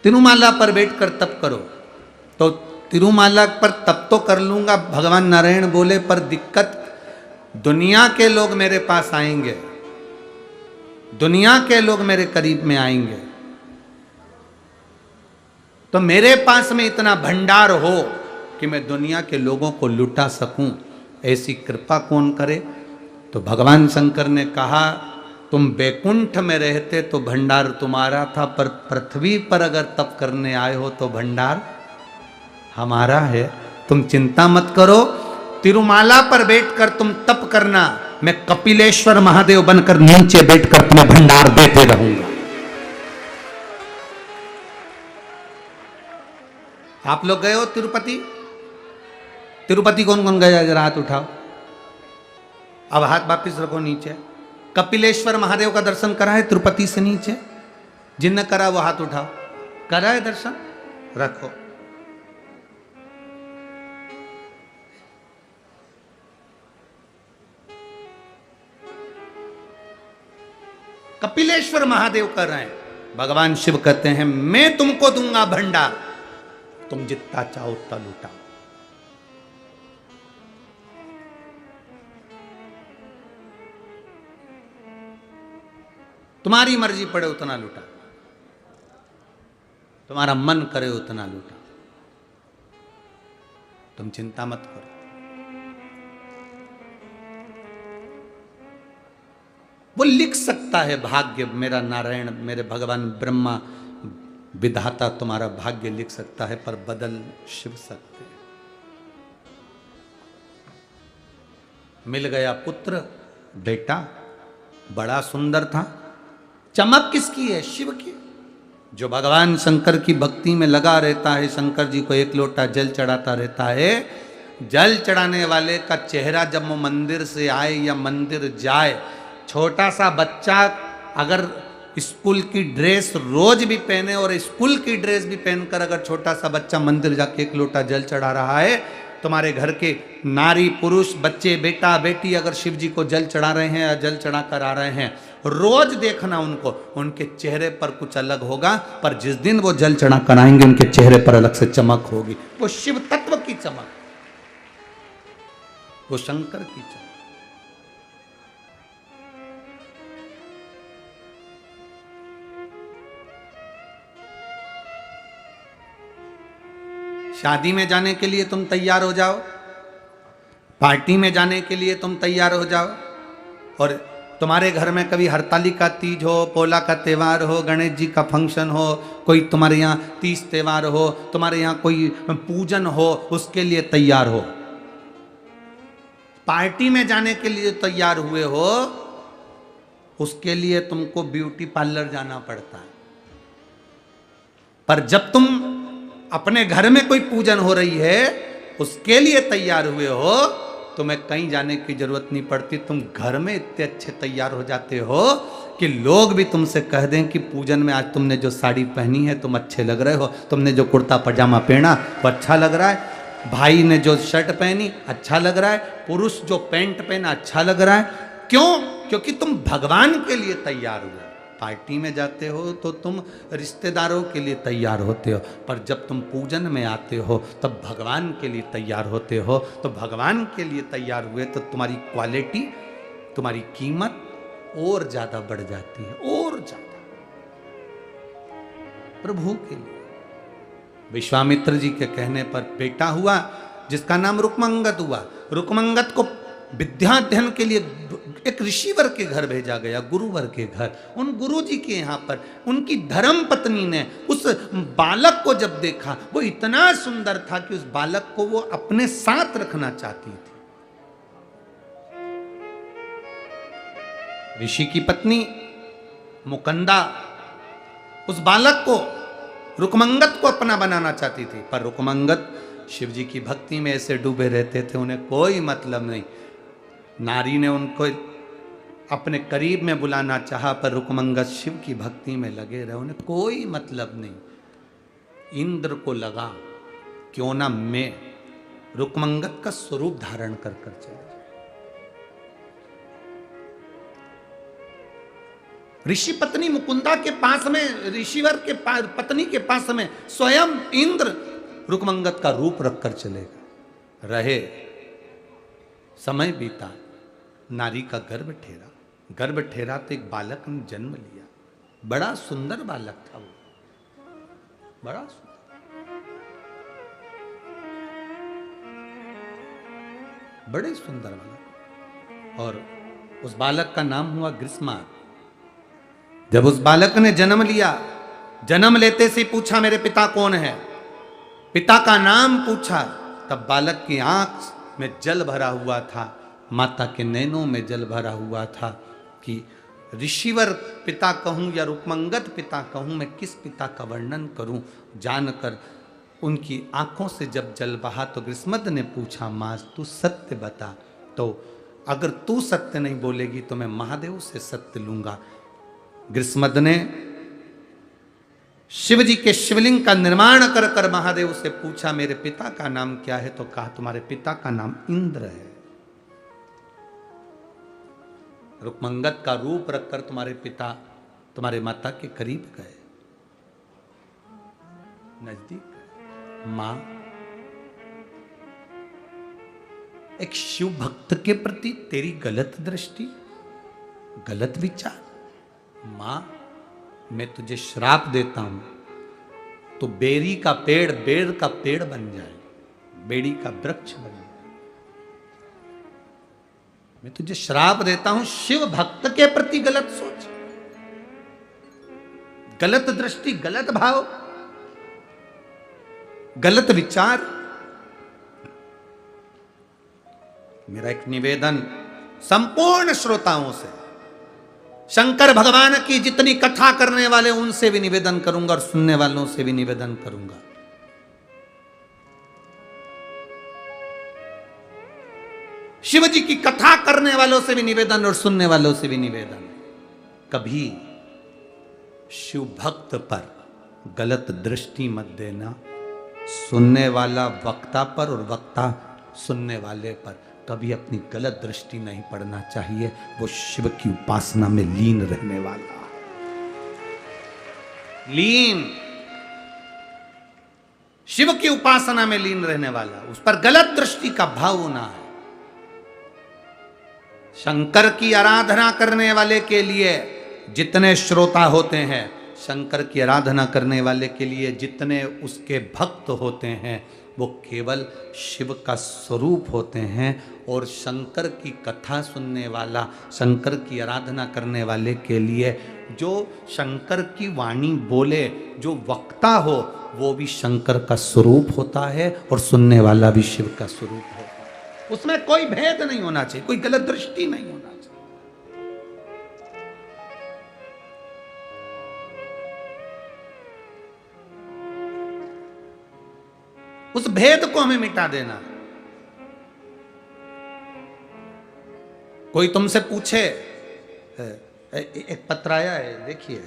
तिरुमाला पर बैठकर तप करो। तो तिरुमाला पर तप तो कर लूंगा, भगवान नारायण बोले, पर दिक्कत दुनिया के लोग मेरे पास आएंगे, दुनिया के लोग मेरे करीब में आएंगे, तो मेरे पास में इतना भंडार हो कि मैं दुनिया के लोगों को लुटा सकूं, ऐसी कृपा कौन करे। तो भगवान शंकर ने कहा तुम बैकुंठ में रहते तो भंडार तुम्हारा था, पर पृथ्वी पर अगर तप करने आए हो तो भंडार हमारा है। तुम चिंता मत करो, तिरुमाला पर बैठकर तुम तप करना, मैं कपिलेश्वर महादेव बनकर नीचे बैठकर तुम्हें भंडार देते रहूंगा। आप लोग गए हो तिरुपति? तिरुपति कौन कौन गया जरा हाथ उठाओ। अब हाथ वापिस रखो नीचे। कपिलेश्वर महादेव का दर्शन करा है तिरुपति से नीचे? जिनने करा वो हाथ उठाओ। करा है दर्शन? रखो। कपिलेश्वर महादेव कर रहे हैं। भगवान शिव कहते हैं मैं तुमको दूंगा भंडार, तुम जितना चाहो उतना लूटाओ। तुम्हारी मर्जी पड़े उतना लूटा, तुम्हारा मन करे उतना लूटा, तुम चिंता मत करो। वो लिख सकता है भाग्य, मेरा नारायण, मेरे भगवान ब्रह्मा विधाता तुम्हारा भाग्य लिख सकता है, पर बदल शिव सकते हैं। मिल गया पुत्र, बेटा बड़ा सुंदर था। चमक किसकी है? शिव की। जो भगवान शंकर की भक्ति में लगा रहता है, शंकर जी को एक लोटा जल चढ़ाता रहता है, जल चढ़ाने वाले का चेहरा जब वो मंदिर से आए या मंदिर जाए, छोटा सा बच्चा अगर स्कूल की ड्रेस रोज भी पहने और स्कूल की ड्रेस भी पहनकर अगर छोटा सा बच्चा मंदिर जाके एक लोटा जल चढ़ा रहा है, तुम्हारे घर के नारी पुरुष बच्चे बेटा बेटी अगर शिव जी को जल चढ़ा रहे हैं या जल चढ़ा कर आ रहे हैं, रोज देखना उनको, उनके चेहरे पर कुछ अलग होगा, पर जिस दिन वो जल चढ़ा कर आएंगे उनके चेहरे पर अलग से चमक होगी। वो शिव तत्व की चमक, वो शंकर की चमक। शादी में जाने के लिए तुम तैयार हो जाओ, पार्टी में जाने के लिए तुम तैयार हो जाओ, और तुम्हारे घर में कभी हरतालिका तीज हो, पोला का त्यौहार हो, गणेश जी का फंक्शन हो, कोई तुम्हारे यहाँ तीज त्यौहार हो, तुम्हारे यहाँ कोई पूजन हो, उसके लिए तैयार हो। पार्टी में जाने के लिए तैयार हुए हो, उसके लिए तुमको ब्यूटी पार्लर जाना पड़ता है। पर जब तुम अपने घर में कोई पूजन हो रही है, उसके लिए तैयार हुए हो, तुम्हें कहीं जाने की जरूरत नहीं पड़ती। तुम घर में इतने अच्छे तैयार हो जाते हो कि लोग भी तुमसे कह दें कि पूजन में आज तुमने जो साड़ी पहनी है तुम अच्छे लग रहे हो, तुमने जो कुर्ता पजामा पहना वो अच्छा लग रहा है, भाई ने जो शर्ट पहनी अच्छा लग रहा है, पुरुष जो पैंट पहना अच्छा लग रहा है। क्यों? क्योंकि तुम भगवान के लिए तैयार हुए। पार्टी में जाते हो तो तुम रिश्तेदारों के लिए तैयार होते हो, पर जब तुम पूजन में आते हो तब भगवान के लिए तैयार होते हो। तो भगवान के लिए तैयार हुए तो तुम्हारी क्वालिटी, तुम्हारी कीमत और ज्यादा बढ़ जाती है, और ज्यादा प्रभु के लिए। विश्वामित्र जी के कहने पर बेटा हुआ जिसका नाम रुक्मंगत हुआ। रुक्मंगत को विद्याध्ययन के लिए एक ऋषिवर के घर भेजा गया, गुरुवर के घर। उन गुरु जी के यहाँ पर उनकी धर्म पत्नी ने उस बालक को जब देखा, वो इतना सुंदर था कि उस बालक को वो अपने साथ रखना चाहती थी। ऋषि की पत्नी मुकंदा उस बालक को, रुक्मंगत को अपना बनाना चाहती थी, पर रुक्मंगत शिव जी की भक्ति में ऐसे डूबे रहते थे, उन्हें कोई मतलब नहीं। नारी ने उनको अपने करीब में बुलाना चाहा, पर रुक्मंगत शिव की भक्ति में लगे रहे, उन्हें कोई मतलब नहीं। इंद्र को लगा क्यों ना मैं रुक्मंगत का स्वरूप धारण कर कर चले। ऋषि पत्नी मुकुंदा के पास में, ऋषिवर के पत्नी के पास में स्वयं इंद्र रुक्मंगत का रूप रखकर चलेगा। रहे, समय बीता, नारी का गर्भ ठहरा। गर्भ ठहरा तो एक बालक ने जन्म लिया। बड़ा सुंदर बालक था वो, बड़ा सुंदर, बड़े सुंदर बालक। और उस बालक का नाम हुआ ग्रीष्मा। जब उस बालक ने जन्म लिया, जन्म लेते से पूछा मेरे पिता कौन है, पिता का नाम पूछा, तब बालक की आंख में जल भरा हुआ था, माता के नैनों में जल भरा हुआ था कि ऋषिवर पिता कहूं या रूपमंगत पिता कहूं, मैं किस पिता का वर्णन करूं। जानकर उनकी आंखों से जब जल बहा तो ग्रीष्मद ने पूछा, माँ तू सत्य बता, तो अगर तू सत्य नहीं बोलेगी तो मैं महादेव से सत्य लूंगा। ग्रीष्मद ने शिव जी के शिवलिंग का निर्माण कर कर महादेव से पूछा मेरे पिता का नाम क्या है, तो कहा तुम्हारे पिता का नाम इंद्र है। रुक्मंगत का रूप रखकर तुम्हारे पिता तुम्हारे माता के करीब गए, नजदीक। मां, एक शिव भक्त के प्रति तेरी गलत दृष्टि, गलत विचार। मां, मैं तुझे श्राप देता हूं, तो बेरी का पेड़ बेर का पेड़ बन जाए, बेड़ी का वृक्ष बन जाए। मैं तुझे श्राप देता हूं, शिव भक्त के प्रति गलत सोच, गलत दृष्टि, गलत भाव, गलत विचार। मेरा एक निवेदन संपूर्ण श्रोताओं से, शंकर भगवान की जितनी कथा करने वाले उनसे भी निवेदन करूंगा और सुनने वालों से भी निवेदन करूंगा, शिव जी की कथा करने वालों से भी निवेदन और सुनने वालों से भी निवेदन, कभी शिव भक्त पर गलत दृष्टि मत देना। सुनने वाला वक्ता पर और वक्ता सुनने वाले पर कभी अपनी गलत दृष्टि नहीं पड़ना चाहिए। वो शिव की उपासना में लीन रहने वाला, लीन, शिव की उपासना में लीन रहने वाला, उस पर गलत दृष्टि का भाव ना है। शंकर की आराधना करने वाले के लिए जितने श्रोता होते हैं, शंकर की आराधना करने वाले के लिए जितने उसके भक्त होते हैं, वो केवल शिव का स्वरूप होते हैं। और शंकर की कथा सुनने वाला, शंकर की आराधना करने वाले के लिए जो शंकर की वाणी बोले, जो वक्ता हो, वो भी शंकर का स्वरूप होता है और सुनने वाला भी शिव का स्वरूप होता है। उसमें कोई भेद नहीं होना चाहिए, कोई गलत दृष्टि नहीं होना चाहिए। उस भेद को हमें मिटा देना। कोई तुमसे पूछे, एक पत्र आया है, देखिए,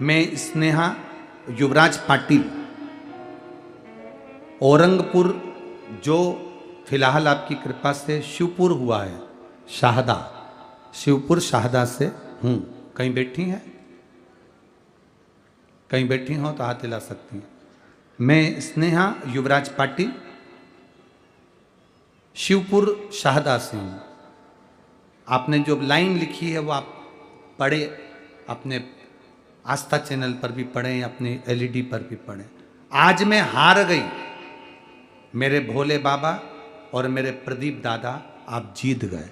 मैं स्नेहा युवराज पाटिल, औरंगपुर, जो फिलहाल आपकी कृपा से शिवपुर हुआ है, शाहदा, शिवपुर शाहदा से हूँ। कहीं बैठी हैं? कहीं बैठी हो तो हाथ हिला सकती हैं। मैं स्नेहा युवराज पाटिल, शिवपुर शाहदा से हूँ। आपने जो लाइन लिखी है वो आप पढ़े, अपने आस्था चैनल पर भी पढ़ें, अपने एलईडी पर भी पढ़ें। आज मैं हार गई, मेरे भोले बाबा और मेरे प्रदीप दादा, आप जीत गए।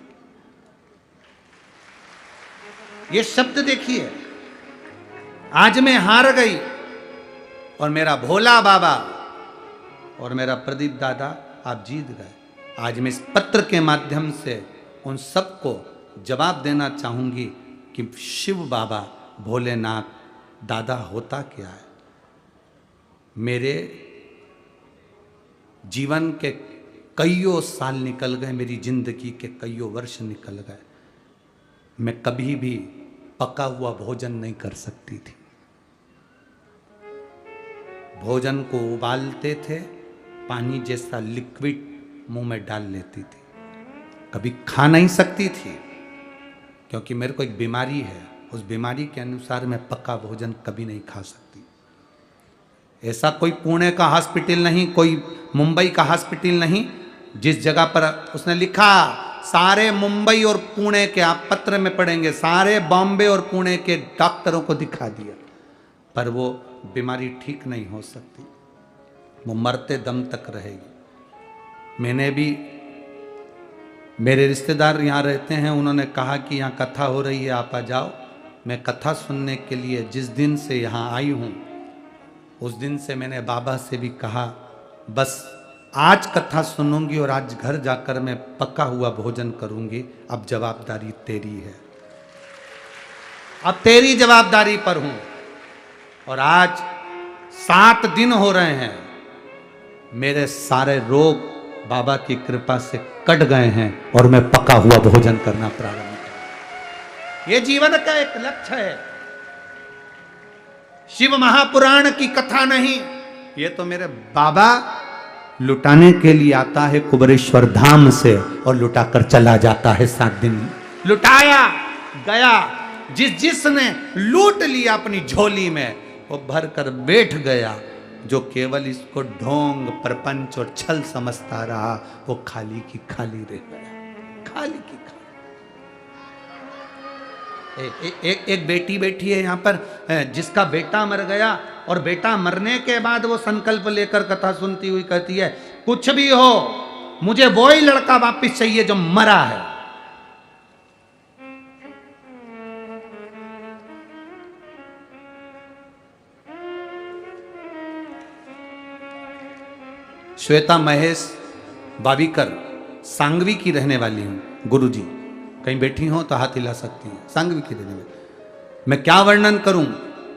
ये शब्द देखिए, आज मैं हार गई और मेरा भोला बाबा और मेरा प्रदीप दादा, आप जीत गए। आज मैं इस पत्र के माध्यम से उन सबको जवाब देना चाहूंगी कि शिव बाबा, भोलेनाथ, दादा होता क्या है। मेरे जीवन के कईयों साल निकल गए, मेरी जिंदगी के कईयों वर्ष निकल गए, मैं कभी भी पका हुआ भोजन नहीं कर सकती थी। भोजन को उबालते थे, पानी जैसा लिक्विड मुंह में डाल लेती थी, कभी खा नहीं सकती थी, क्योंकि मेरे को एक बीमारी है, उस बीमारी के अनुसार मैं पका भोजन कभी नहीं खा सकती। ऐसा कोई पुणे का हॉस्पिटल नहीं, कोई मुंबई का हॉस्पिटल नहीं, जिस जगह पर उसने लिखा सारे मुंबई और पुणे के, आप पत्र में पढ़ेंगे, सारे बॉम्बे और पुणे के डॉक्टरों को दिखा दिया, पर वो बीमारी ठीक नहीं हो सकती, वो मरते दम तक रहेगी। मैंने भी, मेरे रिश्तेदार यहाँ रहते हैं, उन्होंने कहा कि यहाँ कथा हो रही है, आप आ जाओ। मैं कथा सुनने के लिए जिस दिन से यहाँ आई हूँ, उस दिन से मैंने बाबा से भी कहा बस आज कथा सुनूंगी और आज घर जाकर मैं पका हुआ भोजन करूंगी। अब जवाबदारी तेरी है, अब तेरी जवाबदारी पर हूं। और आज 7 दिन हो रहे हैं, मेरे सारे रोग बाबा की कृपा से कट गए हैं और मैं पका हुआ भोजन करना प्रारंभ किया। यह जीवन का एक लक्ष्य है। शिव महापुराण की कथा नहीं, ये तो मेरे बाबा लुटाने के लिए आता है कुबरेश्वर धाम से और लुटाकर चला जाता है। 7 दिन लुटाया गया, जिसने लूट लिया अपनी झोली में वो भर कर बैठ गया। जो केवल इसको ढोंग प्रपंच और छल समझता रहा, वो खाली की खाली रह गया, खाली की खाली। एक बेटी बैठी है यहाँ पर, जिसका बेटा मर गया और बेटा मरने के बाद वो संकल्प लेकर कथा सुनती हुई कहती है, कुछ भी हो मुझे वो ही लड़का वापिस चाहिए जो मरा है। श्वेता महेश बाबीकर सांगवी की रहने वाली हूं। गुरुजी कहीं बैठी हो तो हाथ हिला सकती हैं। सांगवी की रहने वाली, मैं क्या वर्णन करूं।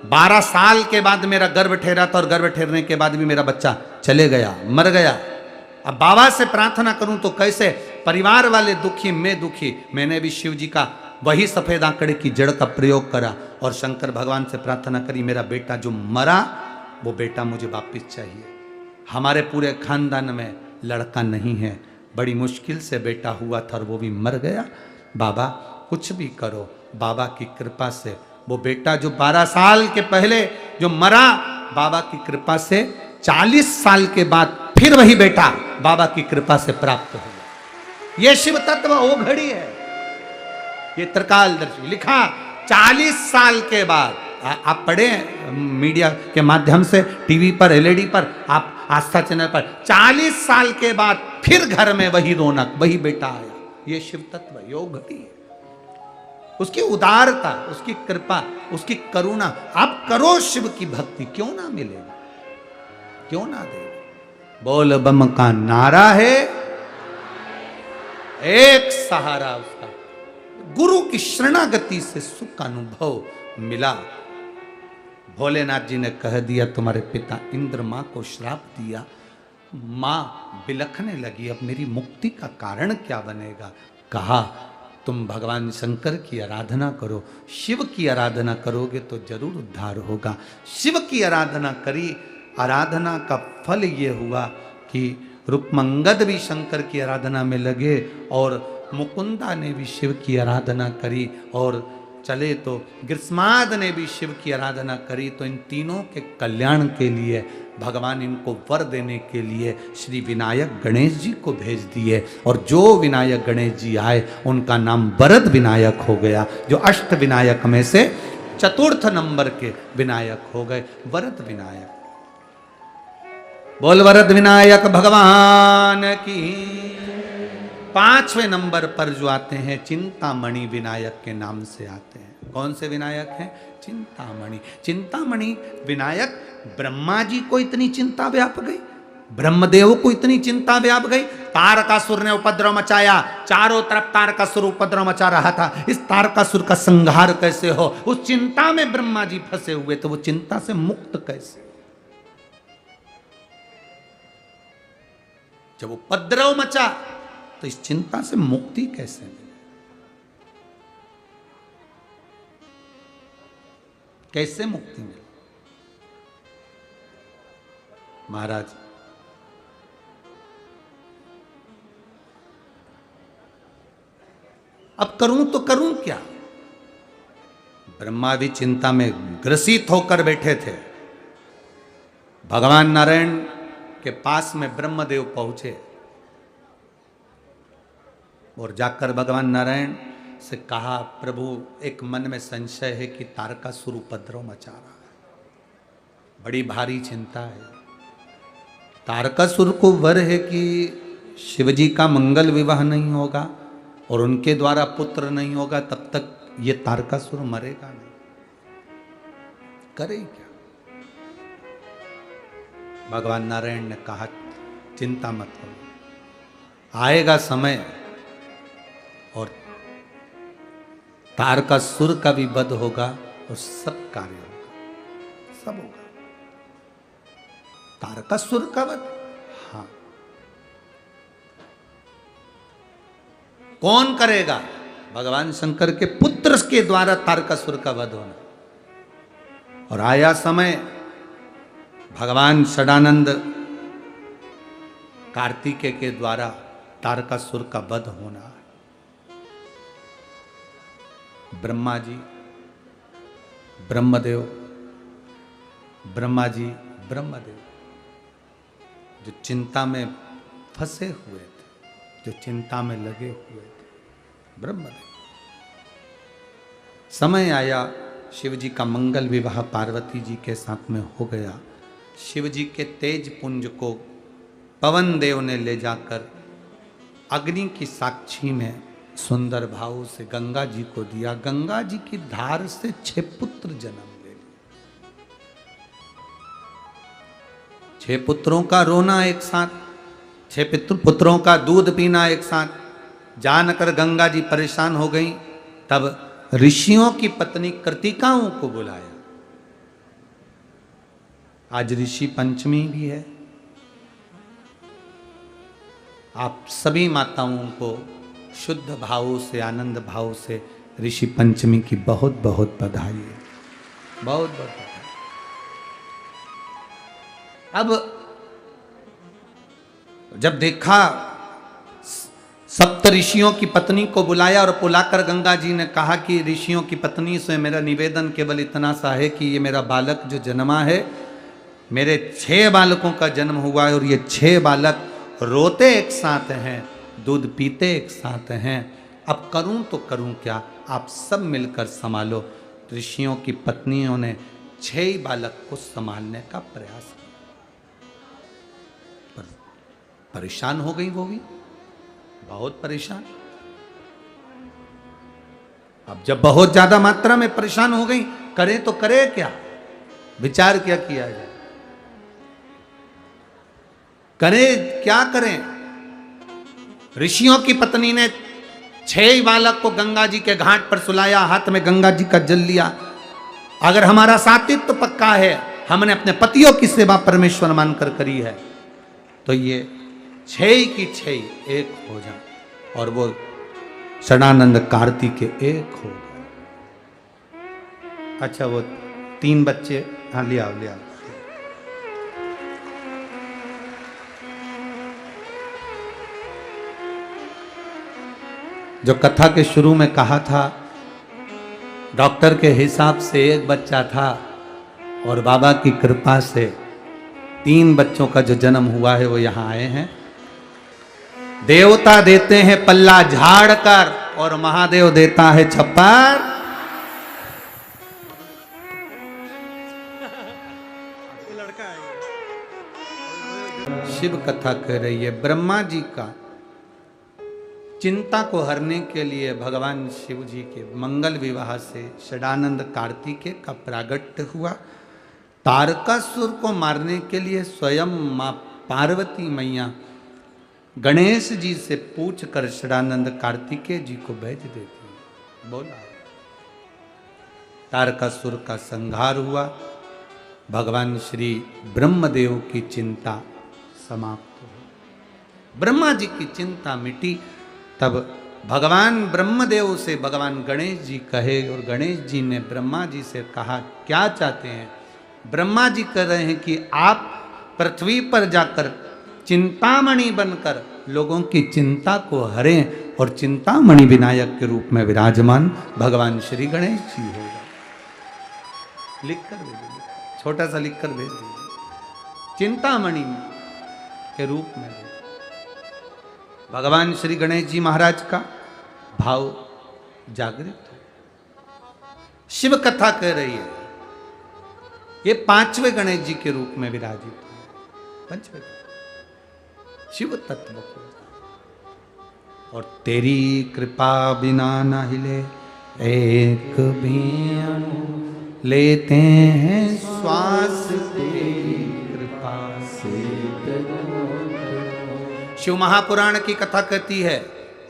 12 साल के बाद मेरा गर्भ ठहरा था और गर्भ ठहरने के बाद भी मेरा बच्चा चले गया, मर गया। अब बाबा से प्रार्थना करूं तो कैसे, परिवार वाले दुखी, मैं दुखी। मैंने भी शिव जी का वही सफेद आंकड़े की जड़ का प्रयोग करा और शंकर भगवान से प्रार्थना करी, मेरा बेटा जो मरा वो बेटा मुझे वापिस चाहिए। हमारे पूरे खानदान में लड़का नहीं है, बड़ी मुश्किल से बेटा हुआ था और वो भी मर गया। बाबा कुछ भी करो, बाबा की कृपा से वो बेटा जो 12 साल के पहले जो मरा, बाबा की कृपा से 40 साल के बाद फिर वही बेटा बाबा की कृपा से प्राप्त हुआ। ये शिव तत्व वो घड़ी है, ये त्रिकालदर्शी लिखा 40 साल के बाद। आप पढ़े मीडिया के माध्यम से, टीवी पर, एलईडी पर, आप आस्था चैनल पर, 40 साल के बाद फिर घर में वही रौनक, वही बेटा आया। ये शिव तत्व योग घड़ी है, उसकी उदारता, उसकी कृपा, उसकी करुणा। आप करो शिव की भक्ति, क्यों ना मिलेगा, क्यों ना देगा। बोल बम का नारा है, एक सहारा उसका, गुरु की शरणागति से सुख का अनुभव मिला। भोलेनाथ जी ने कह दिया, तुम्हारे पिता इंद्र मां को श्राप दिया। मां बिलखने लगी, अब मेरी मुक्ति का कारण क्या बनेगा। कहा तुम भगवान शंकर की आराधना करो, शिव की आराधना करोगे तो जरूर उद्धार होगा। शिव की आराधना करी, आराधना का फल ये हुआ कि रुक्मंगद भी शंकर की आराधना में लगे और मुकुंदा ने भी शिव की आराधना करी, और चले तो ग्रीष्माद ने भी शिव की आराधना करी। तो इन तीनों के कल्याण के लिए भगवान इनको वर देने के लिए श्री विनायक गणेश जी को भेज दिए, और जो विनायक गणेश जी आए उनका नाम वरद विनायक हो गया, जो अष्ट विनायक में से चतुर्थ नंबर के विनायक हो गए, वरद विनायक। बोल वरद विनायक भगवान की। 5वें नंबर पर जो आते हैं चिंतामणि विनायक के नाम से आते हैं। कौन से विनायक हैं? चिंतामणि। चिंतामणि विनायक, ब्रह्मा जी को इतनी चिंता व्याप गई, ब्रह्मदेव को इतनी चिंता व्याप गई, तारकासुर ने उपद्रव मचाया, चारों तरफ तारकासुर उपद्रव मचा रहा था। इस तारकासुर का संहार कैसे हो, उस चिंता में ब्रह्मा जी फंसे हुए, तो वो चिंता से मुक्त कैसे। जब उपद्रव मचा तो इस चिंता से मुक्ति कैसे मिले, कैसे मुक्ति मिले। महाराज अब करूं तो करूं क्या। ब्रह्मा भी चिंता में ग्रसित होकर बैठे थे। भगवान नारायण के पास में ब्रह्मदेव पहुंचे और जाकर भगवान नारायण से कहा, प्रभु एक मन में संशय है कि तारकासुर उपद्रव मचा रहा है, बड़ी भारी चिंता है। तारकासुर को वर है कि शिवजी का मंगल विवाह नहीं होगा और उनके द्वारा पुत्र नहीं होगा, तब तक ये तारकासुर मरेगा नहीं। करे क्या? भगवान नारायण ने कहा चिंता मत करो, आएगा समय और तारकासुर का भी वध होगा और सब कार्य होगा, सब होगा। तारकासुर का वध? हाँ। कौन करेगा? भगवान शंकर के पुत्र के द्वारा तारकासुर का वध होना। और आया समय भगवान षडानंद कार्तिकेय के द्वारा तारकासुर का वध होना। ब्रह्मा जी, ब्रह्मदेव, ब्रह्मा जी, ब्रह्मदेव जो चिंता में फंसे हुए थे, जो चिंता में लगे हुए थे, ब्रह्मदेव। समय आया, शिव जी का मंगल विवाह पार्वती जी के साथ में हो गया। शिव जी के तेज पुंज को पवन देव ने ले जाकर अग्नि की साक्षी में सुंदर भाव से गंगा जी को दिया। गंगा जी की धार से 6 पुत्र जन्म ले लिए। 6 पुत्रों का रोना एक साथ, 6 पुत्रों का दूध पीना एक साथ। जानकर गंगा जी परेशान हो गई, तब ऋषियों की पत्नी कृतिकाओं को बुलाया। आज ऋषि पंचमी भी है। आप सभी माताओं को शुद्ध भाव से, आनंद भाव से ऋषि पंचमी की बहुत बहुत बधाई है, बहुत बहुत बधाई। अब जब देखा सप्त ऋषियों की पत्नी को बुलाया और बुलाकर गंगा जी ने कहा कि ऋषियों की पत्नी से मेरा निवेदन केवल इतना सा है कि ये मेरा बालक जो जन्मा है, मेरे 6 बालकों का जन्म हुआ है और ये 6 बालक रोते एक साथ हैं, दूध पीते एक साथ हैं। अब करूं तो करूं क्या, आप सब मिलकर संभालो। ऋषियों की पत्नियों ने 6 बालक को संभालने का प्रयास किया, पर परेशान हो गई वो भी, बहुत परेशान। अब जब बहुत ज्यादा मात्रा में परेशान हो गई, करें तो करे क्या, विचार क्या किया जाए, करें क्या करें। ऋषियों की पत्नी ने 6 बालक को गंगा जी के घाट पर सुलाया, हाथ में गंगा जी का जल लिया। अगर हमारा सातित्व पक्का है, हमने अपने पतियों की सेवा परमेश्वर मानकर करी है, तो ये 6 की 6 एक हो जाए। और वो षडानंद कार्तिकेय एक हो गए। अच्छा, वो 3 बच्चे, हाँ ले आओ, ले आओ। जो कथा के शुरू में कहा था, डॉक्टर के हिसाब से 1 बच्चा था और बाबा की कृपा से 3 बच्चों का जो जन्म हुआ है वो यहां आए हैं। देवता देते हैं पल्ला झाड़ कर और महादेव देता है छप्पर। शिव कथा कह रही है, ब्रह्मा जी का चिंता को हरने के लिए भगवान शिव जी के मंगल विवाह से षडानंद कार्तिकेय का प्रागट्य हुआ। तारकासुर को मारने के लिए स्वयं मां पार्वती मैया गणेश जी से पूछ कर षडानंद कार्तिकेय जी को भेज देती। बोला, तारकासुर का संहार हुआ। भगवान श्री ब्रह्मदेव की चिंता समाप्त हुई, ब्रह्मा जी की चिंता मिटी। तब भगवान ब्रह्मदेव से भगवान गणेश जी कहे, और गणेश जी ने ब्रह्मा जी से कहा क्या चाहते हैं। ब्रह्मा जी कह रहे हैं कि आप पृथ्वी पर जाकर चिंतामणि बनकर लोगों की चिंता को हरें और चिंतामणि विनायक के रूप में विराजमान भगवान श्री गणेश जी होगा। लिखकर भेजिए, छोटा सा लिखकर भेज दीजिए, चिंतामणि के रूप में। भगवान श्री गणेश जी महाराज का भाव जागृत हो। शिव कथा कह रही है ये पांचवें गणेश जी के रूप में विराजित है। पंचवें शिव तत्व को, और तेरी कृपा बिना न हिले एक भी अणु, लेते हैं श्वास तेरी कृपा से। शिव महापुराण की कथा कहती है,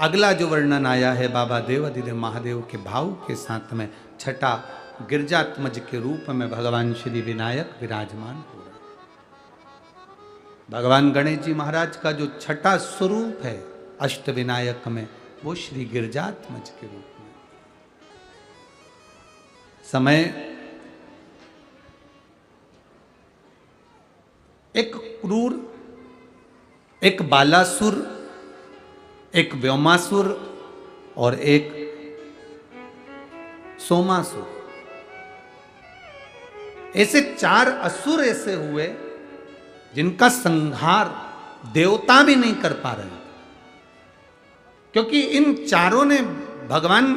अगला जो वर्णन आया है बाबा देवाधिदेव महादेव के भाव के साथ में, छठा गिरजात्मज के रूप में भगवान श्री विनायक विराजमान हो रहे। भगवान गणेश जी महाराज का जो छठा स्वरूप है अष्ट विनायक में, वो श्री गिरजात्मज के रूप में। समय एक क्रूर, एक बालासुर, एक व्योमासुर और एक सोमासुर, ऐसे चार असुर ऐसे हुए जिनका संहार देवता भी नहीं कर पा रहे, क्योंकि इन चारों ने भगवान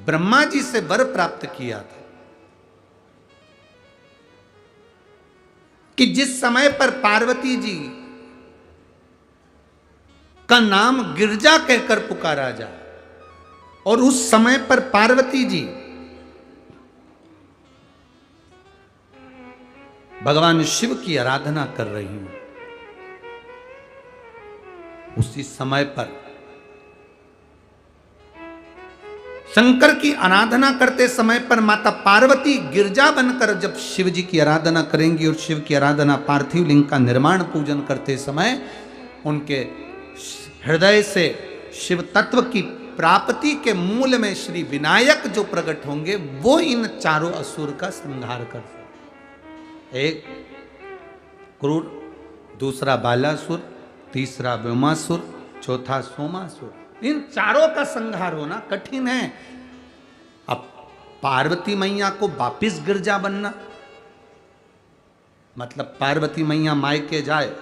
ब्रह्मा जी से वर प्राप्त किया था कि जिस समय पर पार्वती जी का नाम गिरजा कहकर पुकारा जाए, और उस समय पर पार्वती जी भगवान शिव की आराधना कर रही हूं, उसी समय पर शंकर की आराधना करते समय पर माता पार्वती गिरजा बनकर जब शिव जी की आराधना करेंगी, और शिव की आराधना पार्थिव लिंग का निर्माण पूजन करते समय उनके हृदय से शिव तत्व की प्राप्ति के मूल में श्री विनायक जो प्रकट होंगे, वो इन चारों असुर का संहार कर सकते। एक क्रूर, दूसरा बालासुर, तीसरा व्योमासुर, चौथा सोमासुर। इन चारों का संहार होना कठिन है। अब पार्वती मैया को वापिस गिरजा बनना, मतलब पार्वती मैया मायके जाए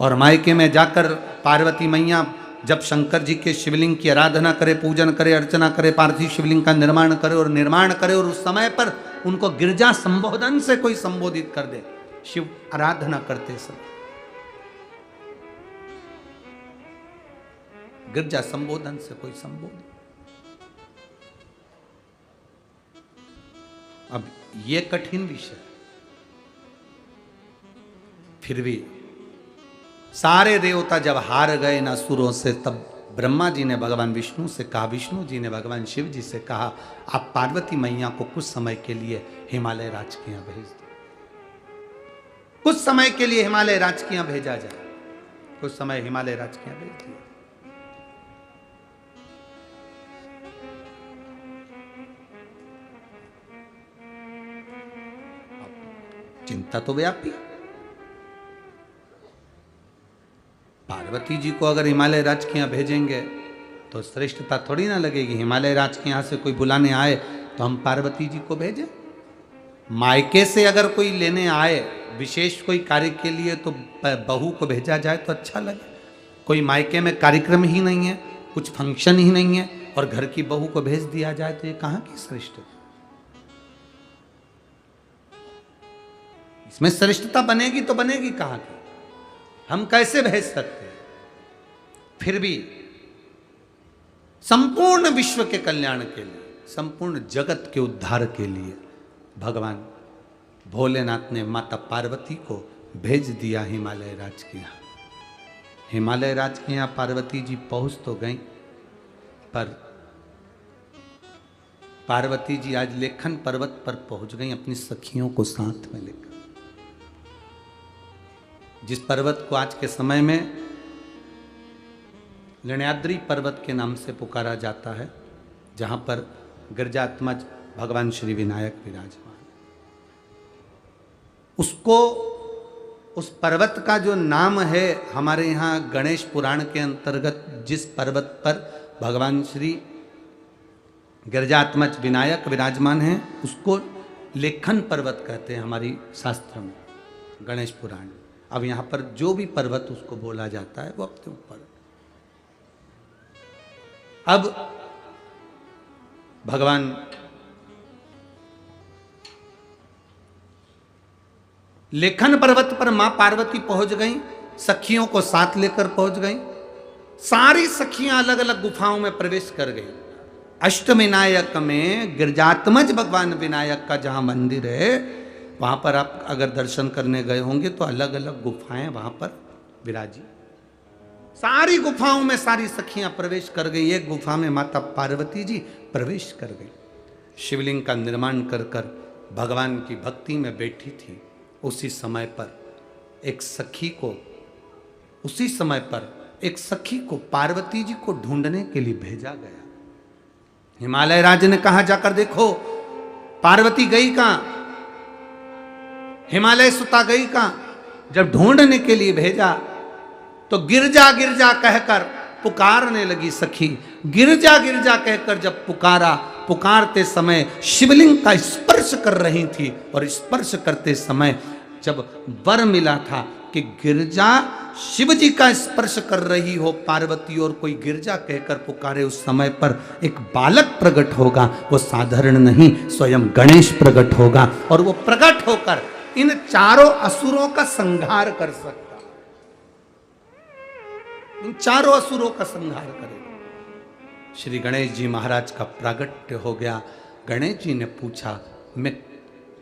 और मायके में जाकर पार्वती मैया जब शंकर जी के शिवलिंग की आराधना करे, पूजन करे, अर्चना करे, पार्थिव शिवलिंग का निर्माण करे, और उस समय पर उनको गिरजा संबोधन से कोई संबोधित कर दे, शिव आराधना करते समय गिरजा संबोधन से कोई संबोधन। अब ये कठिन विषय, फिर भी सारे देवता जब हार गए न असुरों से, तब ब्रह्मा जी ने भगवान विष्णु से कहा, विष्णु जी ने भगवान शिव जी से कहा, आप पार्वती मैया को कुछ समय के लिए हिमालय राज के यहां भेज दो, कुछ समय के लिए हिमालय राज के यहां भेजा जाए। कुछ समय हिमालय राज के यहां भेज दिया। चिंता तो व्यापी, पार्वती जी को अगर हिमालय राज के यहाँ भेजेंगे तो श्रेष्ठता थोड़ी ना लगेगी। हिमालय राज के यहाँ से कोई बुलाने आए तो हम पार्वती जी को भेजें। मायके से अगर कोई लेने आए विशेष कोई कार्य के लिए तो बहू को भेजा जाए तो अच्छा लगे। कोई मायके में कार्यक्रम ही नहीं है, कुछ फंक्शन ही नहीं है, और घर की बहू को भेज दिया जाए तो ये कहाँ की श्रेष्ठता? इसमें श्रेष्ठता बनेगी तो बनेगी कहाँ की? हम कैसे भेज सकते हैं? फिर भी संपूर्ण विश्व के कल्याण के लिए, संपूर्ण जगत के उद्धार के लिए भगवान भोलेनाथ ने माता पार्वती को भेज दिया हिमालय राज के यहाँ। हिमालय राज के यहाँ पार्वती जी पहुंच तो गई, पर पार्वती जी आज लेखन पर्वत पर पहुंच गई अपनी सखियों को साथ में लेकर। जिस पर्वत को आज के समय में लण्याद्री पर्वत के नाम से पुकारा जाता है, जहां पर गिरजात्मज भगवान श्री विनायक विराजमान, उसको, उस पर्वत का जो नाम है हमारे यहाँ गणेश पुराण के अंतर्गत, जिस पर्वत पर भगवान श्री गिरजात्मज विनायक विराजमान हैं, उसको लेखन पर्वत कहते हैं हमारी शास्त्र में, गणेश पुराण। अब यहाँ पर जो भी पर्वत उसको बोला जाता है वो अपने ऊपर। अब भगवान लेखन पर्वत पर मां पार्वती पहुंच गई, सखियों को साथ लेकर पहुंच गई। सारी सखियां अलग अलग गुफाओं में प्रवेश कर गई। अष्टविनायक में गिरजात्मज भगवान विनायक का जहां मंदिर है, वहां पर आप अगर दर्शन करने गए होंगे तो अलग अलग गुफाएं वहां पर विराजी। सारी गुफाओं में सारी सखियां प्रवेश कर गई। एक गुफा में माता पार्वती जी प्रवेश कर गई। शिवलिंग का निर्माण कर कर भगवान की भक्ति में बैठी थी। उसी समय पर एक सखी को पार्वती जी को ढूंढने के लिए भेजा गया। हिमालय राज ने कहा जाकर देखो पार्वती गई कहां, हिमालय सुता गई कहां। जब ढूंढने के लिए भेजा तो गिरजा गिरजा कहकर पुकारने लगी सखी। गिरजा गिरजा कहकर जब पुकारा, पुकारते समय शिवलिंग का स्पर्श कर रही थी और स्पर्श करते समय जब वर मिला था कि गिरजा शिव जी का स्पर्श कर रही हो पार्वती और कोई गिरजा कहकर पुकारे, उस समय पर एक बालक प्रकट होगा। वो साधारण नहीं, स्वयं गणेश प्रकट होगा और वो प्रकट होकर इन चारों असुरों का संहार कर सकता, इन चारों असुरों का संहार करेगा। श्री गणेश जी महाराज का प्रागट्य हो गया। गणेश जी ने पूछा मैं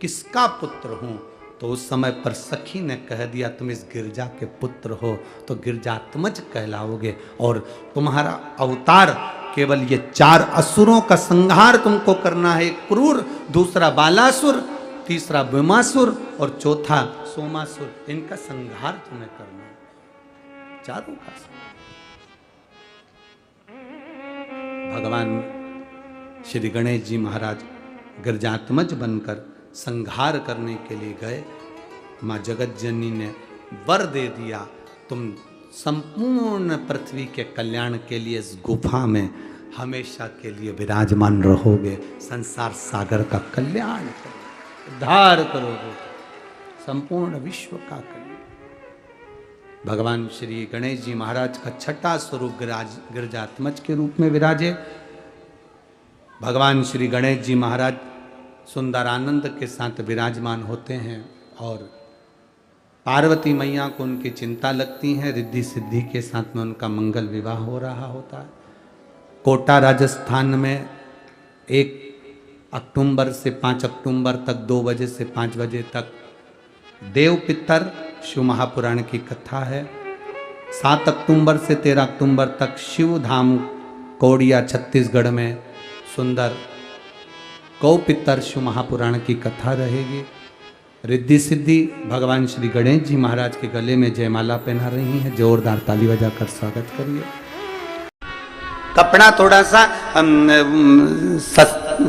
किसका पुत्र हूं? तो उस समय पर सखी ने कह दिया तुम इस गिरजा के पुत्र हो तो गिरजात्मज कहलाओगे और तुम्हारा अवतार केवल ये चार असुरों का संहार तुमको करना है। एक क्रूर, दूसरा बालासुर, तीसरा ब्रह्मासुर और चौथा सोमासुर। इनका संहार तुम्हें करना है, चारों का। भगवान श्री गणेश जी महाराज गिरजात्मज बनकर संहार करने के लिए गए। माँ जगत जननी ने वर दे दिया, तुम संपूर्ण पृथ्वी के कल्याण के लिए इस गुफा में हमेशा के लिए विराजमान रहोगे। संसार सागर का कल्याण करोगे, उद्धार करोगे, संपूर्ण विश्व का कल्याण। भगवान श्री गणेश जी महाराज का छठा स्वरूप गिरजात्मज के रूप में विराजे। भगवान श्री गणेश जी महाराज सुंदरानंद के साथ विराजमान होते हैं और पार्वती मैया को उनकी चिंता लगती है। रिद्धि सिद्धि के साथ में उनका मंगल विवाह हो रहा होता है। कोटा राजस्थान में 1 अक्टूबर से 5 अक्टूबर तक 2 बजे से 5 बजे तक देव पितर शिव महापुराण की कथा है। 7 अक्टूबर से 13 अक्टूबर तक शिव धाम कोडिया छत्तीसगढ़ में सुंदर गौ पितर शिव महापुराण की कथा रहेगी। रिद्धि सिद्धि भगवान श्री गणेश जी महाराज के गले में जयमाला पहना रही हैं। जोरदार ताली बजाकर स्वागत करिए। कपड़ा थोड़ा सा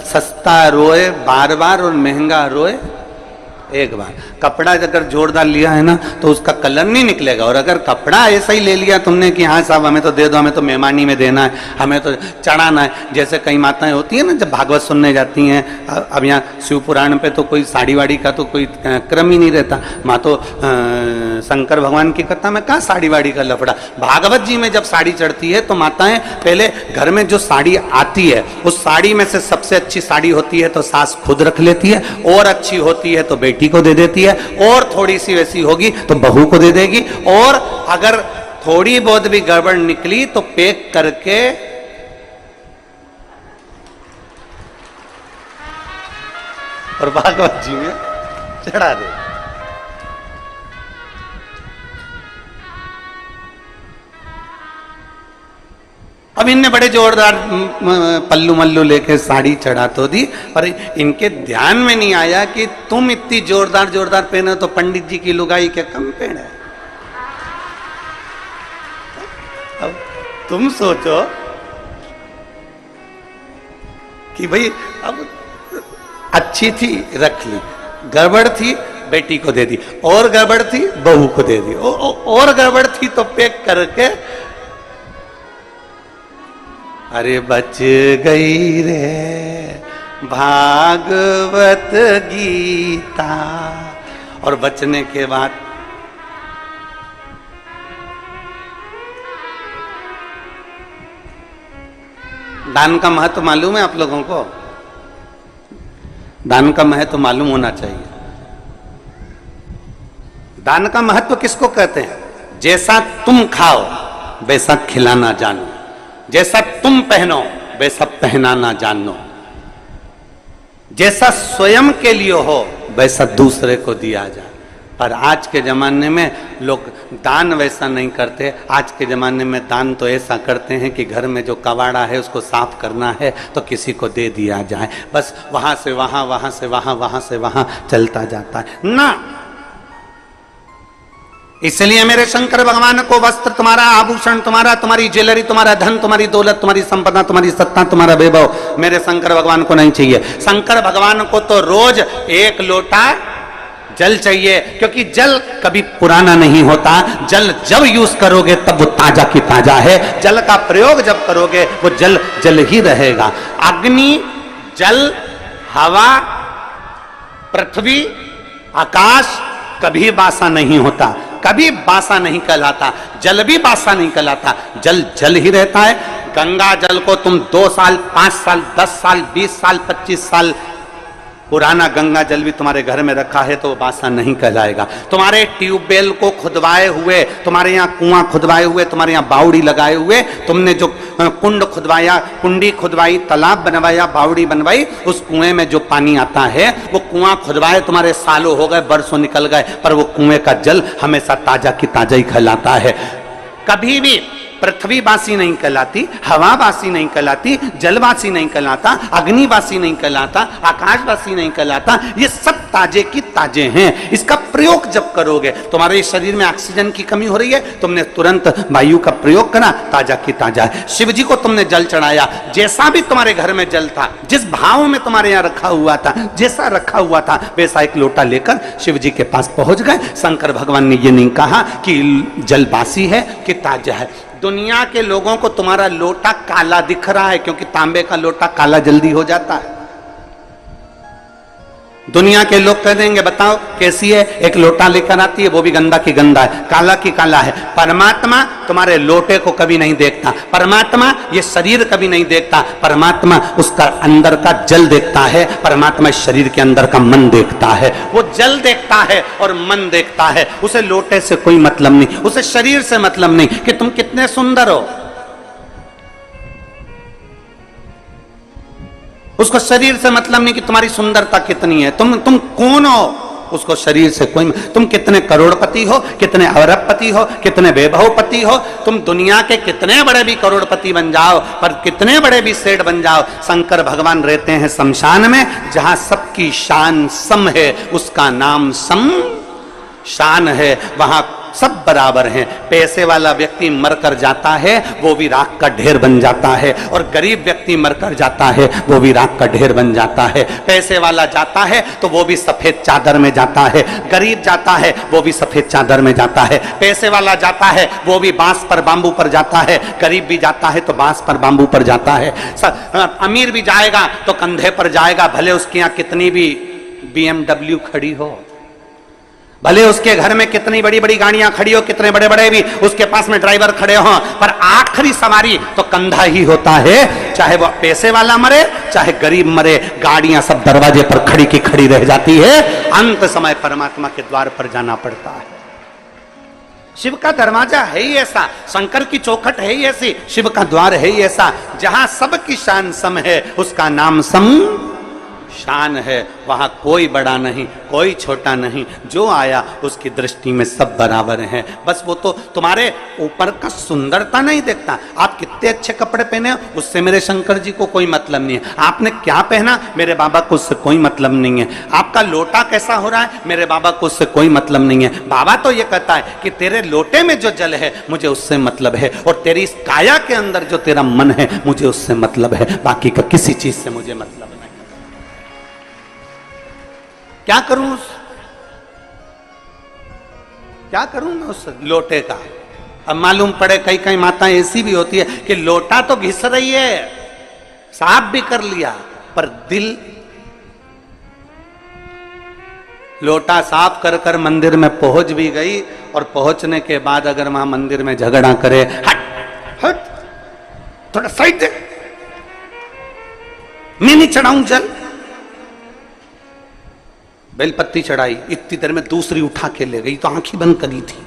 सस्ता रोए बार बार और महंगा रोए एक बार। कपड़ा अगर जोरदार लिया है ना तो उसका कलर नहीं निकलेगा, और अगर कपड़ा ऐसा ही ले लिया तुमने कि हाँ साहब हमें तो दे दो, हमें तो मेहमानी में देना है, हमें तो चढ़ाना है। जैसे कई माताएं होती है ना जब भागवत सुनने जाती हैं, अब यहाँ शिव पुराण पे तो कोई साड़ी वाड़ी का तो कोई क्रम ही नहीं रहता। माँ तो शंकर भगवान की कथा में कहाँ साड़ी वाड़ी का लफड़ा। भागवत जी में जब साड़ी चढ़ती है तो माताएं पहले घर में जो साड़ी आती है उस साड़ी में से सबसे अच्छी साड़ी होती है तो सास खुद रख लेती है, और अच्छी होती है तो बेटी को दे देती है, और थोड़ी सी वैसी होगी तो बहू को दे देगी, और अगर थोड़ी बहुत भी गड़बड़ निकली तो पैक करके और भागवत जी में चढ़ा दे। अब इनने बड़े जोरदार पल्लू मल्लू लेके साड़ी चढ़ा तो दी, पर इनके ध्यान में नहीं आया कि तुम इतनी जोरदार जोरदार पहने तो पंडित जी की लुगाई क्या कम पहने। अब तुम सोचो कि भाई अब अच्छी थी रख ली, गड़बड़ थी बेटी को दे दी, और गड़बड़ थी बहू को दे दी, और गड़बड़ थी तो पैक करके अरे बच गई रे भागवत गीता। और बचने के बाद दान का महत्व मालूम है आप लोगों को? दान का महत्व मालूम होना चाहिए। दान का महत्व किसको कहते हैं? जैसा तुम खाओ वैसा खिलाना जानो, जैसा तुम पहनो वैसा पहनाना जानो, जैसा स्वयं के लिए हो वैसा दूसरे को दिया जाए। पर आज के जमाने में लोग दान वैसा नहीं करते। आज के जमाने में दान तो ऐसा करते हैं कि घर में जो कबाड़ा है उसको साफ करना है तो किसी को दे दिया जाए, बस वहां से वहां, वहां से वहां, वहां से वहां चलता जाता है ना। इसलिए मेरे शंकर भगवान को वस्त्र तुम्हारा, आभूषण तुम्हारा, तुम्हारी ज्वेलरी, तुम्हारा धन, तुम्हारी दौलत, तुम्हारी संपदा, तुम्हारी सत्ता, तुम्हारा वैभव मेरे शंकर भगवान को नहीं चाहिए। शंकर भगवान को तो रोज एक लोटा जल चाहिए, क्योंकि जल कभी पुराना नहीं होता। जल जब यूज करोगे तब वो ताजा की ताजा है। जल का प्रयोग जब करोगे वो जल जल ही रहेगा। अग्नि, जल, हवा, पृथ्वी, आकाश कभी बासा नहीं होता, कभी बासा नहीं कहलाता। जल भी बासा नहीं कहलाता, जल जल ही रहता है। गंगा जल को तुम 2 साल, 5 साल, 10 साल, 20 साल, 25 साल पुराना गंगा जल भी तुम्हारे घर में रखा है तो वो बासा नहीं कहलाएगा। तुम्हारे ट्यूबवेल को खुदवाए हुए, तुम्हारे यहाँ कुआं खुदवाए हुए, तुम्हारे यहाँ बावड़ी लगाए हुए, तुमने जो कुंड खुदवाया, कुंडी खुदवाई, तालाब बनवाया, बावड़ी बनवाई, उस कुएं में जो पानी आता है वो कुआं खुदवाए तुम्हारे सालों हो गए, बरसों निकल गए, पर वो कुएं का जल हमेशा ताजा की ताजा ही कहलाता है। कभी भी पृथ्वी बासी नहीं कहलाती, हवा बासी नहीं कहलाती, जलवासी नहीं कहलाता, अग्निवासी नहीं कहलाता, आकाशवासी नहीं कहलाता। ये सब ताजे की ताजे हैं। इसका प्रयोग जब करोगे, तुम्हारे शरीर में ऑक्सीजन की कमी हो रही है, तुमने तुरंत वायु का प्रयोग करा, ताजा की ताजा है। शिव जी को तुमने जल चढ़ाया, जैसा भी तुम्हारे घर में जल था, जिस भाव में तुम्हारे यहाँ रखा हुआ था, जैसा रखा हुआ था वैसा एक लोटा लेकर शिव जी के पास पहुंच गए। शंकर भगवान ने ये नहीं कहा कि जल बासी है कि ताजा है। दुनिया के लोगों को तुम्हारा लोटा काला दिख रहा है, क्योंकि तांबे का लोटा काला जल्दी हो जाता है। दुनिया के लोग कह देंगे बताओ कैसी है, एक लोटा लेकर आती है वो भी गंदा की गंदा है, काला की काला है। परमात्मा तुम्हारे लोटे को कभी नहीं देखता, परमात्मा ये शरीर कभी नहीं देखता, परमात्मा उसका अंदर का जल देखता है, परमात्मा इस शरीर के अंदर का मन देखता है। वो जल देखता है और मन देखता है, उसे लोटे से कोई मतलब नहीं, उसे शरीर से मतलब नहीं कि तुम कितने सुंदर हो, उसको शरीर से मतलब नहीं कि तुम्हारी सुंदरता कितनी है, तुम कौन हो, उसको शरीर से कोई। तुम कितने करोड़पति हो, कितने अरबपति हो, कितने वैभवपति हो, तुम दुनिया के कितने बड़े भी करोड़पति बन जाओ, पर कितने बड़े भी सेठ बन जाओ, शंकर भगवान रहते हैं शमशान में, जहां सबकी शान सम है, उसका नाम सम शान है, वहां सब बराबर हैं। पैसे वाला व्यक्ति मरकर जाता है वो भी राख का ढेर बन जाता है, और गरीब व्यक्ति मरकर जाता है वो भी राख का ढेर बन जाता है। पैसे वाला जाता है तो वो भी सफेद चादर में जाता है, गरीब जाता है वो भी सफेद चादर में जाता है। पैसे वाला जाता है वो भी बांस पर बांबू पर जाता है, गरीब भी जाता है तो बांस पर बांबू पर जाता है। अमीर भी जाएगा तो कंधे पर जाएगा, भले उसके यहाँ कितनी भी BMW खड़ी हो, भले उसके घर में कितनी बड़ी बड़ी गाड़ियां खड़ी हो, कितने बड़े बड़े भी उसके पास में ड्राइवर खड़े हों, पर आखिरी सवारी तो कंधा ही होता है। चाहे वो पैसे वाला मरे चाहे गरीब मरे, गाड़ियां सब दरवाजे पर खड़ी की खड़ी रह जाती है। अंत समय परमात्मा के द्वार पर जाना पड़ता है। शिव का दरवाजा है ही ऐसा, शंकर की चौखट है ही ऐसी, शिव का द्वार है ही ऐसा, जहां सबकी शान सम है, उसका नाम सम शान है। वहां कोई बड़ा नहीं, कोई छोटा नहीं, जो आया उसकी दृष्टि में सब बराबर हैं। बस वो तो तुम्हारे ऊपर का सुंदरता नहीं देखता, आप कितने अच्छे कपड़े पहने हो उससे मेरे शंकर जी को कोई मतलब नहीं है, आपने क्या पहना मेरे बाबा को उससे कोई मतलब नहीं है, आपका लोटा कैसा हो रहा है मेरे बाबा को उससे कोई मतलब नहीं है। बाबा तो ये कहता है कि तेरे लोटे में जो जल है मुझे उससे मतलब है, और तेरी इस काया के अंदर जो तेरा मन है मुझे उससे मतलब है, बाकी का किसी चीज से मुझे मतलब नहीं। क्या करूं मैं उस लोटे का। अब मालूम पड़े कई कई माताएं ऐसी भी होती है कि लोटा तो घिस रही है, साफ भी कर लिया, पर दिल, लोटा साफ कर कर मंदिर में पहुंच भी गई, और पहुंचने के बाद अगर वहां मंदिर में झगड़ा करे, हट हट थोड़ा साइड दे, मैं नहीं चढ़ाऊं जल, बेलपत्ती चढ़ाई, इतनी देर में दूसरी उठा के ले गई, तो आंखें बंद करी थी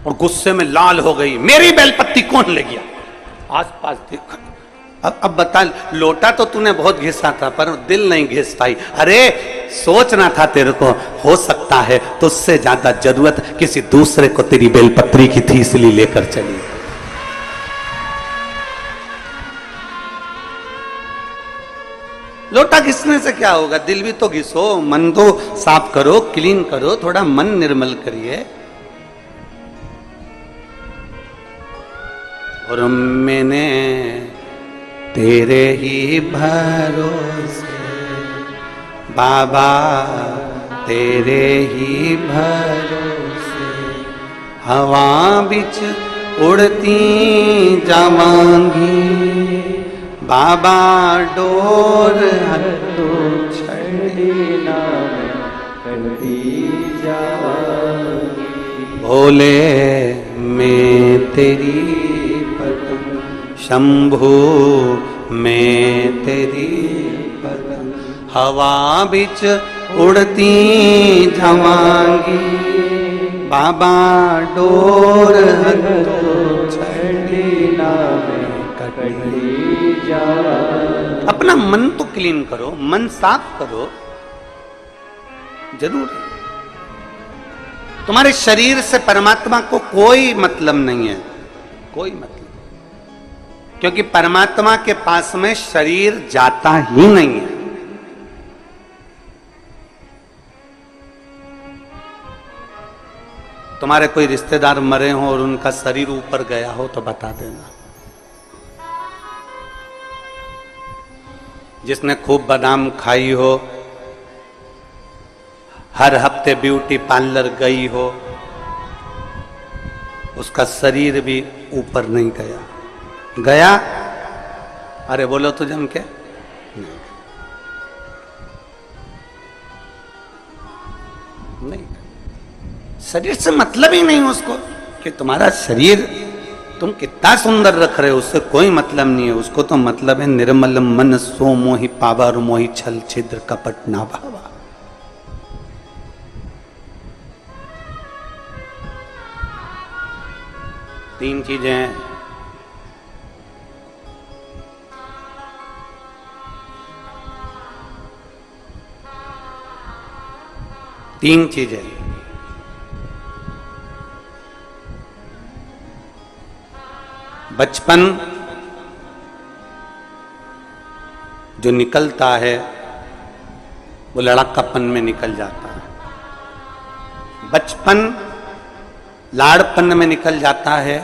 और गुस्से में लाल हो गई, मेरी बेलपत्ती कौन ले गया? आसपास देखा, अब बता, लोटा तो तूने बहुत घिसा था पर दिल नहीं घिस पाई। अरे सोचना था तेरे को, हो सकता है तो उससे ज्यादा जरूरत किसी दूसरे को तेरी बेलपत्री की थी, इसलिए लेकर चली। लोटा घिसने से क्या होगा, दिल भी तो घिसो, मन तो साफ करो, क्लीन करो, थोड़ा मन निर्मल करिए। और मैंने तेरे ही भरोसे बाबा, तेरे ही भरोसे हवा बिच उड़ती जावांगी बाबा, डोर हटो छड़ी ना करती जावांगी। भोले मैं तेरी पतंग, शंभू मैं तेरी पतंग, हवा बिच उड़ती जावांगी बाबा, डोर हटो छड़ी ना कटी जावांगी। अपना मन तो क्लीन करो, मन साफ करो, जरूर है। तुम्हारे शरीर से परमात्मा को कोई मतलब नहीं है, कोई मतलब, क्योंकि परमात्मा के पास में शरीर जाता ही नहीं है। तुम्हारे कोई रिश्तेदार मरे हो और उनका शरीर ऊपर गया हो तो बता देना। जिसने खूब बादाम खाई हो, हर हफ्ते ब्यूटी पार्लर गई हो, उसका शरीर भी ऊपर नहीं गया। गया? अरे बोलो तो जम के नहीं, शरीर से मतलब ही नहीं उसको कि तुम्हारा शरीर तुम कितना सुंदर रख रहे हो, उससे कोई मतलब नहीं है। उसको तो मतलब है निर्मल मन सो मोहि पावा, और मोहि छल छिद्र कपट ना भावा। तीन चीजें हैं। तीन चीजें, बचपन जो निकलता है वो लड़कापन में निकल जाता है। बचपन लाड़पन में निकल जाता है,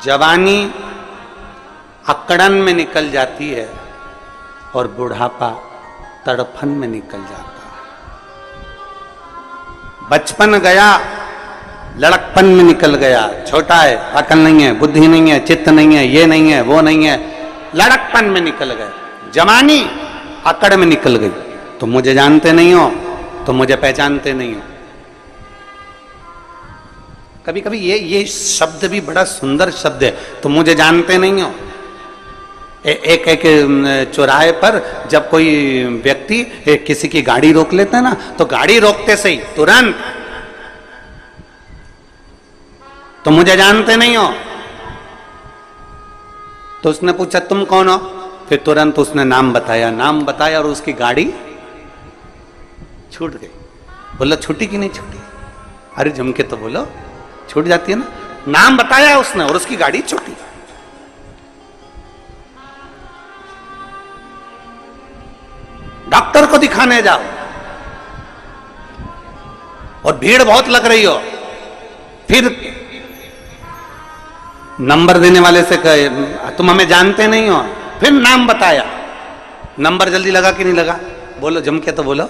जवानी अकड़न में निकल जाती है, और बुढ़ापा तड़फन में निकल जाता है। बचपन गया, लड़कपन में निकल गया, छोटा है, अकल नहीं है, बुद्धि नहीं है, चित्त नहीं है, ये नहीं है, वो नहीं है, लड़कपन में निकल गए। जवानी अकड़ में निकल गई, तुम मुझे जानते नहीं हो, तुम मुझे पहचानते नहीं हो। कभी कभी ये शब्द भी बड़ा सुंदर शब्द है, तुम मुझे जानते नहीं हो। एक चौराहे पर जब कोई व्यक्ति किसी की गाड़ी रोक लेता है ना, तो गाड़ी रोकते से ही तुरंत, तुम मुझे जानते नहीं हो। तो उसने पूछा तुम कौन हो, फिर तुरंत उसने नाम बताया और उसकी गाड़ी छूट गई। बोला छूटी कि नहीं छूटी? अरे जम के तो बोलो, छूट जाती है ना। नाम बताया उसने और उसकी गाड़ी छूटी। डॉक्टर को दिखाने जाओ और भीड़ बहुत लग रही हो, फिर नंबर देने वाले से कहे तुम हमें जानते नहीं हो, फिर नाम बताया, नंबर जल्दी लगा कि नहीं लगा? बोलो जम के तो बोलो,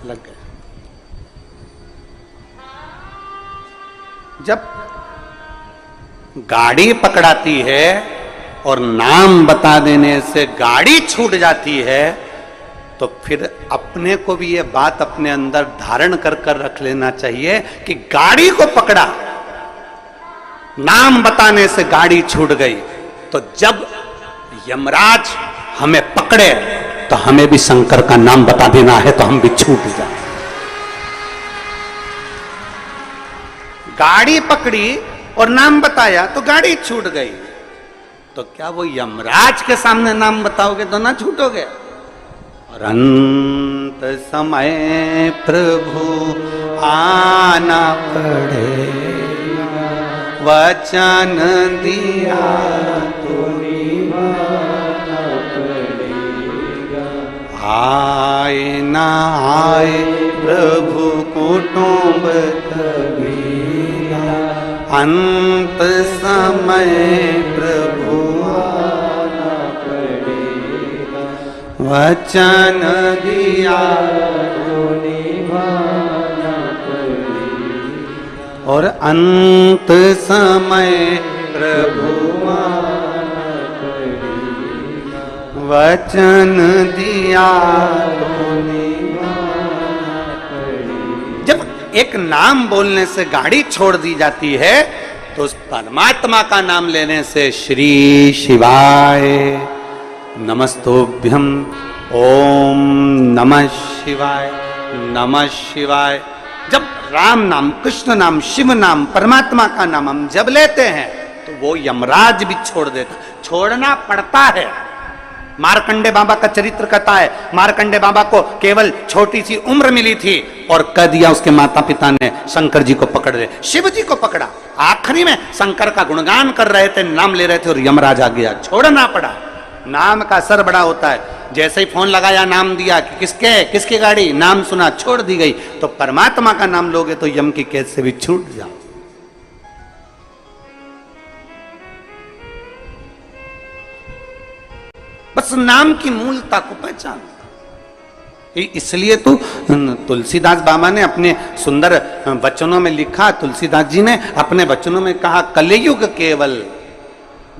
लग गया। जब गाड़ी पकड़ाती है और नाम बता देने से गाड़ी छूट जाती है, तो फिर अपने को भी ये बात अपने अंदर धारण कर रख लेना चाहिए कि गाड़ी को पकड़ा, नाम बताने से गाड़ी छूट गई, तो जब यमराज हमें पकड़े तो हमें भी शंकर का नाम बता देना है, तो हम भी छूट जाए। गाड़ी पकड़ी और नाम बताया तो गाड़ी छूट गई, तो क्या वो यमराज के सामने नाम बताओगे तो ना छूटोगे? और अंत समय प्रभु आना पड़ेगा, वचन दिया तो निभाना पड़ेगा। आए ना आए प्रभु कुटुंब कबीरा, अंत समय प्रभु आना पड़ेगा, वचन दिया तो निभाना पड़ेगा। और अंत समय प्रभु आना पड़ेगा, वचन दिया तो निभाना पड़ेगा। जब एक नाम बोलने से गाड़ी छोड़ दी जाती है तो उस परमात्मा का नाम लेने से श्री शिवाय नमस्तोभ्यम, ओम नमः शिवाय, नमः शिवाय। जब राम नाम, कृष्ण नाम, शिव नाम, परमात्मा का नाम हम जब लेते हैं तो वो यमराज भी छोड़ देता, छोड़ना पड़ता है। मार्कंडे बाबा का चरित्र कहता है, मार्कंडे बाबा को केवल छोटी सी उम्र मिली थी और कह दिया उसके माता पिता ने शंकर जी को पकड़ ले, शिव जी को पकड़ा। आखिरी में शंकर का गुणगान कर रहे थे, नाम ले रहे थे और यमराज आ गया, छोड़ना पड़ा। नाम का असर बड़ा होता है। जैसे ही फोन लगाया, नाम दिया कि किसकी गाड़ी, नाम सुना, छोड़ दी गई। तो परमात्मा का नाम लोगे तो यम की कैद से भी छूट जाओ। बस नाम की मूलता को पहचान। इसलिए तो तुलसीदास बाबा ने अपने सुंदर वचनों में लिखा, तुलसीदास जी ने अपने वचनों में कहा, कलयुग केवल,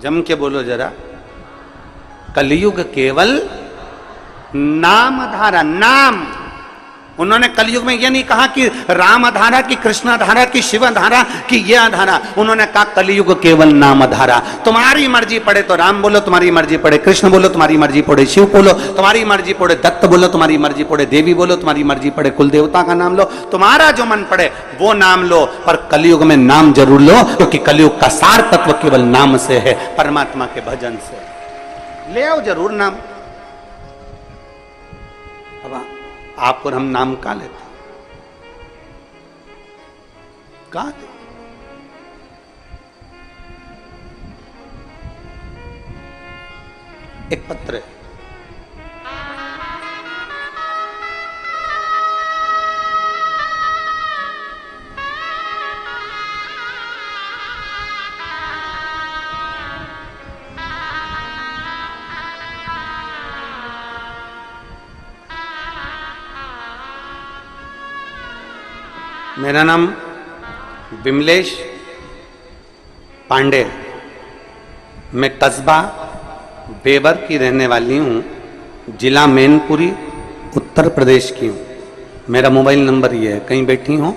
जम के बोलो जरा, कलयुग केवल नाम धारा। नाम, उन्होंने कलयुग में यह नहीं कहा कि राम धारा की, कृष्ण धारा की, शिव धारा की, यह धारा। उन्होंने कहा कलयुग केवल नाम धारा। तुम्हारी मर्जी पड़े तो राम बोलो, तुम्हारी मर्जी पड़े कृष्ण बोलो, तुम्हारी मर्जी पड़े शिव बोलो, तुम्हारी मर्जी पड़े दत्त बोलो, तुम्हारी मर्जी पड़े देवी बोलो, तुम्हारी मर्जी पड़े कुल देवता का नाम लो, तुम्हारा जो मन पड़े वो नाम लो। पर कलयुग में नाम जरूर लो, क्योंकि कलयुग का सार तत्व केवल नाम से है, परमात्मा के भजन से। ले आओ जरूर नाम। अब आप और हम नाम का लेते, का दे? एक पत्र है, मेरा नाम विमलेश पांडे, मैं कस्बा बेवर की रहने वाली हूँ, जिला मैनपुरी, उत्तर प्रदेश की हूँ। मेरा मोबाइल नंबर ये है, कहीं बैठी हो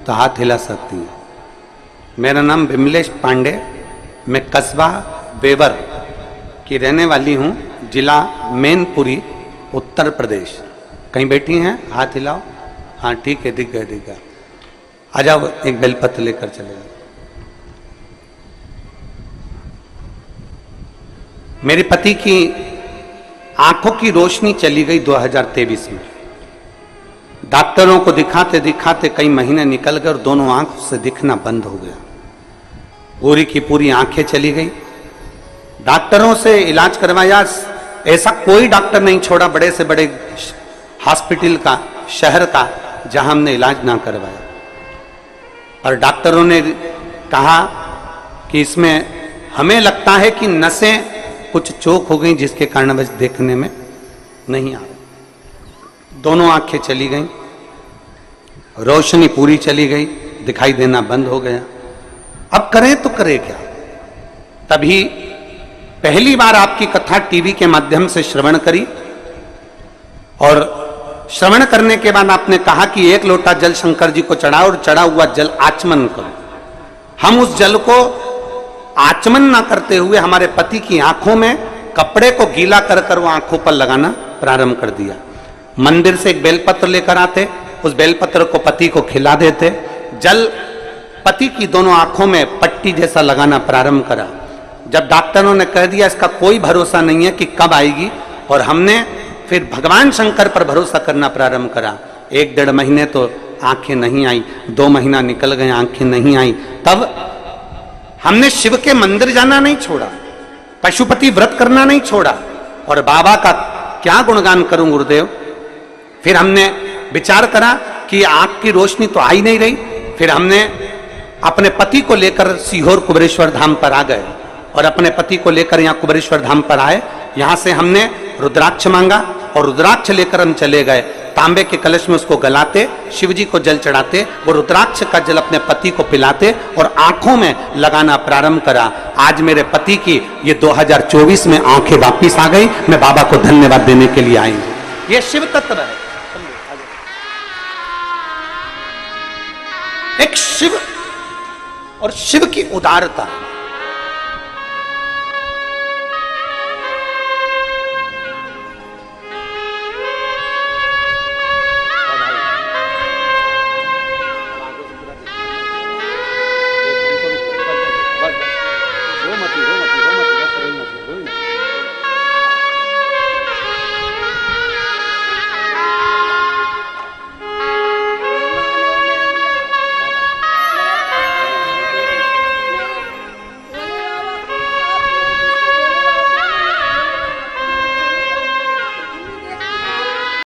तो हाथ हिला सकती हैं। मेरा नाम विमलेश पांडे, मैं कस्बा बेवर की रहने वाली हूँ, जिला मैनपुरी, उत्तर प्रदेश। कहीं बैठी हैं, हाथ हिलाओ। हाँ ठीक है, दिख गए। आ जाओ, एक बेलपत्र लेकर चले जाओ। मेरे पति की आंखों की रोशनी चली गई 2023 में। डॉक्टरों को दिखाते दिखाते कई महीने निकल गए और दोनों आंखों से दिखना बंद हो गया। पूरी की पूरी आंखें चली गई। डॉक्टरों से इलाज करवाया, ऐसा कोई डॉक्टर नहीं छोड़ा बड़े से बड़े हॉस्पिटल का, शहर का, जहां हमने इलाज ना करवाया। और डॉक्टरों ने कहा कि इसमें हमें लगता है कि नसें कुछ चोक हो गई, जिसके कारण बस देखने में नहीं आ रहा। दोनों आंखें चली गई, रोशनी पूरी चली गई, दिखाई देना बंद हो गया। अब करें तो करें क्या? तभी पहली बार आपकी कथा टीवी के माध्यम से श्रवण करी, और श्रवण करने के बाद आपने कहा कि 1 लोटा जल शंकर जी को चढ़ाओ और चढ़ा हुआ जल आचमन करो। हम उस जल को आचमन ना करते हुए हमारे पति की आंखों में कपड़े को गीला कर कर वो आंखों पर लगाना प्रारंभ कर दिया। मंदिर से एक बेलपत्र लेकर आते, उस बेलपत्र को पति को खिला देते, जल पति की दोनों आंखों में पट्टी जैसा लगाना प्रारंभ करा। जब डॉक्टरों ने कह दिया इसका कोई भरोसा नहीं है कि कब आएगी, और हमने फिर भगवान शंकर पर भरोसा करना प्रारंभ करा। 1-1.5 महीने तो आंखें नहीं आई, 2 महीना निकल गए, आंखें नहीं आई। तब हमने शिव के मंदिर जाना नहीं छोड़ा, पशुपति व्रत करना नहीं छोड़ा, और बाबा का क्या गुणगान करूं गुरुदेव। फिर हमने विचार करा कि आंख की रोशनी तो आ ही नहीं रही। फिर हमने अपने पति को लेकर सीहोर कुबेरेश्वर धाम पर आ गए, और अपने पति को लेकर यहाँ कुबेरेश्वर धाम पर आए। यहाँ से हमने रुद्राक्ष मांगा, और रुद्राक्ष लेकर हम चले गए। तांबे के कलश में उसको गलाते, शिव जी को जल चढ़ाते, वो रुद्राक्ष का जल अपने पति को पिलाते और आंखों में लगाना प्रारंभ करा। आज मेरे पति की ये 2024 में आंखें वापिस आ गई। मैं बाबा को धन्यवाद देने के लिए आई हूं। ये शिव तत्व है, एक शिव और शिव की उदारता।